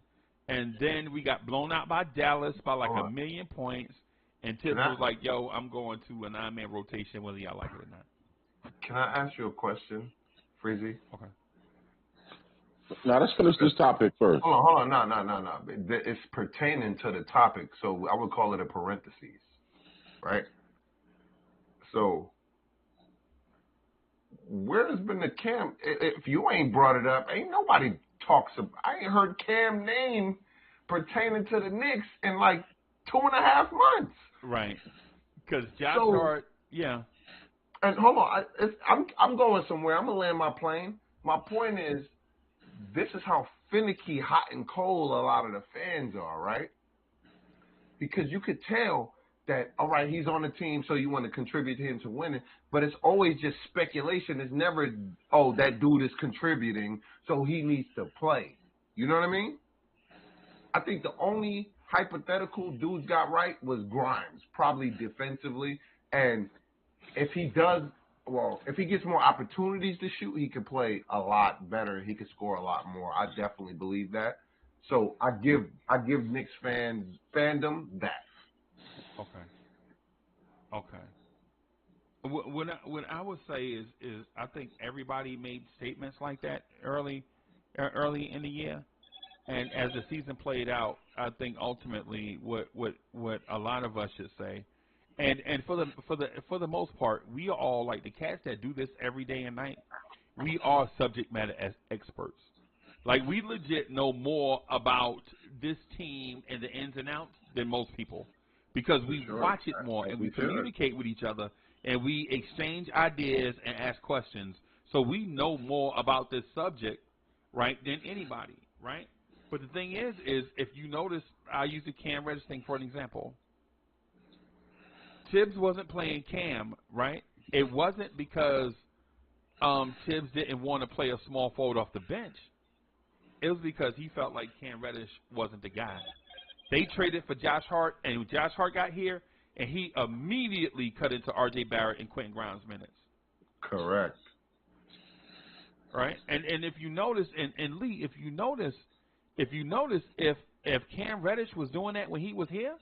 and then we got blown out by Dallas by like 1 million points, and Tibbs was like, yo, I'm going to a 9-man rotation whether y'all like it or not. Can I ask you a question, Freezy? Okay. Now let's finish this topic first. Hold on. No. It's pertaining to the topic, so I would call it a parentheses, right? So where's been the Cam? If you ain't brought it up, ain't nobody talks about. I ain't heard Cam name pertaining to the Knicks in like 2.5 months. Right. Because Josh Hart, yeah. And hold on, I'm going somewhere. I'm gonna land my plane. My point is, this is how finicky, hot and cold a lot of the fans are, right? Because you could tell that, all right, he's on the team, so you want to contribute to him to winning, but it's always just speculation. It's never, oh, that dude is contributing, so he needs to play. You know what I mean? I think the only hypothetical dudes got right was Grimes, probably defensively, and if he gets more opportunities to shoot, he can play a lot better. He can score a lot more. I definitely believe that. So I give Knicks fandom that. Okay. What I would say is I think everybody made statements like that early in the year, and as the season played out, I think ultimately what a lot of us should say. And for the most part, we are all like the cats that do this every day and night. We are subject matter experts. Like we legit know more about this team and the ins and outs than most people because we watch it more and we communicate with each other and we exchange ideas and ask questions. So we know more about this subject, right, than anybody, right? But the thing is if you notice, I'll use the Cam Reddish thing for an example. Tibbs wasn't playing Cam, right? It wasn't because Tibbs didn't want to play a small forward off the bench. It was because he felt like Cam Reddish wasn't the guy. They traded for Josh Hart, and Josh Hart got here, and he immediately cut into R.J. Barrett and Quentin Grimes minutes. Correct. Right? And if you notice, and Lee, if you notice, if Cam Reddish was doing that when he was here,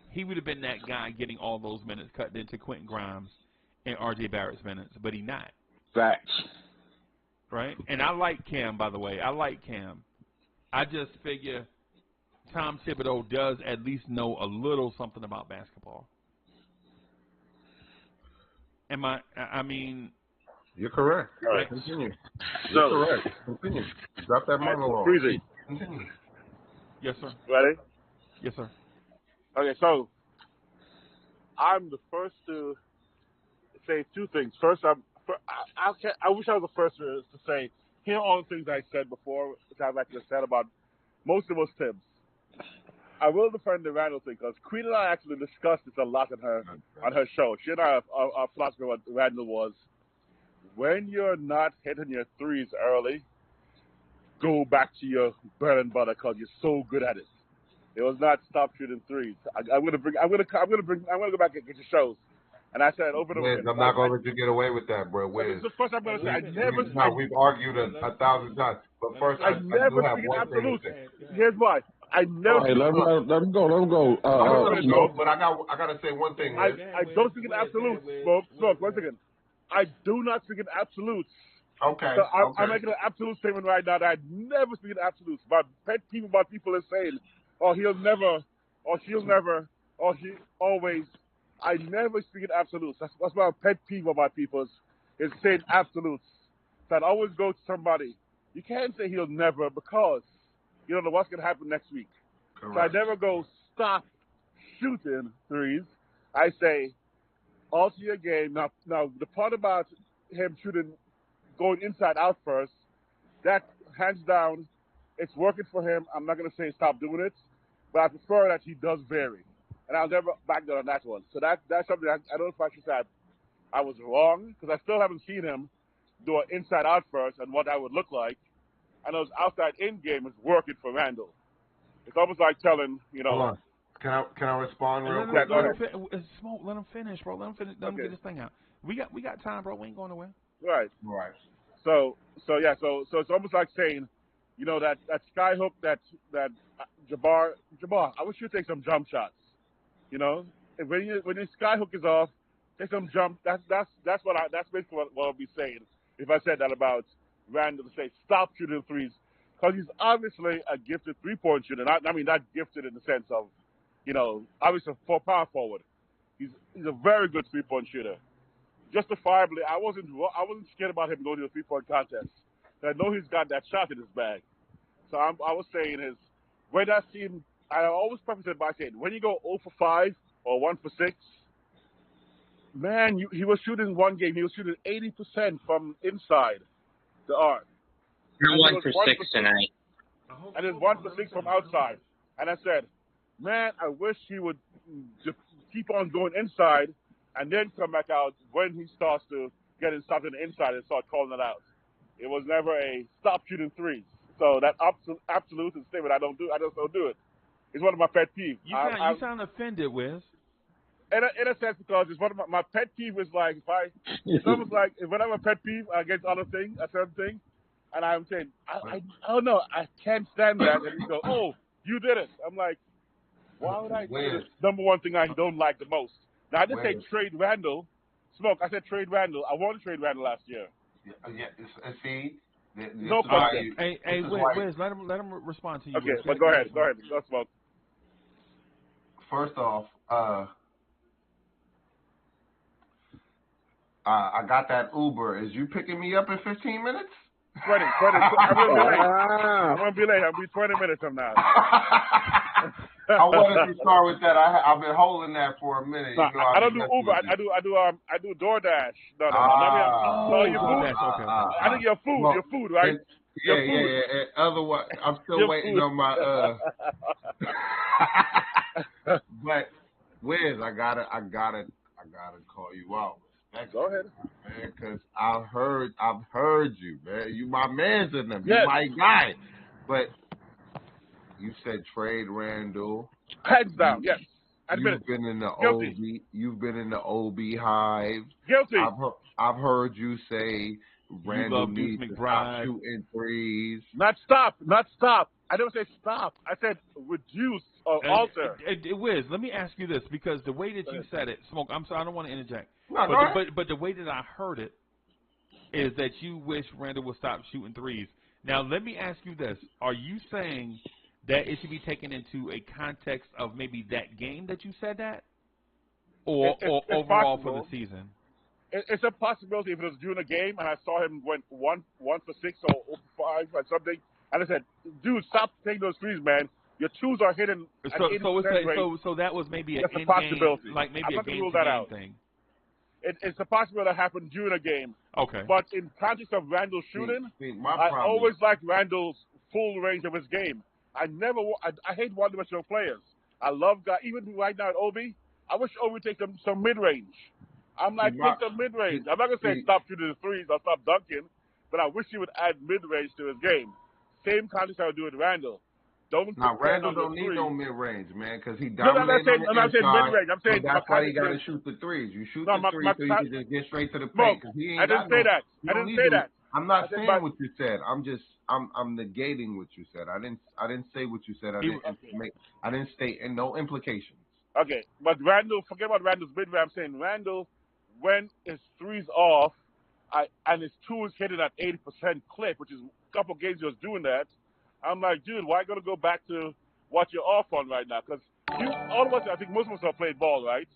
he would have been that guy getting all those minutes cut into Quentin Grimes and R.J. Barrett's minutes, but he's not. Facts. Right? And I like Cam, by the way. I like Cam. I just figure Tom Thibodeau does at least know a little something about basketball. I mean... You're correct. All right. Continue. You're correct. Continue. Drop that monologue. Freezy. Continue. Yes, sir. Ready? Yes, sir. Okay, so I'm the first to say two things. First, I wish I was the first to say here are all the things I said before, which I'd like to say about most of us Tibbs. I will defend the Randle thing because Queen and I actually discussed this a lot on her show. She and I, our philosophy of what Randle was, when you're not hitting your threes early, go back to your bread and butter because you're so good at it. It was not stop shooting threes. I'm gonna go back and get your shows. And I said over the weekend. I'm not going to let you get away with that, bro. Wiz. The first I'm going to say, we've argued a thousand times, but first I never do have one absolute. thing to say. Here's why. I never. Hey, let him go. But I got to say one thing. I don't speak in absolutes. Smoke. 1 second. I do not speak in absolutes. Okay. So I'm making an absolute statement right now that I never speak in absolutes. My pet peeve about people is saying, "Oh, he'll never," or "she'll never," or "he always." I never speak in absolutes. That's my pet peeve about people is saying absolutes. So I'd always go to somebody. You can't say he'll never because you don't know what's going to happen next week. Correct. So I never go stop shooting threes. I say alter your game. Now the part about him going inside out first, that hands down, it's working for him. I'm not going to say stop doing it, but I prefer that he does vary. And I'll never back down on that one. So that's something I don't know if I should say I was wrong because I still haven't seen him do an inside out first and what that would look like. I know his outside in game is working for Randle. It's almost like telling, Hold on. Can I respond real quick? Smoke. Let him finish, bro. Let him finish. Let him get this thing out. We got time, bro. We ain't going nowhere. Right. So it's almost like saying, that sky hook that Jabbar. I wish you'd take some jump shots. When your sky hook is off, take some jump. That's basically what I'll be saying if I said that about Randle to say stop shooting threes because he's obviously a gifted 3-point shooter. I mean not gifted in the sense of, obviously for power forward. He's a very good 3-point shooter. Justifiably, I wasn't scared about him going to the 3-point contest. I know he's got that shot in his bag. So I was saying when I see him. I always preface it by saying, when you go 0 for 5 or 1 for 6, man, he was shooting one game. He was shooting 80% from inside the arc. You're 1 for 6 tonight. And then 1 for 6 from outside. And I said, man, I wish he would just keep on going inside and then come back out when he starts to get inside on the inside and start calling it out. It was never a stop shooting threes. So that absolute is a statement I just don't do it. It's one of my pet peeves. You sound offended, Wiz. In a sense, because it's one of my pet peeve is like it's almost like when I'm a pet peeve against a certain thing, and I'm saying I don't know, I can't stand that, and you go, oh, you did it. I'm like, why would I do this? Number one thing I don't like the most. Now I didn't say trade Randle, Smoke. I said trade Randle. I wanted to trade Randle last year. See. No question. Hey, Wiz, let him respond to you. Okay, but go ahead. Go Smoke. First off, I got that Uber. Is you picking me up in 15 minutes? 20. I'm gonna be late. I'll be 20 minutes from now. I wanted to start with that. I've been holding that for a minute. I don't do Uber. I do DoorDash. No, your food. Okay. I think your food, right? Yeah. Otherwise, I'm still waiting on my. But Wiz, I gotta call you out. Go ahead, man, because I've heard you, man. You my man's in them. Yes. You my guy. But you said trade Randle. Hands down, yes. You've been in the OB. You've been in the OB hive. Guilty. I've heard you say Randle needs to stop shooting threes. Not stop. I didn't say stop. I said reduce or alter. Wiz, let me ask you this because the way that you said it, Smoke. I'm sorry, I don't want to interject. No, but the way that I heard it is that you wish Randle would stop shooting threes. Now, let me ask you this: are you saying that it should be taken into a context of maybe that game that you said that, or overall for the season? It's a possibility if it was during a game and I saw him went 1 for 6 or 0 for 5 or something, and I said, "Dude, stop taking those threes, man. Your twos are hitting." So that was maybe a possibility, like maybe a game-to-game thing. It's a possibility that happened during a game. Okay. But in context of Randle shooting, I always like Randle's full range of his game. I hate one-dimensional players. I love guys. Even right now at Obi, I wish Obi take some mid-range. I'm like, take some mid-range. I'm not gonna say stop shooting the threes or stop dunking, but I wish he would add mid-range to his game. Same concept I would do with Randle. Don't Now, depend Randle on the don't need threes. no mid-range, man, because he No, I'm not dominates saying, on the I'm not saying inside. mid-range. I'm saying But that's why he got to mechanically. shoot the threes. You shoot No, the threes so you can just get straight to the paint. Because he ain't I didn't got say no. that. You I don't didn't need say to. that. I'm not I said, saying what you said. I'm negating what you said. I didn't say what you said. I didn't state and no implications. Okay, but Randle, forget about Randle's mid-range. I'm saying Randle, when his threes off, and his two is hitting at 80% clip, which is a couple games he was doing that. I'm like, dude, why gonna go back to what you're off on right now? Because all of us, I think most of us have played ball, right?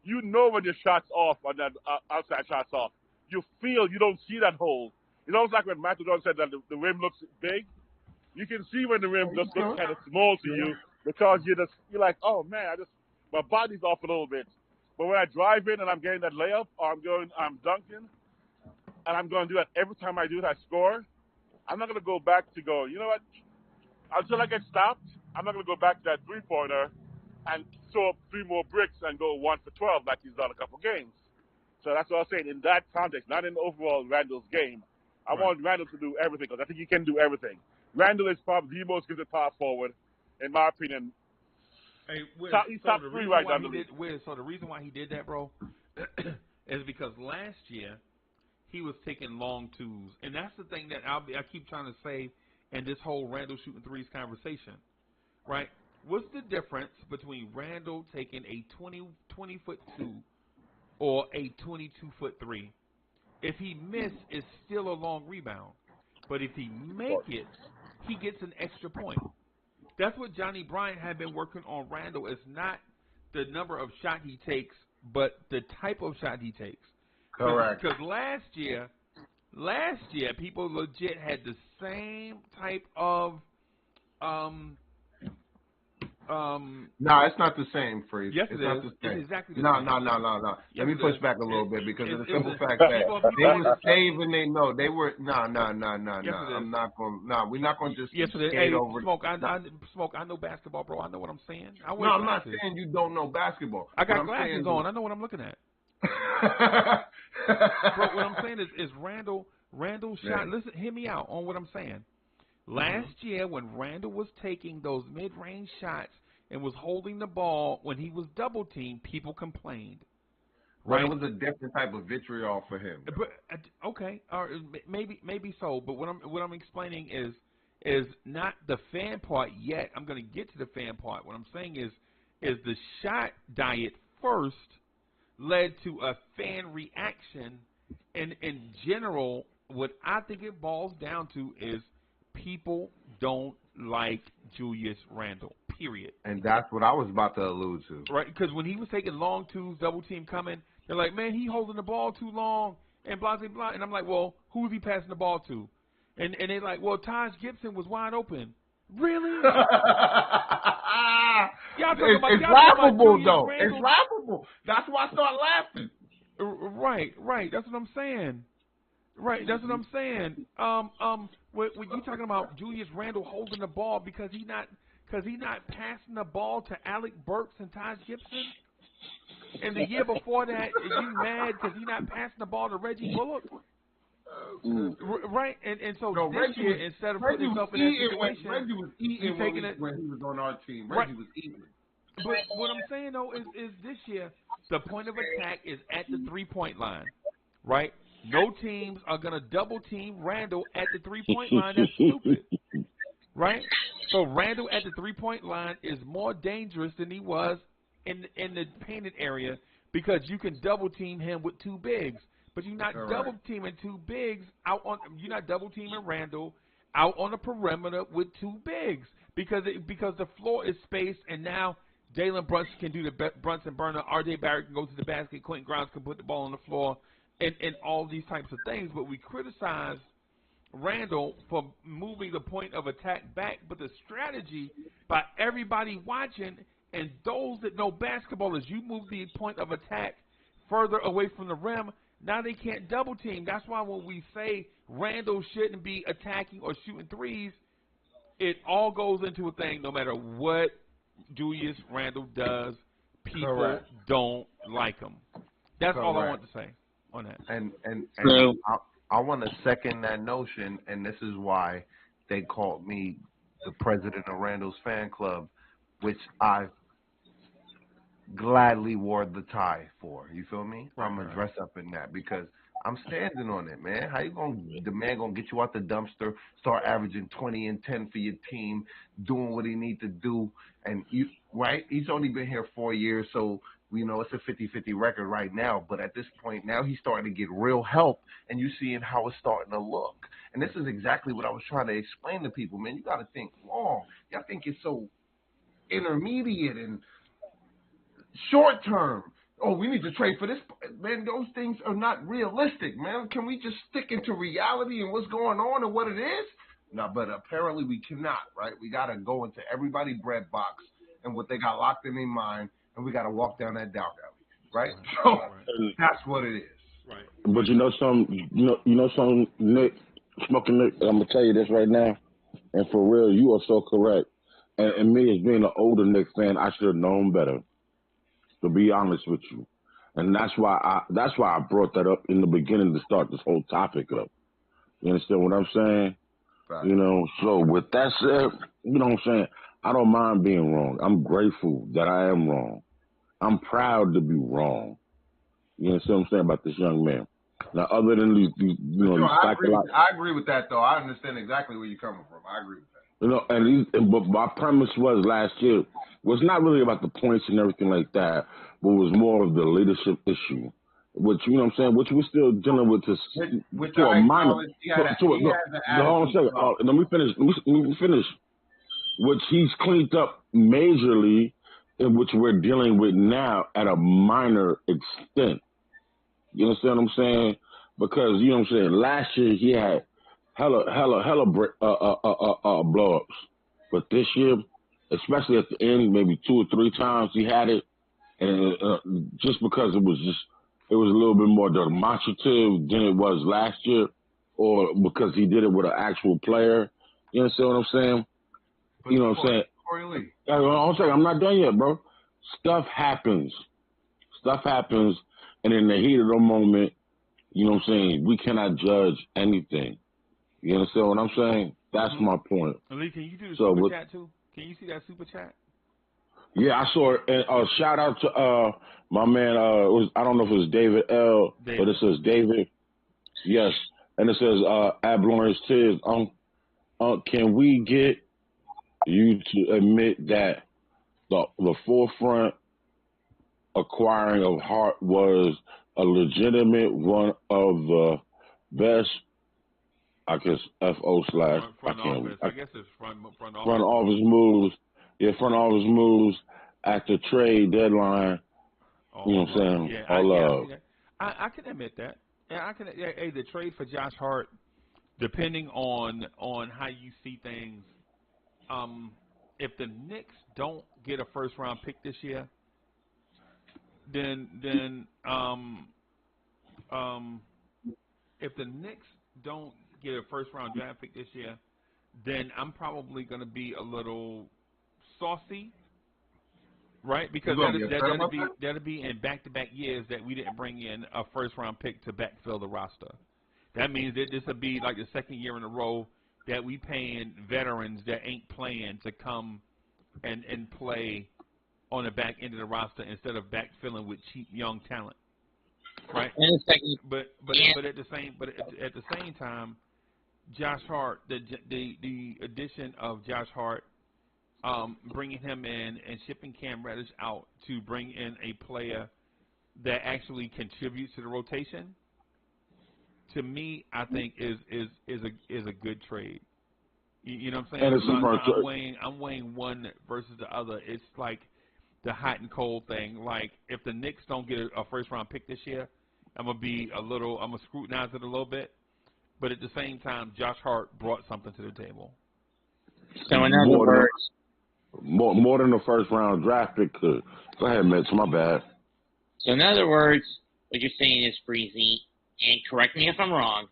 You know when your shot's off, on that outside shot's off. You feel you don't see that hole. It's almost like when Michael Jordan said that the rim looks big. You can see when the rim looks kind of small to you because you're like, oh man, my body's off a little bit. But when I drive in and I'm getting that layup, or I'm dunking, and I'm going to do that every time I do it, I score. I'm not going to go back to go, you know what? Until I get stopped, I'm not going to go back to that three-pointer and throw up 3 more bricks and go 1 for 12 like he's done a couple games. So that's what I'm saying. In that context, not in overall Randle's game, I want Randle to do everything because I think he can do everything. Randle is probably the most gifted power forward, in my opinion. Hey, He's top 3 right now. So the reason why he did that, bro, is because last year he was taking long twos, and that's the thing that I keep trying to say in this whole Randle shooting threes conversation, right? What's the difference between Randle taking a 20-foot two or a 22-foot three? If he miss, it's still a long rebound, but if he make it, he gets an extra point. That's what Johnny Bryant had been working on Randle. It's not the number of shot he takes, but the type of shot he takes. Correct. Because last year, people legit had the same type of No, it's not the same, Freeze. Yes, it's it not is. the same. It's exactly the no, same. No. Yes, Let me push back a little bit because of the simple fact that they were saving. They were no. Yes, I'm not going. No, we're not going to just skate over. Smoke, I know basketball, bro. I know what I'm saying. I'm not saying you don't know basketball. I got glasses on. I know what I'm looking at. Bro, what I'm saying is Randle shot. Listen, hear me out on what I'm saying. Last year, when Randle was taking those mid-range shots and was holding the ball when he was double-teamed, people complained. Right? But it was a different type of vitriol for him. But okay, maybe so. But what I'm explaining is not the fan part yet. I'm going to get to the fan part. What I'm saying is the shot diet first led to a fan reaction, and in general, what I think it boils down to is people don't like Julius Randle, period. And that's what I was about to allude to. Right, because when he was taking long twos, double team coming, they're like, man, he holding the ball too long, and blah, blah, blah. And I'm like, well, who's he passing the ball to? And they're like, well, Taj Gibson was wide open. Really? It's laughable, though. Randle. It's laughable. That's why I start laughing. Right. That's what I'm saying. When you talking about Julius Randle holding the ball because he not passing the ball to Alec Burks and Taj Gibson, and the year before that, you mad because he not passing the ball to Reggie Bullock? Right, and so this year, instead of putting himself in that situation, Reggie was eating when he was on our team. Reggie was eating. But what I'm saying though is this year the point of attack is at the 3-point line, right? No teams are gonna double team Randle at the 3-point line. That's stupid, right? So Randle at the 3-point line is more dangerous than he was in the painted area because you can double team him with 2 bigs. But you're not double teaming 2 bigs you're not double teaming Randle out on the perimeter with 2 bigs because the floor is spaced, and now Jalen Brunson can do the Brunson burner, RJ Barrett can go to the basket, Quentin Grimes can put the ball on the floor, and all these types of things. But we criticize Randle for moving the point of attack back, but the strategy by everybody watching and those that know basketball is you move the point of attack further away from the rim. Now they can't double team. That's why when we say Randle shouldn't be attacking or shooting threes, it all goes into a thing. No matter what Julius Randle does, people don't like him. That's all I want to say on that. And I want to second that notion, and this is why they called me the president of Randle's fan club, which I gladly wore the tie for. You feel me? I'm gonna dress up in that because I'm standing on it, man. How you the man gonna get you out the dumpster, start averaging 20 and 10 for your team, doing what he need to do, and he's only been here 4 years, so it's a 50-50 record right now, but at this point now he's starting to get real help, and you seeing how it's starting to look. And this is exactly what I was trying to explain to people, man. You got to think long. Y'all think it's so intermediate and short term. Oh, we need to trade for this. Man, those things are not realistic, man. Can we just stick into reality and what's going on and what it is? No, but apparently we cannot, right? We got to go into everybody's bread box and what they got locked in their mind, and we got to walk down that dark alley, right? So that's what it is. Right. But you know something, Nick, Smoking Nick, I'm gonna tell you this right now, and for real, you are so correct. And me as being an older Knicks fan, I should have known better. To be honest with you, and that's why I brought that up in the beginning to start this whole topic up. You understand what I'm saying? Right. So with that said, you know what I'm saying? I don't mind being wrong. I'm grateful that I am wrong. I'm proud to be wrong. You understand what I'm saying about this young man? Now, other than these I agree with that, though. I understand exactly where you're coming from. I agree with that. But my premise was last year was not really about the points and everything like that, but it was more of the leadership issue, which, you know what I'm saying, which we're still dealing with to a minor. Let me finish. Which he's cleaned up majorly, in which we're dealing with now at a minor extent. You understand what I'm saying? Because, you know what I'm saying, last year he had hella blow-ups. But this year, especially at the end, maybe 2 or 3 times he had it. And just because it was a little bit more demonstrative than it was last year, or because he did it with an actual player. You understand what I'm saying? But you know what I'm saying? Corey Lee. I'm not done yet, bro. Stuff happens. And in the heat of the moment, you know what I'm saying, we cannot judge anything. You understand what I'm saying? That's my point. Lee, can you do the super chat too? Can you see that super chat? Yeah, I saw it. And shout out to my man, I don't know if it was David L, but it says David. Yes. And it says Ablorence Tiz. Can we get you to admit that the forefront acquiring of Hart was a legitimate one of the best, I guess, FO / front office. I guess it's front office. Front office moves. Yeah, front office moves at the trade deadline. You know what I'm saying? Yeah, I can admit that. Yeah, I can. Yeah, hey, the trade for Josh Hart, depending on how you see things, if the Knicks don't get a first round pick this year, then if the Knicks don't get a first round draft pick this year, then I'm probably going to be a little saucy, right? Because that'll be in back-to-back years that we didn't bring in a first round pick to backfill the roster. That means that this will be like the second year in a row that we paying veterans that ain't playing to come and play on the back end of the roster instead of backfilling with cheap young talent, right? But at the same time, Josh Hart, the addition of Josh Hart, bringing him in and shipping Cam Reddish out to bring in a player that actually contributes to the rotation, to me, I think is a good trade. You know what I'm saying? I'm weighing one versus the other. It's like the hot and cold thing. Like, if the Knicks don't get a first round pick this year, I'm gonna scrutinize it a little bit. But at the same time, Josh Hart brought something to the table. So in other words, more than the first round draft pick could. Go ahead, Mitch. My bad. So in other words, what you're saying is, Freezy, and correct me if I'm wrong,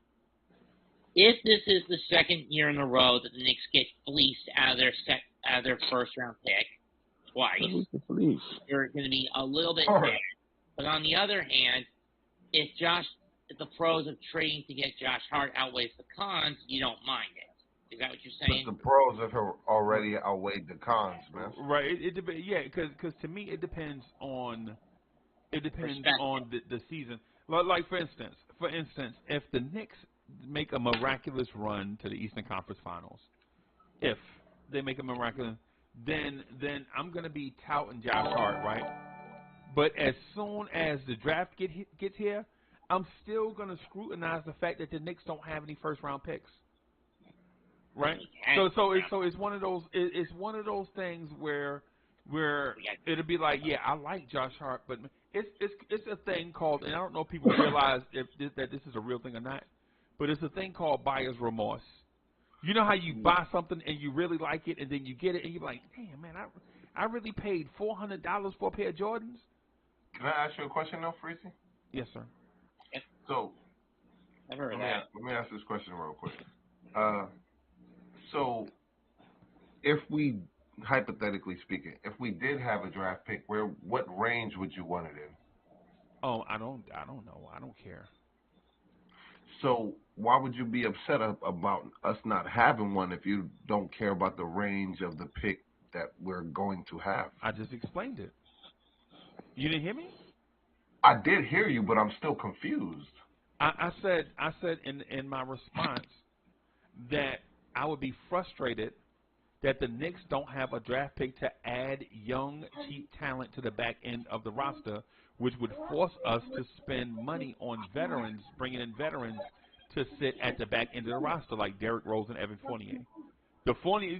if this is the second year in a row that the Knicks get fleeced out of their first round pick twice, you're going to be a little bit sad. But on the other hand, if the pros of trading to get Josh Hart outweighs the cons, you don't mind it. Is that what you're saying? But the pros have already outweighed the cons, man. Right. Yeah, because to me it depends on the season. Like for instance, if the Knicks make a miraculous run to the Eastern Conference Finals, if they make a miraculous, then I'm gonna be touting Josh Hart, right? But as soon as the draft gets here, I'm still gonna scrutinize the fact that the Knicks don't have any first round picks. Right. So it's one of those things where it'll be like, yeah, I like Josh Hart, but it's a thing called, and I don't know if people realize that this is a real thing or not, but it's a thing called buyer's remorse. You know how you buy something and you really like it, and then you get it and you're like, damn man, I really paid $400 for a pair of Jordans. Can I ask you a question though, Freezy? Yes, sir. So I've heard of that. Let me ask this question real quick. So, if we, hypothetically speaking, if we did have a draft pick, what range would you want it in? Oh, I don't know. I don't care. So, why would you be upset about us not having one if you don't care about the range of the pick that we're going to have? I just explained it. You didn't hear me? I did hear you, but I'm still confused. I said in my response that I would be frustrated that the Knicks don't have a draft pick to add young, cheap talent to the back end of the roster, which would force us to spend money on veterans, bringing in veterans to sit at the back end of the roster, like Derrick Rose and Evan Fournier.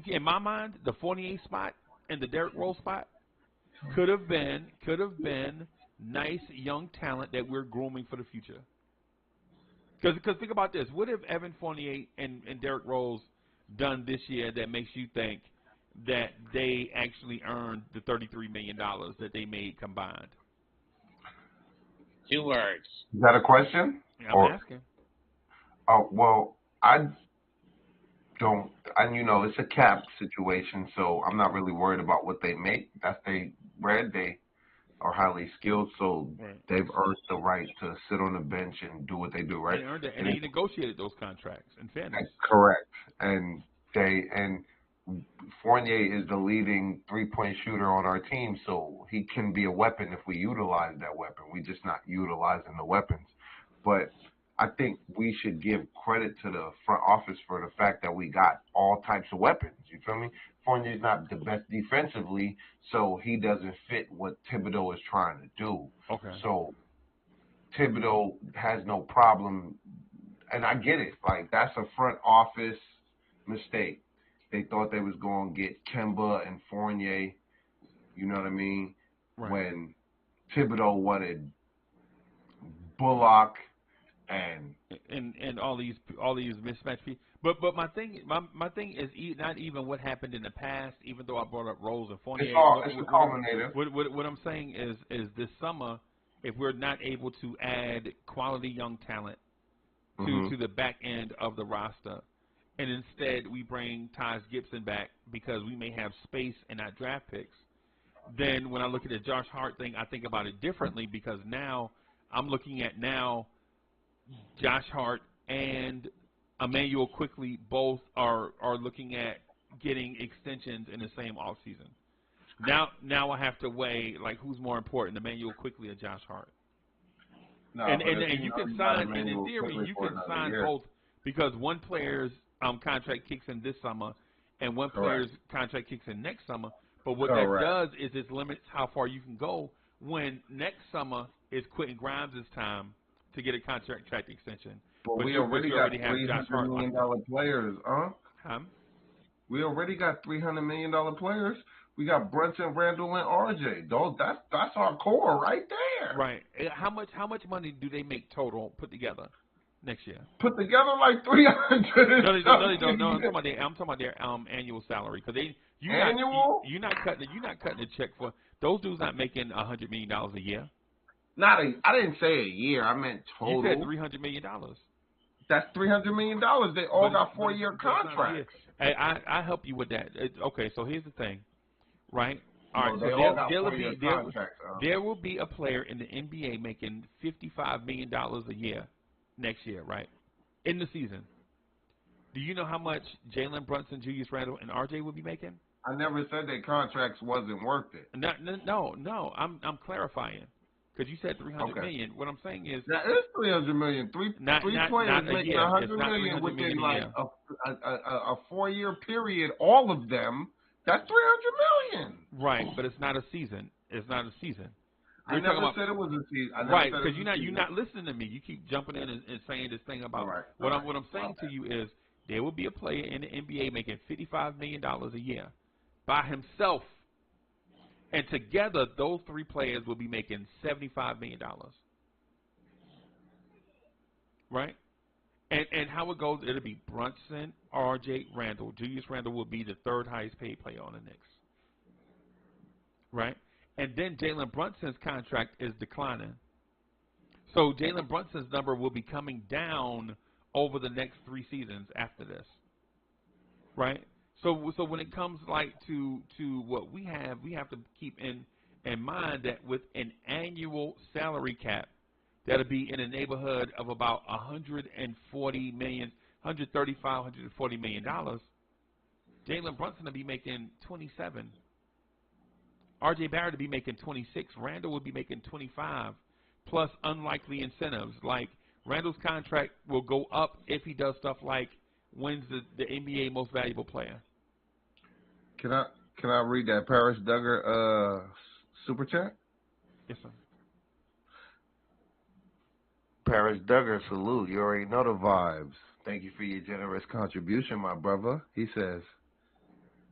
In my mind, the Fournier spot and the Derrick Rose spot could have been nice young talent that we're grooming for the future. Because think about this: what have Evan Fournier and Derrick Rose done this year that makes you think that they actually earned the $33 million that they made combined? 2 words. Is that a question? Yeah, I'm asking. Oh, well, I don't, and it's a cap situation, so I'm not really worried about what they make. They are highly skilled, so they've earned the right to sit on the bench and do what they do, right? They earned it, and they negotiated those contracts, in fairness. Correct. And Fournier is the leading three-point shooter on our team, so he can be a weapon if we utilize that weapon. We're just not utilizing the weapons. But I think we should give credit to the front office for the fact that we got all types of weapons. You feel me? Fournier's not the best defensively, so he doesn't fit what Thibodeau is trying to do. Okay. So Thibodeau has no problem, and I get it. Like, that's a front office mistake. They thought they was going to get Kemba and Fournier, you know what I mean, when Thibodeau wanted Bullock and all these mismatched people. But my thing is not even what happened in the past. Even though I brought up Rose and Fournier, it's the culminator. What I'm saying is this summer, if we're not able to add quality young talent to the back end of the roster, and instead we bring Taj Gibson back because we may have space in our draft picks, then when I look at the Josh Hart thing, I think about it differently because now I'm looking at Josh Hart and Emmanuel Quickly both are looking at getting extensions in the same offseason. Now I have to weigh, like, who's more important, Emmanuel Quickly or Josh Hart? No, and you can sign, and in theory, you can sign both because one player's contract kicks in this summer and one player's contract kicks in next summer. But what that does is it limits how far you can go when next summer is Quentin Grimes' time to get a contract extension. But we already got $300 million players, huh? We already got $300 million players. We got Brunson, Randle, and RJ. That's our core right there. Right. How much money do they make total put together next year? Put together like $300. No, they don't. No, I'm talking about their annual salary because annual. You're not cutting a check for those dudes. Not making $100 million a year. I didn't say a year. I meant total. You said $300 million. That's $300 million. They all got 4-year contracts. Hey, I help you with that. Okay, so here's the thing, right? All right, No, they so all got 4-year contracts. There will be a player in the NBA making $55 million a year next year, right? In the season. Do you know how much Jalen Brunson, Julius Randle, and RJ will be making? I never said their contracts wasn't worth it. No. I'm clarifying. Because you said $300 million. What I'm saying is that is $300 million. Three players making $100 million within like a 4-year period. All of them. That's $300 million. Right, but it's not a season. It's not a season. I never said it was a season. Right, because you're not listening to me. You keep jumping in and saying this thing about what I'm saying to you is there will be a player in the NBA making $55 million a year by himself. And together, those three players will be making $75 million. Right? And how it goes, it'll be Brunson, RJ, Randle. Julius Randle will be the third highest paid player on the Knicks. Right? And then Jalen Brunson's contract is declining. So Jalen Brunson's number will be coming down over the next 3 seasons after this. Right? So when it comes like to what we have to keep in mind that with an annual salary cap that'll be in the neighborhood of about $140 million, $140 million. Jalen Brunson will be making 27. RJ Barrett will be making 26. Randle will be making 25, plus unlikely incentives. Like Randle's contract will go up if he does stuff like wins the NBA Most Valuable Player. Can I read that Paris Duggar super chat? Yes, sir. Paris Duggar, salute. You already know the vibes. Thank you for your generous contribution, my brother. He says,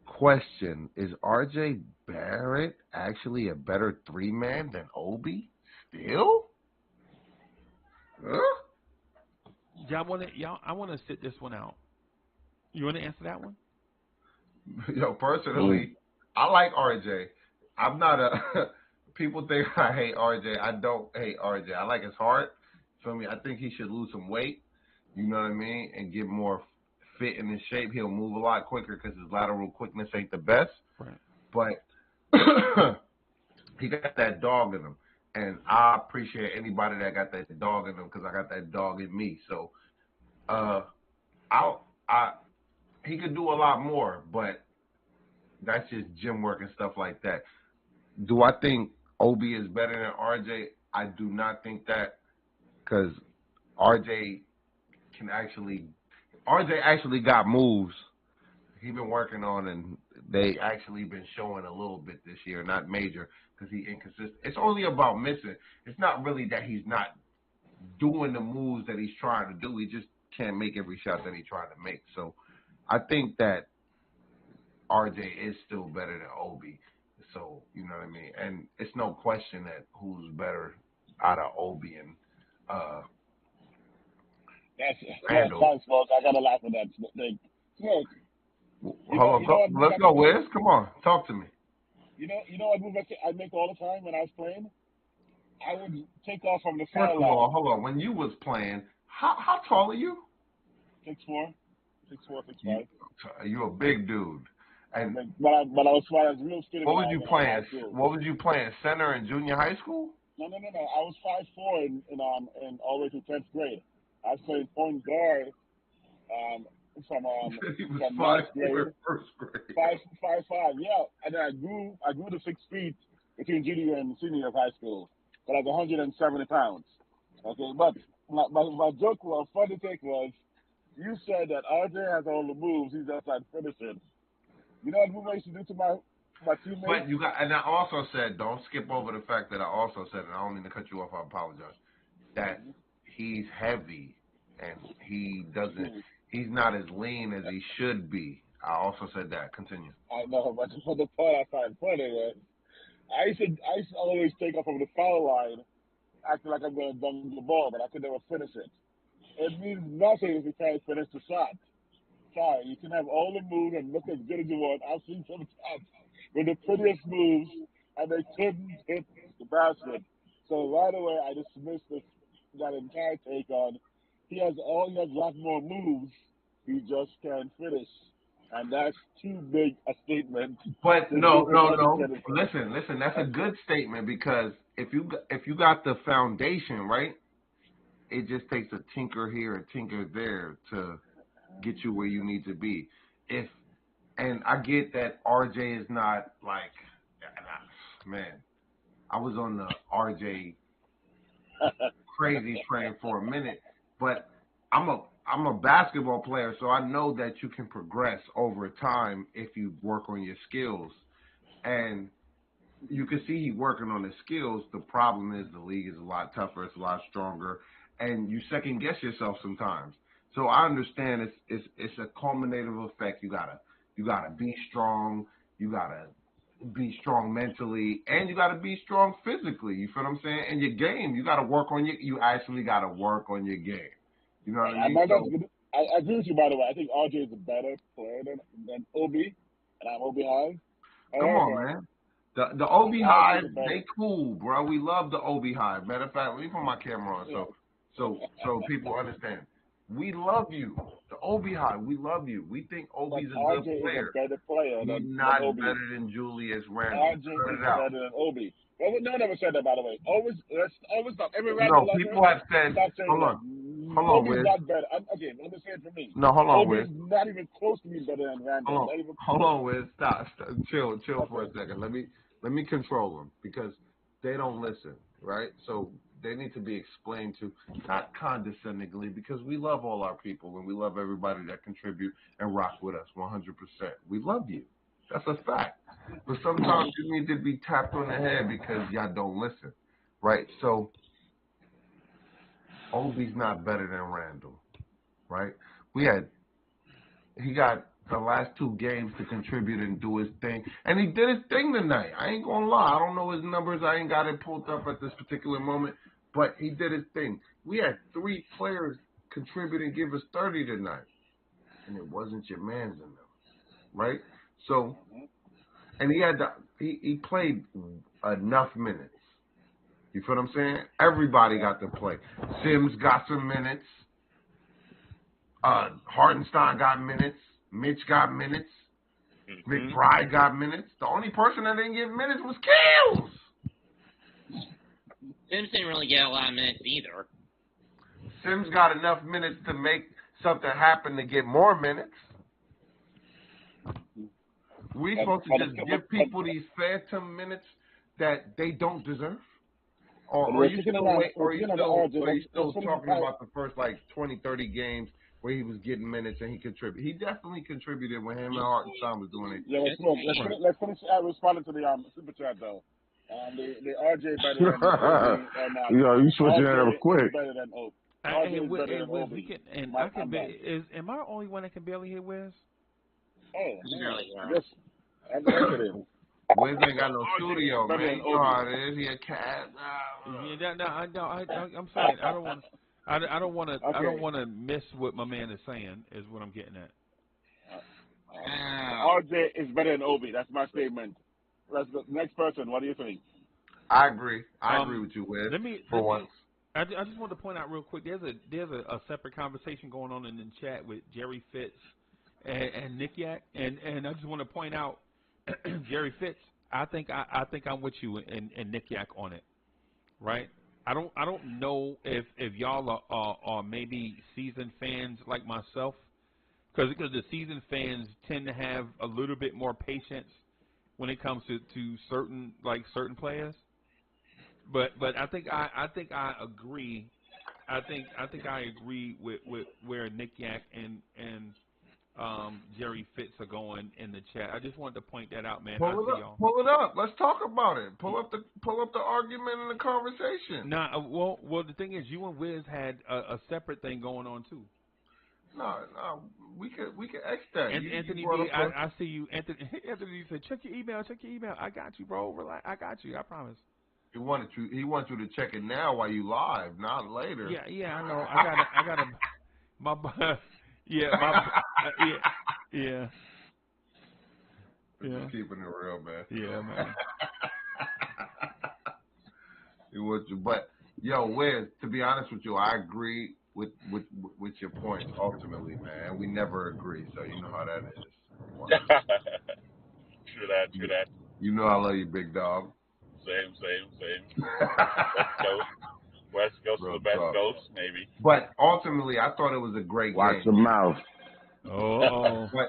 question, is RJ Barrett actually a better 3-man than Obi? Still? Huh? I want to sit this one out. You want to answer that one? Yo, personally, I like RJ. I'm not a people think I hate RJ. I don't hate RJ. I like his heart. Feel me? I think he should lose some weight. You know what I mean? And get more fit in his shape. He'll move a lot quicker because his lateral quickness ain't the best. Right. But he got that dog in him. And I appreciate anybody that got that dog in them because I got that dog in me. So he could do a lot more, but that's just gym work and stuff like that. Do I think Obi is better than RJ? I do not think that because RJ actually got moves he been working on, and they actually been showing a little bit this year, not major because he inconsistent. It's only about missing. It's not really that he's not doing the moves that he's trying to do. He just can't make every shot that he's trying to make. So I think that RJ is still better than Obi. So, you know what I mean? And it's no question that who's better out of Obi and Randle. Thanks, folks. I gotta laugh at that. Hold on, let's go, Wiz. Come on, talk to me. You know what move I make all the time when I was playing? I would take off from the foul line. First of all, hold on. When you was playing, how tall are you? 6'4", 6'5". You're a big dude. And but I was real skinny. What was you playing? What was you playing? Center in junior high school? No. I was 5'4" in all the way to 10th grade. I was playing point guard from ninth grade. First grade. 5'5". Yeah, and then I grew to 6 feet between junior and senior of high school. But I was 170 pounds. Okay, but my joke was, funny take was, you said that RJ has all the moves. He's just like finishing. You know what move I used to do to my teammates? But and I also said, don't skip over the fact that I also said, and I don't mean to cut you off, I apologize, that he's heavy and he's not as lean as he should be. I also said that. Continue. I know, but the part I find funny was, I used to always take off from the foul line, acting like I'm going to dunk the ball, but I could never finish it. It means nothing if you can't finish the shot. Sorry, you can have all the moves and look as good as you want. I've seen some shots with the prettiest moves, and they couldn't hit the basket. So right away, I dismissed that entire take on he has a lot more moves. He just can't finish, and that's too big a statement But to no, give him no, any no. credit for. Listen. That's a good statement because if you got the foundation right, it just takes a tinker here, a tinker there to get you where you need to be. And I get that RJ is not like, man. I was on the RJ crazy train for a minute, but I'm a basketball player, so I know that you can progress over time if you work on your skills. And you can see he's working on his skills. The problem is the league is a lot tougher, it's a lot stronger, and you second guess yourself sometimes. So I understand it's a culminative effect. You gotta be strong. You gotta be strong mentally, and you gotta be strong physically. You feel what I'm saying? And your game, you gotta work on you actually gotta work on your game. You know what I mean? I agree with you, by the way. I think RJ is a better player than Obi, and I'm Obi High. Come on, man. The Obi Hive, they cool, bro. We love the Obi Hive. Matter of fact, let me put my camera on so people understand. We love you. The Obi Hive, we love you. We think Obi's a good player. Is a better player He's than not Obi. better than Julius Randle. RJ is better than Obi. Well, no one ever said that, by the way. Always stop. Every No, people have said, hold on, Obi's Wiz. not better. Okay, let me say it for me. No, hold on, Obi's Wiz. not even close to being better than Randle. Hold on, Wiz. Stop. Chill for a second. Let me control them because they don't listen, right? So they need to be explained to, not condescendingly, because we love all our people and we love everybody that contribute and rock with us 100%. We love you. That's a fact. But sometimes you need to be tapped on the head because y'all don't listen, right? So Obi's not better than Randle, right? He got the last 2 games to contribute and do his thing. And he did his thing tonight. I ain't going to lie. I don't know his numbers. I ain't got it pulled up at this particular moment. But he did his thing. We had 3 players contribute and give us 30 tonight. And it wasn't your man's in them. Right? So, and he played enough minutes. You feel what I'm saying? Everybody got to play. Sims got some minutes. Hartenstein got minutes. Mitch got minutes. McBride got minutes. The only person that didn't get minutes was Kills. Sims didn't really get a lot of minutes either. Sims got enough minutes to make something happen to get more minutes. We supposed to just give people these phantom minutes that they don't deserve? Or are you still talking about the first 20, 30 games where he was getting minutes and he contributed? He definitely contributed when him and Hartenstein was doing it. Yeah, let's finish responding to the super chat though. The RJ better than Yo, you switching that up quick. Better than Obi. Am I the only one that can barely hear Wiz? Oh, yes. Wiz ain't got no studio, man. You know how it is. He a cat. I'm sorry. I don't want to miss what my man is saying. Is what I'm getting at. RJ is better than Obi. That's my statement. Let's go. Next person. What do you think? I agree. I agree with you, Wiz. Once. I just want to point out real quick. There's a separate conversation going on in the chat with Jerry Fitz and Nick Yak, and I just want to point out Jerry Fitz. I think I'm with you and Nick Yak on it, right? I don't know if y'all are maybe seasoned fans like myself, because the seasoned fans tend to have a little bit more patience when it comes to certain players. But I think I agree. I think I agree with where Nick Yak and Jerry Fitz are going in the chat. I just wanted to point that out, man. Pull it up. Let's talk about it. Pull up the argument and the conversation. Nah, well, the thing is, you and Wiz had a separate thing going on too. No, we can X that. And Anthony D, I see you. Anthony D said, check your email. I got you, bro. Relax. I got you. I promise. He wants you to check it now while you live, not later. Yeah, I know. I got yeah. Just keeping it real, man. Yeah, man. But yo, Wiz, to be honest with you, I agree with your points ultimately, man. We never agree, so you know how that is. True that. You know I love you, big dog. Same. West Coast Real to the best talk. coast, maybe. But ultimately, I thought it was a great Watch game. your mouth. Oh. But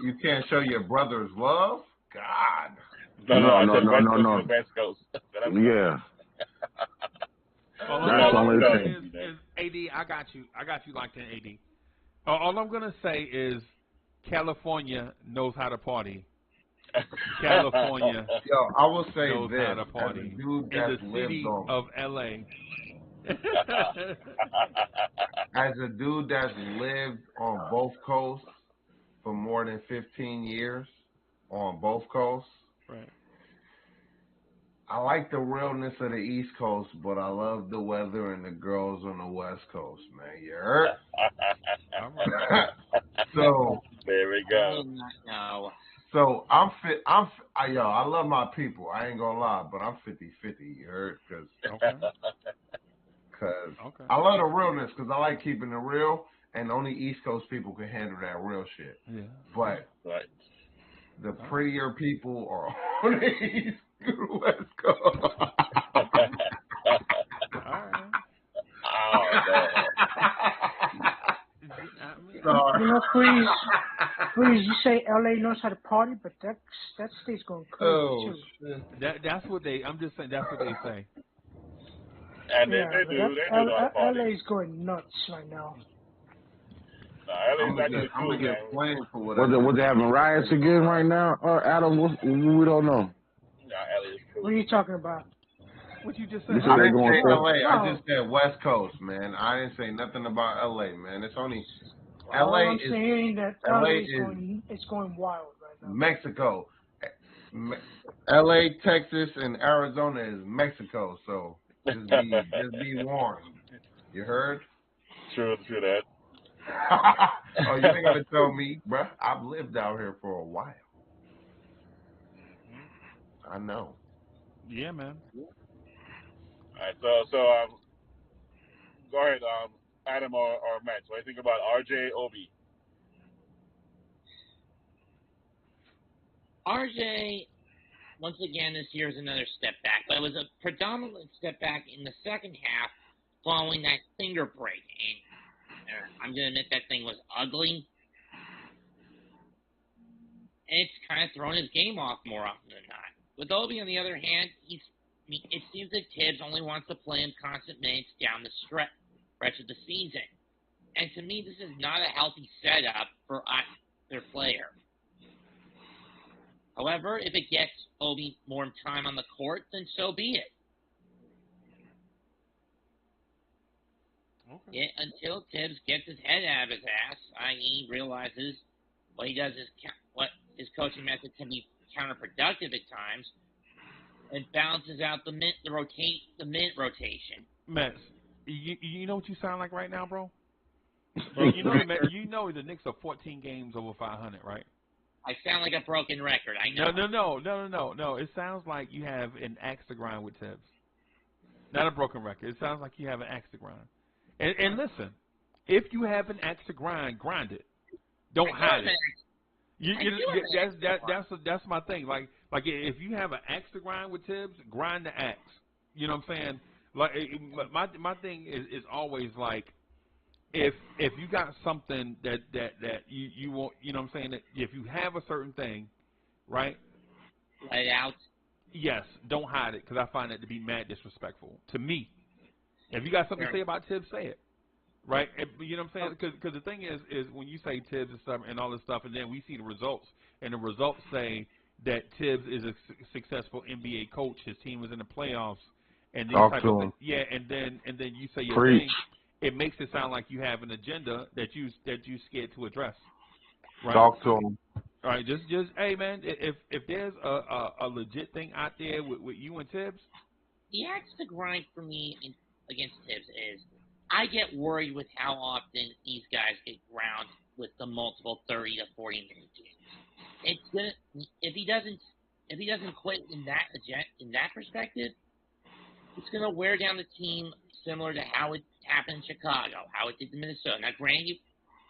you can't show your brothers love. God. No. I said West Coast No. to the West Coast. Yeah. All That's the I'm only gonna say thing. is AD. I got you locked in, AD. All I'm gonna say is California knows how to party. California Yo, I will say knows this how to party. as a dude In that's the lived city on, of LA. as a dude that's lived on both coasts for more than 15 years on both coasts. Right. I like the realness of the East Coast, but I love the weather and the girls on the West Coast, man. You heard? All right. So there we go. No. So I love my people. I ain't gonna lie, but I'm 50-50. You heard? Because I love the realness. Because I like keeping it real, and only East Coast people can handle that real shit. Yeah. But right. The prettier people are on the East West Coast. All right. You know, please, you say LA knows how to party, but that state's going crazy too. That's what they. I'm just saying. That's what they say. And they do know how to party. LA's going nuts right now. LA's actually cool, man. For whatever. Was they having riots again right now? Adam, we don't know. LA is cool. What are you talking about? What you just You said? said I they didn't going say to LA. I just said West Coast, man. I didn't say nothing about LA, man. It's only All LA I'm is saying that LA is going wild right now. Mexico. LA, Texas, and Arizona is Mexico, so just be warned. You heard? True that. Oh, you ain't gonna tell me, bruh. I've lived out here for a while. I know. Yeah, man. All right, so go ahead, Adam or Matt. So what do you think about RJ Obi? RJ, once again, this year is another step back, but it was a predominant step back in the second half following that finger break. And I'm going to admit that thing was ugly. And it's kind of thrown his game off more often than not. With Obi, on the other hand, it seems that Tibbs only wants to play him constant minutes down the stretch of the season. And to me, this is not a healthy setup for either player. However, if it gets Obi more time on the court, then so be it. Okay. Until Tibbs gets his head out of his ass, i.e. realizes what he does is what his coaching method can be counterproductive at times, and balances out the minute rotation. Matt, you know what you sound like right now, bro? You know the Knicks are 14 games over 500, right? I sound like a broken record. I know. No. It sounds like you have an axe to grind with Tibbs. Not a broken record. It sounds like you have an axe to grind. And listen, if you have an axe to grind it. Don't hide it. That's my thing. Like if you have an axe to grind with Tibbs, grind the axe. You know what I'm saying? Like my thing is always like if you got something that you want, you know what I'm saying, that if you have a certain thing, right? Let it out. Yes, don't hide it, because I find that to be mad disrespectful to me. If you got something to say about Tibbs, say it, right? You know what I'm saying? Because the thing is when you say Tibbs and stuff and all this stuff, and then we see the results, and the results say that Tibbs is a successful NBA coach. His team was in the playoffs, and these type of things. Yeah, and then you say your thing. It makes it sound like you have an agenda that you scared to address. Right? Talk to him. All right, just hey man, if there's a legit thing out there with you and Tibbs, the axe to grind for me against Tibbs is I get worried with how often these guys get ground with the multiple 30 to 40 minute games. It's gonna if he doesn't quit in that perspective, It's going to wear down the team similar to how it happened in Chicago, how it did in Minnesota. Now, granted,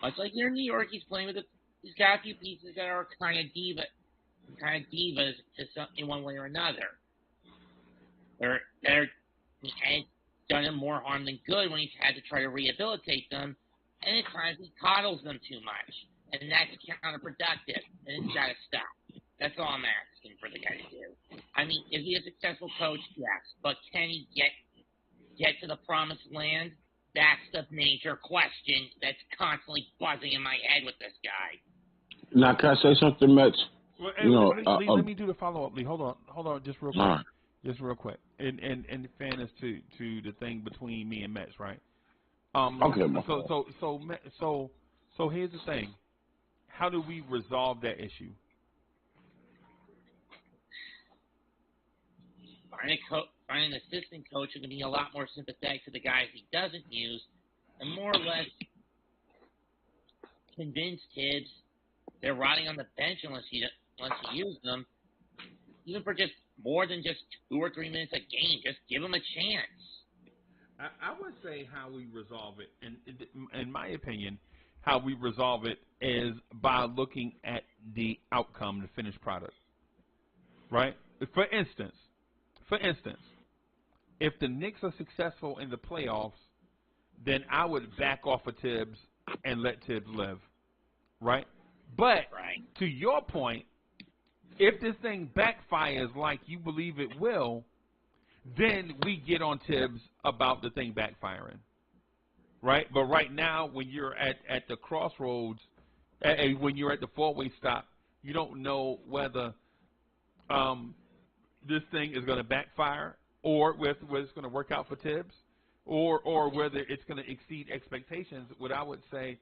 much like here in New York, he's playing with he's got a few pieces that are kind of divas to some, in one way or another. And it's done him more harm than good when he's had to try to rehabilitate them, and at times he coddles them too much, and that's counterproductive, and it's got to stop. That's all I'm asking for the guy to do. I mean, is he a successful coach? Yes, but can he get to the promised land? That's the major question that's constantly buzzing in my head with this guy. Now, can I say something, Mets? Well, You know, Lee, let me do the follow-up, Lee. Hold on, just real quick. Right. Just real quick. In fairness to the thing between me and Mets, right? Okay, So here's the thing. How do we resolve that issue? Find an assistant coach who can be a lot more sympathetic to the guys he doesn't use, and more or less convince Tibbs they're rotting on the bench unless he uses them, even for just more than just 2 or 3 minutes a game. Just give them a chance. I would say how we resolve it, and in my opinion, how we resolve it is by looking at the outcome, the finished product. Right? For instance, if the Knicks are successful in the playoffs, then I would back off of Tibbs and let Tibbs live. Right? But to your point, if this thing backfires like you believe it will, then we get on Tibbs about the thing backfiring. Right? But right now, when you're at the crossroads, when you're at the four-way stop, you don't know whether this thing is going to backfire or whether it's going to work out for Tibbs or whether it's going to exceed expectations. What I would say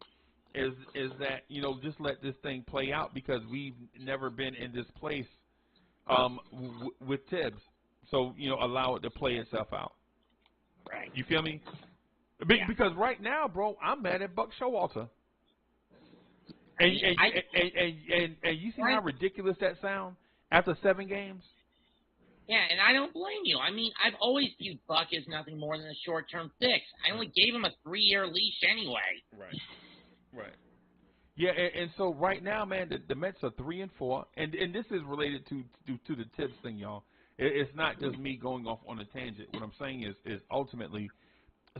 is that, just let this thing play out because we've never been in this place with Tibbs. So, allow it to play itself out. Right. You feel me? Yeah. Because right now, bro, I'm mad at Buck Showalter. And you see how ridiculous that sounds after 7 games? Yeah, and I don't blame you. I mean, I've always viewed Buck as nothing more than a short-term fix. I only gave him a 3-year leash anyway. Right. Yeah, and so right now, man, the Mets are 3-4, and this is related to the Tibbs thing, y'all. It's not just me going off on a tangent. What I'm saying is ultimately,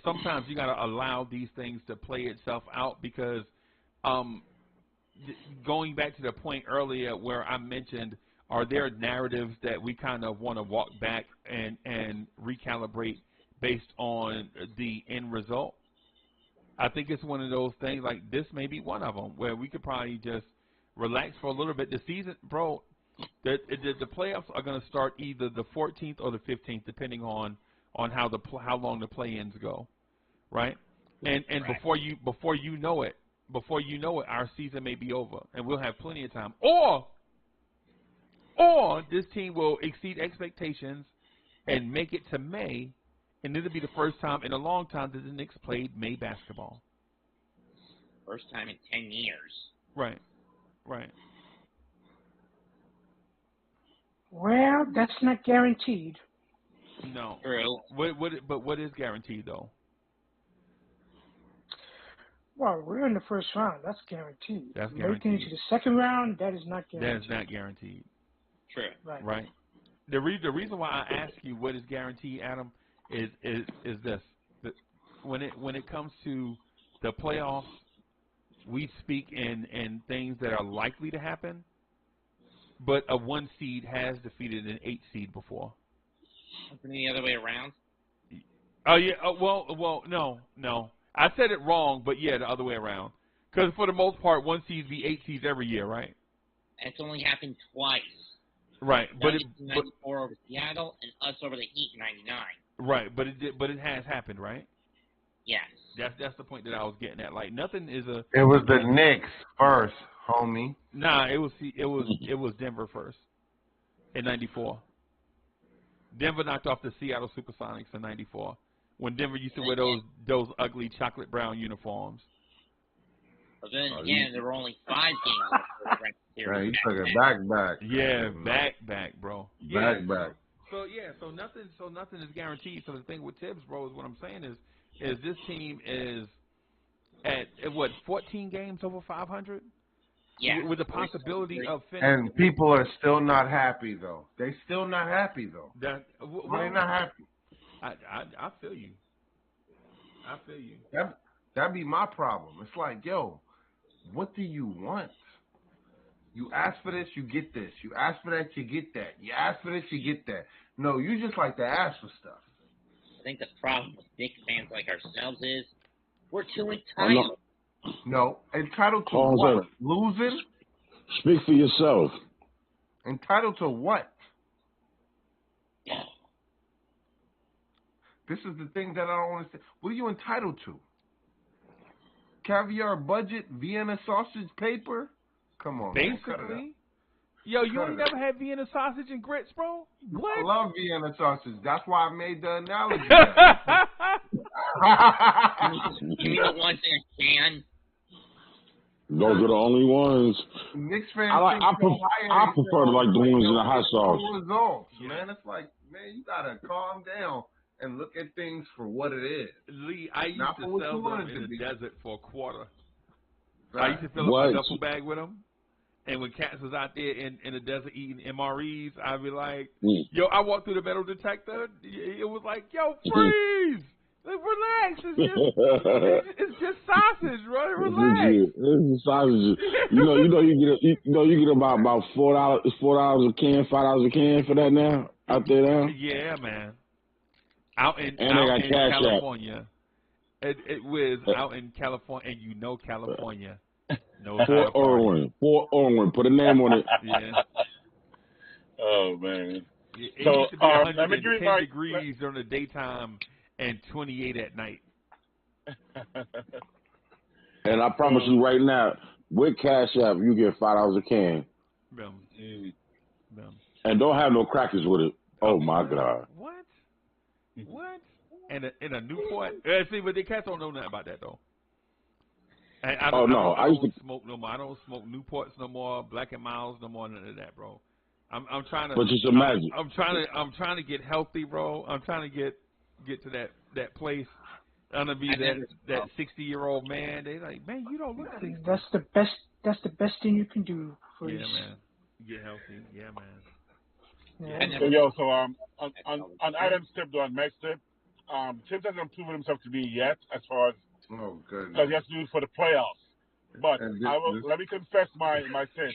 sometimes you got to allow these things to play itself out because going back to the point earlier where I mentioned, are there narratives that we kind of want to walk back and recalibrate based on the end result? I think it's one of those things, like this may be one of them, where we could probably just relax for a little bit. The season, bro, the playoffs are going to start either the 14th or the 15th, depending on how long the play-ins go, right? And before you know it, our season may be over, and we'll have plenty of time. Or this team will exceed expectations and make it to May, and it'll be the first time in a long time that the Knicks played May basketball. First time in 10 years. Right. Well, that's not guaranteed. No. True. But what is guaranteed, though? Well, we're in the first round. That's guaranteed. That's guaranteed. Making it to the second round, that is not guaranteed. That is not guaranteed. True. Right. The reason why I ask you what is guaranteed, Adam, is this: that when it comes to the playoffs, we speak in things that are likely to happen, but a 1 seed has defeated an 8 seed before. Something the other way around? Oh yeah. Well, no. I said it wrong, but yeah, the other way around. Because for the most part, 1 seeds beat 8 seeds every year, right? And it's only happened twice. Right, but 94 over Seattle and us over the Heat in 99. Right, but it has happened, right? Yes. That's the point that I was getting at. Like nothing is a. It was the Knicks first, homie. Nah, it was Denver first in '94. Denver knocked off the Seattle Supersonics in '94 when Denver used to wear those ugly chocolate brown uniforms. But then again, there were only 5 games in the first ranked series. Right, you took it back. Yeah, back, bro. Back. So nothing is guaranteed. So the thing with Tibbs, bro, is what I'm saying is this team is at what 14 games over 500. Yeah. With the possibility of finishing. And people are still not happy though. They still not happy though. They're not happy. I feel you. I feel you. That'd be my problem. It's like, yo, what do you want? You ask for this, you get this. You ask for that, you get that. You ask for this, you get that. No, you just like to ask for stuff. I think the problem with Knicks fans like ourselves is we're too entitled. No, entitled to what? Losing? Speak for yourself. Entitled to what? This is the thing that I don't understand. What are you entitled to? Caviar budget, Vienna sausage paper? Come on, basically. Man, Yo, you ain't never had Vienna sausage and grits, bro? What? I love Vienna sausage. That's why I made the analogy. You mean the ones in a can? Those are the only ones. Knicks fans I prefer to like the ones in the hot sauce. Results, man. It's like, man, you gotta calm down and look at things for what it is. Lee, I used Not to for what sell you them want it in to the be. desert for a quarter. Right. I used to fill up a duffel bag with them. And when cats was out there in the desert eating MREs, I'd be like, yo, I walked through the metal detector. It was like, yo, freeze! Relax. It's just sausage, right? Relax. It's sausage. You get about $4 a can, $5 a can for that now out there now. Yeah, man. Out in Cash California. It was out in California, and you know California. No, Fort Irwin. Put a name on it. Yeah. Oh man. It used to be 110 degrees during the daytime and 28 at night. And I promise you right now, with Cash App, you get $5 a can. And don't have no crackers with it. Oh my God. What? And a Newport? See, but the cats don't know nothing about that though. I don't smoke no more. I don't smoke Newports no more, Black and Miles no more, none of that, bro. I'm trying to. But just imagine. I'm trying to get healthy, bro. I'm trying to get to that place. I'm gonna be that 60-year-old man. They like, man, you don't look 60. That's the best thing you can do for you. Yeah, man. Get healthy. Yeah, man. Yeah. So on Adam's tip, though, on Meg's tip, Tibbs hasn't proven himself to me yet as far as because he has to do it for the playoffs. But let me confess my sin.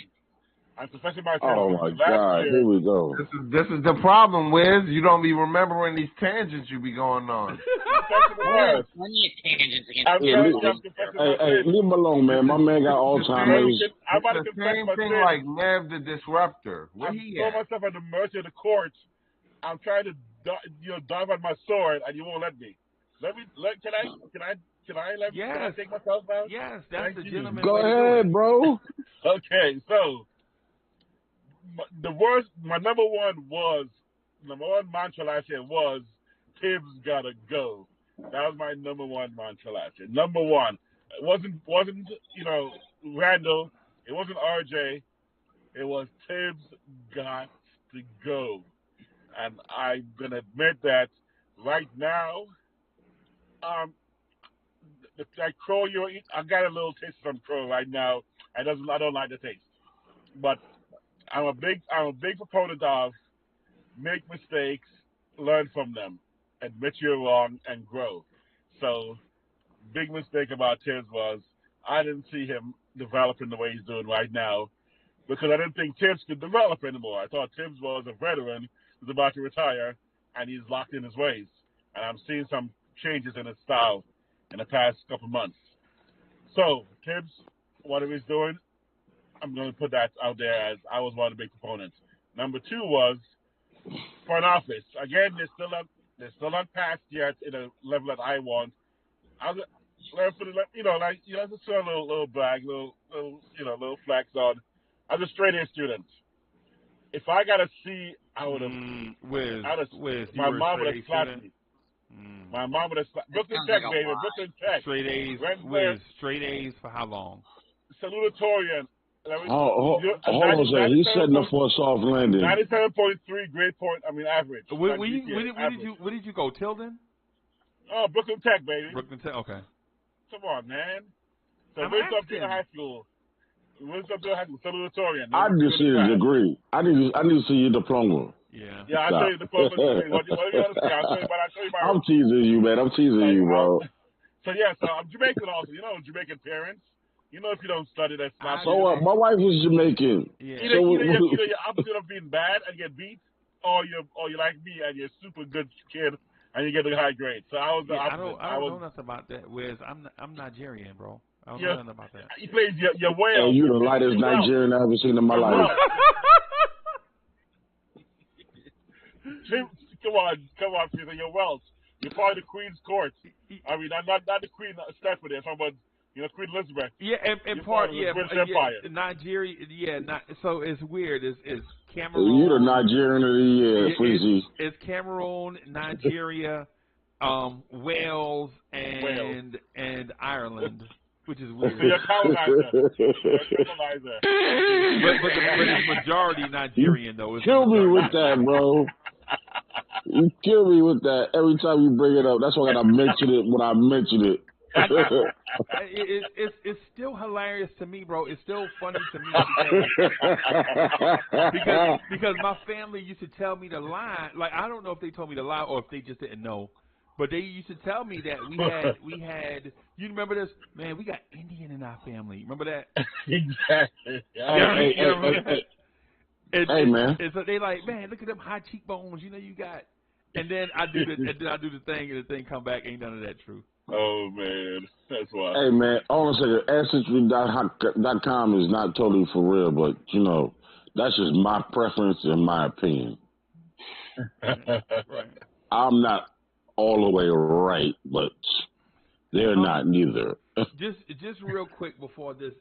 I'm confessing my sin. Oh my God! Here we go. This is the problem, Wiz. You don't be remembering these tangents you be going on. Plenty of tangents against Hey, leave him alone, man. My man got Alzheimer's. I'm about to the confess same my thing sin. like Nev the Disruptor. Where I'm he throwing at? myself at the mercy of the courts. I'm trying to dive on my sword, and you won't let me. Can I take myself out? Yes, that's the gentleman. Go ahead, bro. Okay, so my number one mantra last year was Tibbs gotta go. That was my number one mantra last year. Number one. It wasn't Randle. It wasn't RJ. It was Tibbs got to go. And I'm gonna admit that right now, that crow you're eating, I got a little taste of some crow right now. I don't like the taste, but I'm a big proponent of make mistakes, learn from them, admit you're wrong, and grow. So, big mistake about Tibbs was I didn't see him developing the way he's doing right now because I didn't think Tibbs could develop anymore. I thought Tibbs was a veteran who's about to retire, and he's locked in his ways. And I'm seeing some changes in his style in the past couple months. So, Tibbs, whatever he's doing, I'm going to put that out there as I was one of the big proponents. Number two was front office. Again, they're still not passed yet in a level that I want. Just throw a little brag, little flex on. As a straight A student, if I got a C, I would have. My mom would have slapped me. My mom would have slapped. Brooklyn Tech, baby. Brooklyn Tech. Straight A's. Straight A's for how long? Salutatorian. Hold on a second. He's setting up for a soft landing. 97.3 grade point. Average. Where did you go? Tilden? Oh, Brooklyn Tech, baby. Brooklyn Tech. Okay. Come on, man. So I'm where's up asking. to high school? Salutatorian. I need to see your degree. I need to see your diploma. Yeah. Yeah, I'll show you the diploma. What do you want to see? I'll show you my I'm teasing you, man. I'm teasing you, bro. So I'm Jamaican also. Jamaican parents. If you don't study, that's not. So what? My wife is Jamaican. Yeah. Either you're opposite of being bad and get beat, or you like me and you're a super good kid and you get a high grade. So I was the opposite. I don't know nothing about that. Whereas I'm Nigerian, bro. I don't know nothing about that. He plays your Wales. Hey, you the lightest Nigerian I've ever seen in my life. Come on, Peter. You're Welsh. You're part of the Queen's Court. Not the Queen Stepford. I'm talking about Queen Elizabeth. Yeah, and part British Empire. Nigeria. Yeah, so it's weird. It's Cameroon. You the Nigerian of the year, Freezy. It's Cameroon, Nigeria, Wales, and Ireland. Which is weird. So you're colonizer. But it's majority Nigerian, though. You kill me with that, bro. You kill me with that every time you bring it up. That's why I gotta mention it when I mention it. It's still hilarious to me, bro. It's still funny to me because my family used to tell me to lie. Like, I don't know if they told me to lie or if they just didn't know. But they used to tell me that we had. You remember this? Man, we got Indian in our family. Remember that? Exactly. Hey, man. And so they like, man, look at them high cheekbones. You got. And then I do the thing, and the thing come back. Ain't none of that true. Oh man, that's why. Hey man, hold on a second. Ancestry.com is not totally for real, but that's just my preference and my opinion. Right. I'm not all the way right, but they're not neither. just real quick before this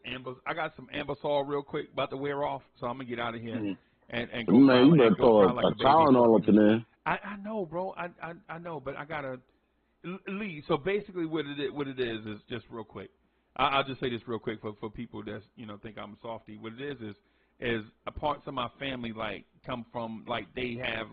I got some Ambisol real quick about to wear off, so I'm gonna get out of here and go. Man, you better throw a Tylenol up in there. I know, bro. I know, but I gotta leave. So basically, what it is just real quick. I'll just say this real quick for people that think I'm a softy. What it is parts of my family come from they have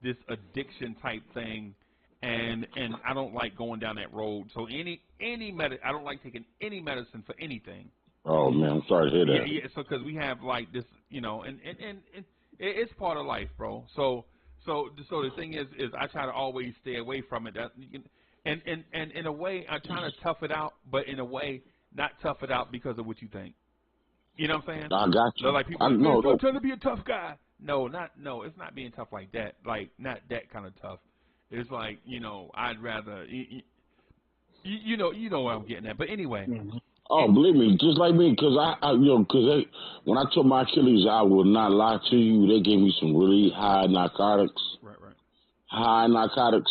this addiction type thing. And I don't like going down that road. So I don't like taking any medicine for anything. Oh man, I'm sorry to hear that. Yeah. So because we have this, and it's part of life, bro. So the thing is I try to always stay away from it. And in a way I try to tough it out, but in a way not tough it out because of what you think. You know what I'm saying? I got you. So people don't try to be a tough guy. No, it's not being tough like that. Not that kind of tough. It's I'd rather, you know where I'm getting at. But anyway. Mm-hmm. Oh, believe me, just like me, because when I took my Achilles, I will not lie to you, they gave me some really high narcotics. Right. High narcotics.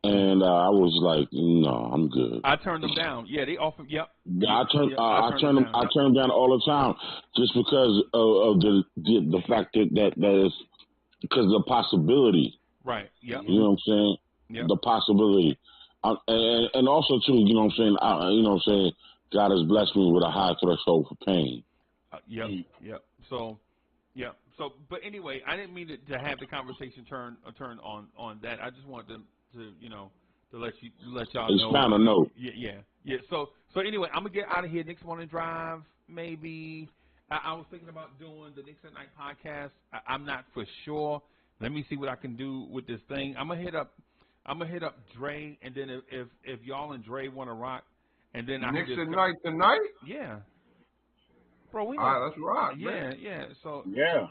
And I was like, no, I'm good. I turned them down. Yeah, they offered. Yep. I turned them down all the time, just because of the fact that is because of the possibility. Right. Yeah. You know what I'm saying? Yeah. The possibility, and also too, you know what I'm saying? God has blessed me with a high threshold for pain. Yep. So, but anyway, I didn't mean to have the conversation turn on that. I just wanted to let y'all know. Expound a note. Yeah. So anyway, I'm gonna get out of here. Knicks Morning Drive, maybe. I was thinking about doing the Knicks at Night podcast. I'm not for sure. Let me see what I can do with this thing. I'm gonna hit up Dre, and then if y'all and Dre want to rock, and then Knicks at Night tonight. Yeah, bro. All right, let's rock. Yeah. So yeah.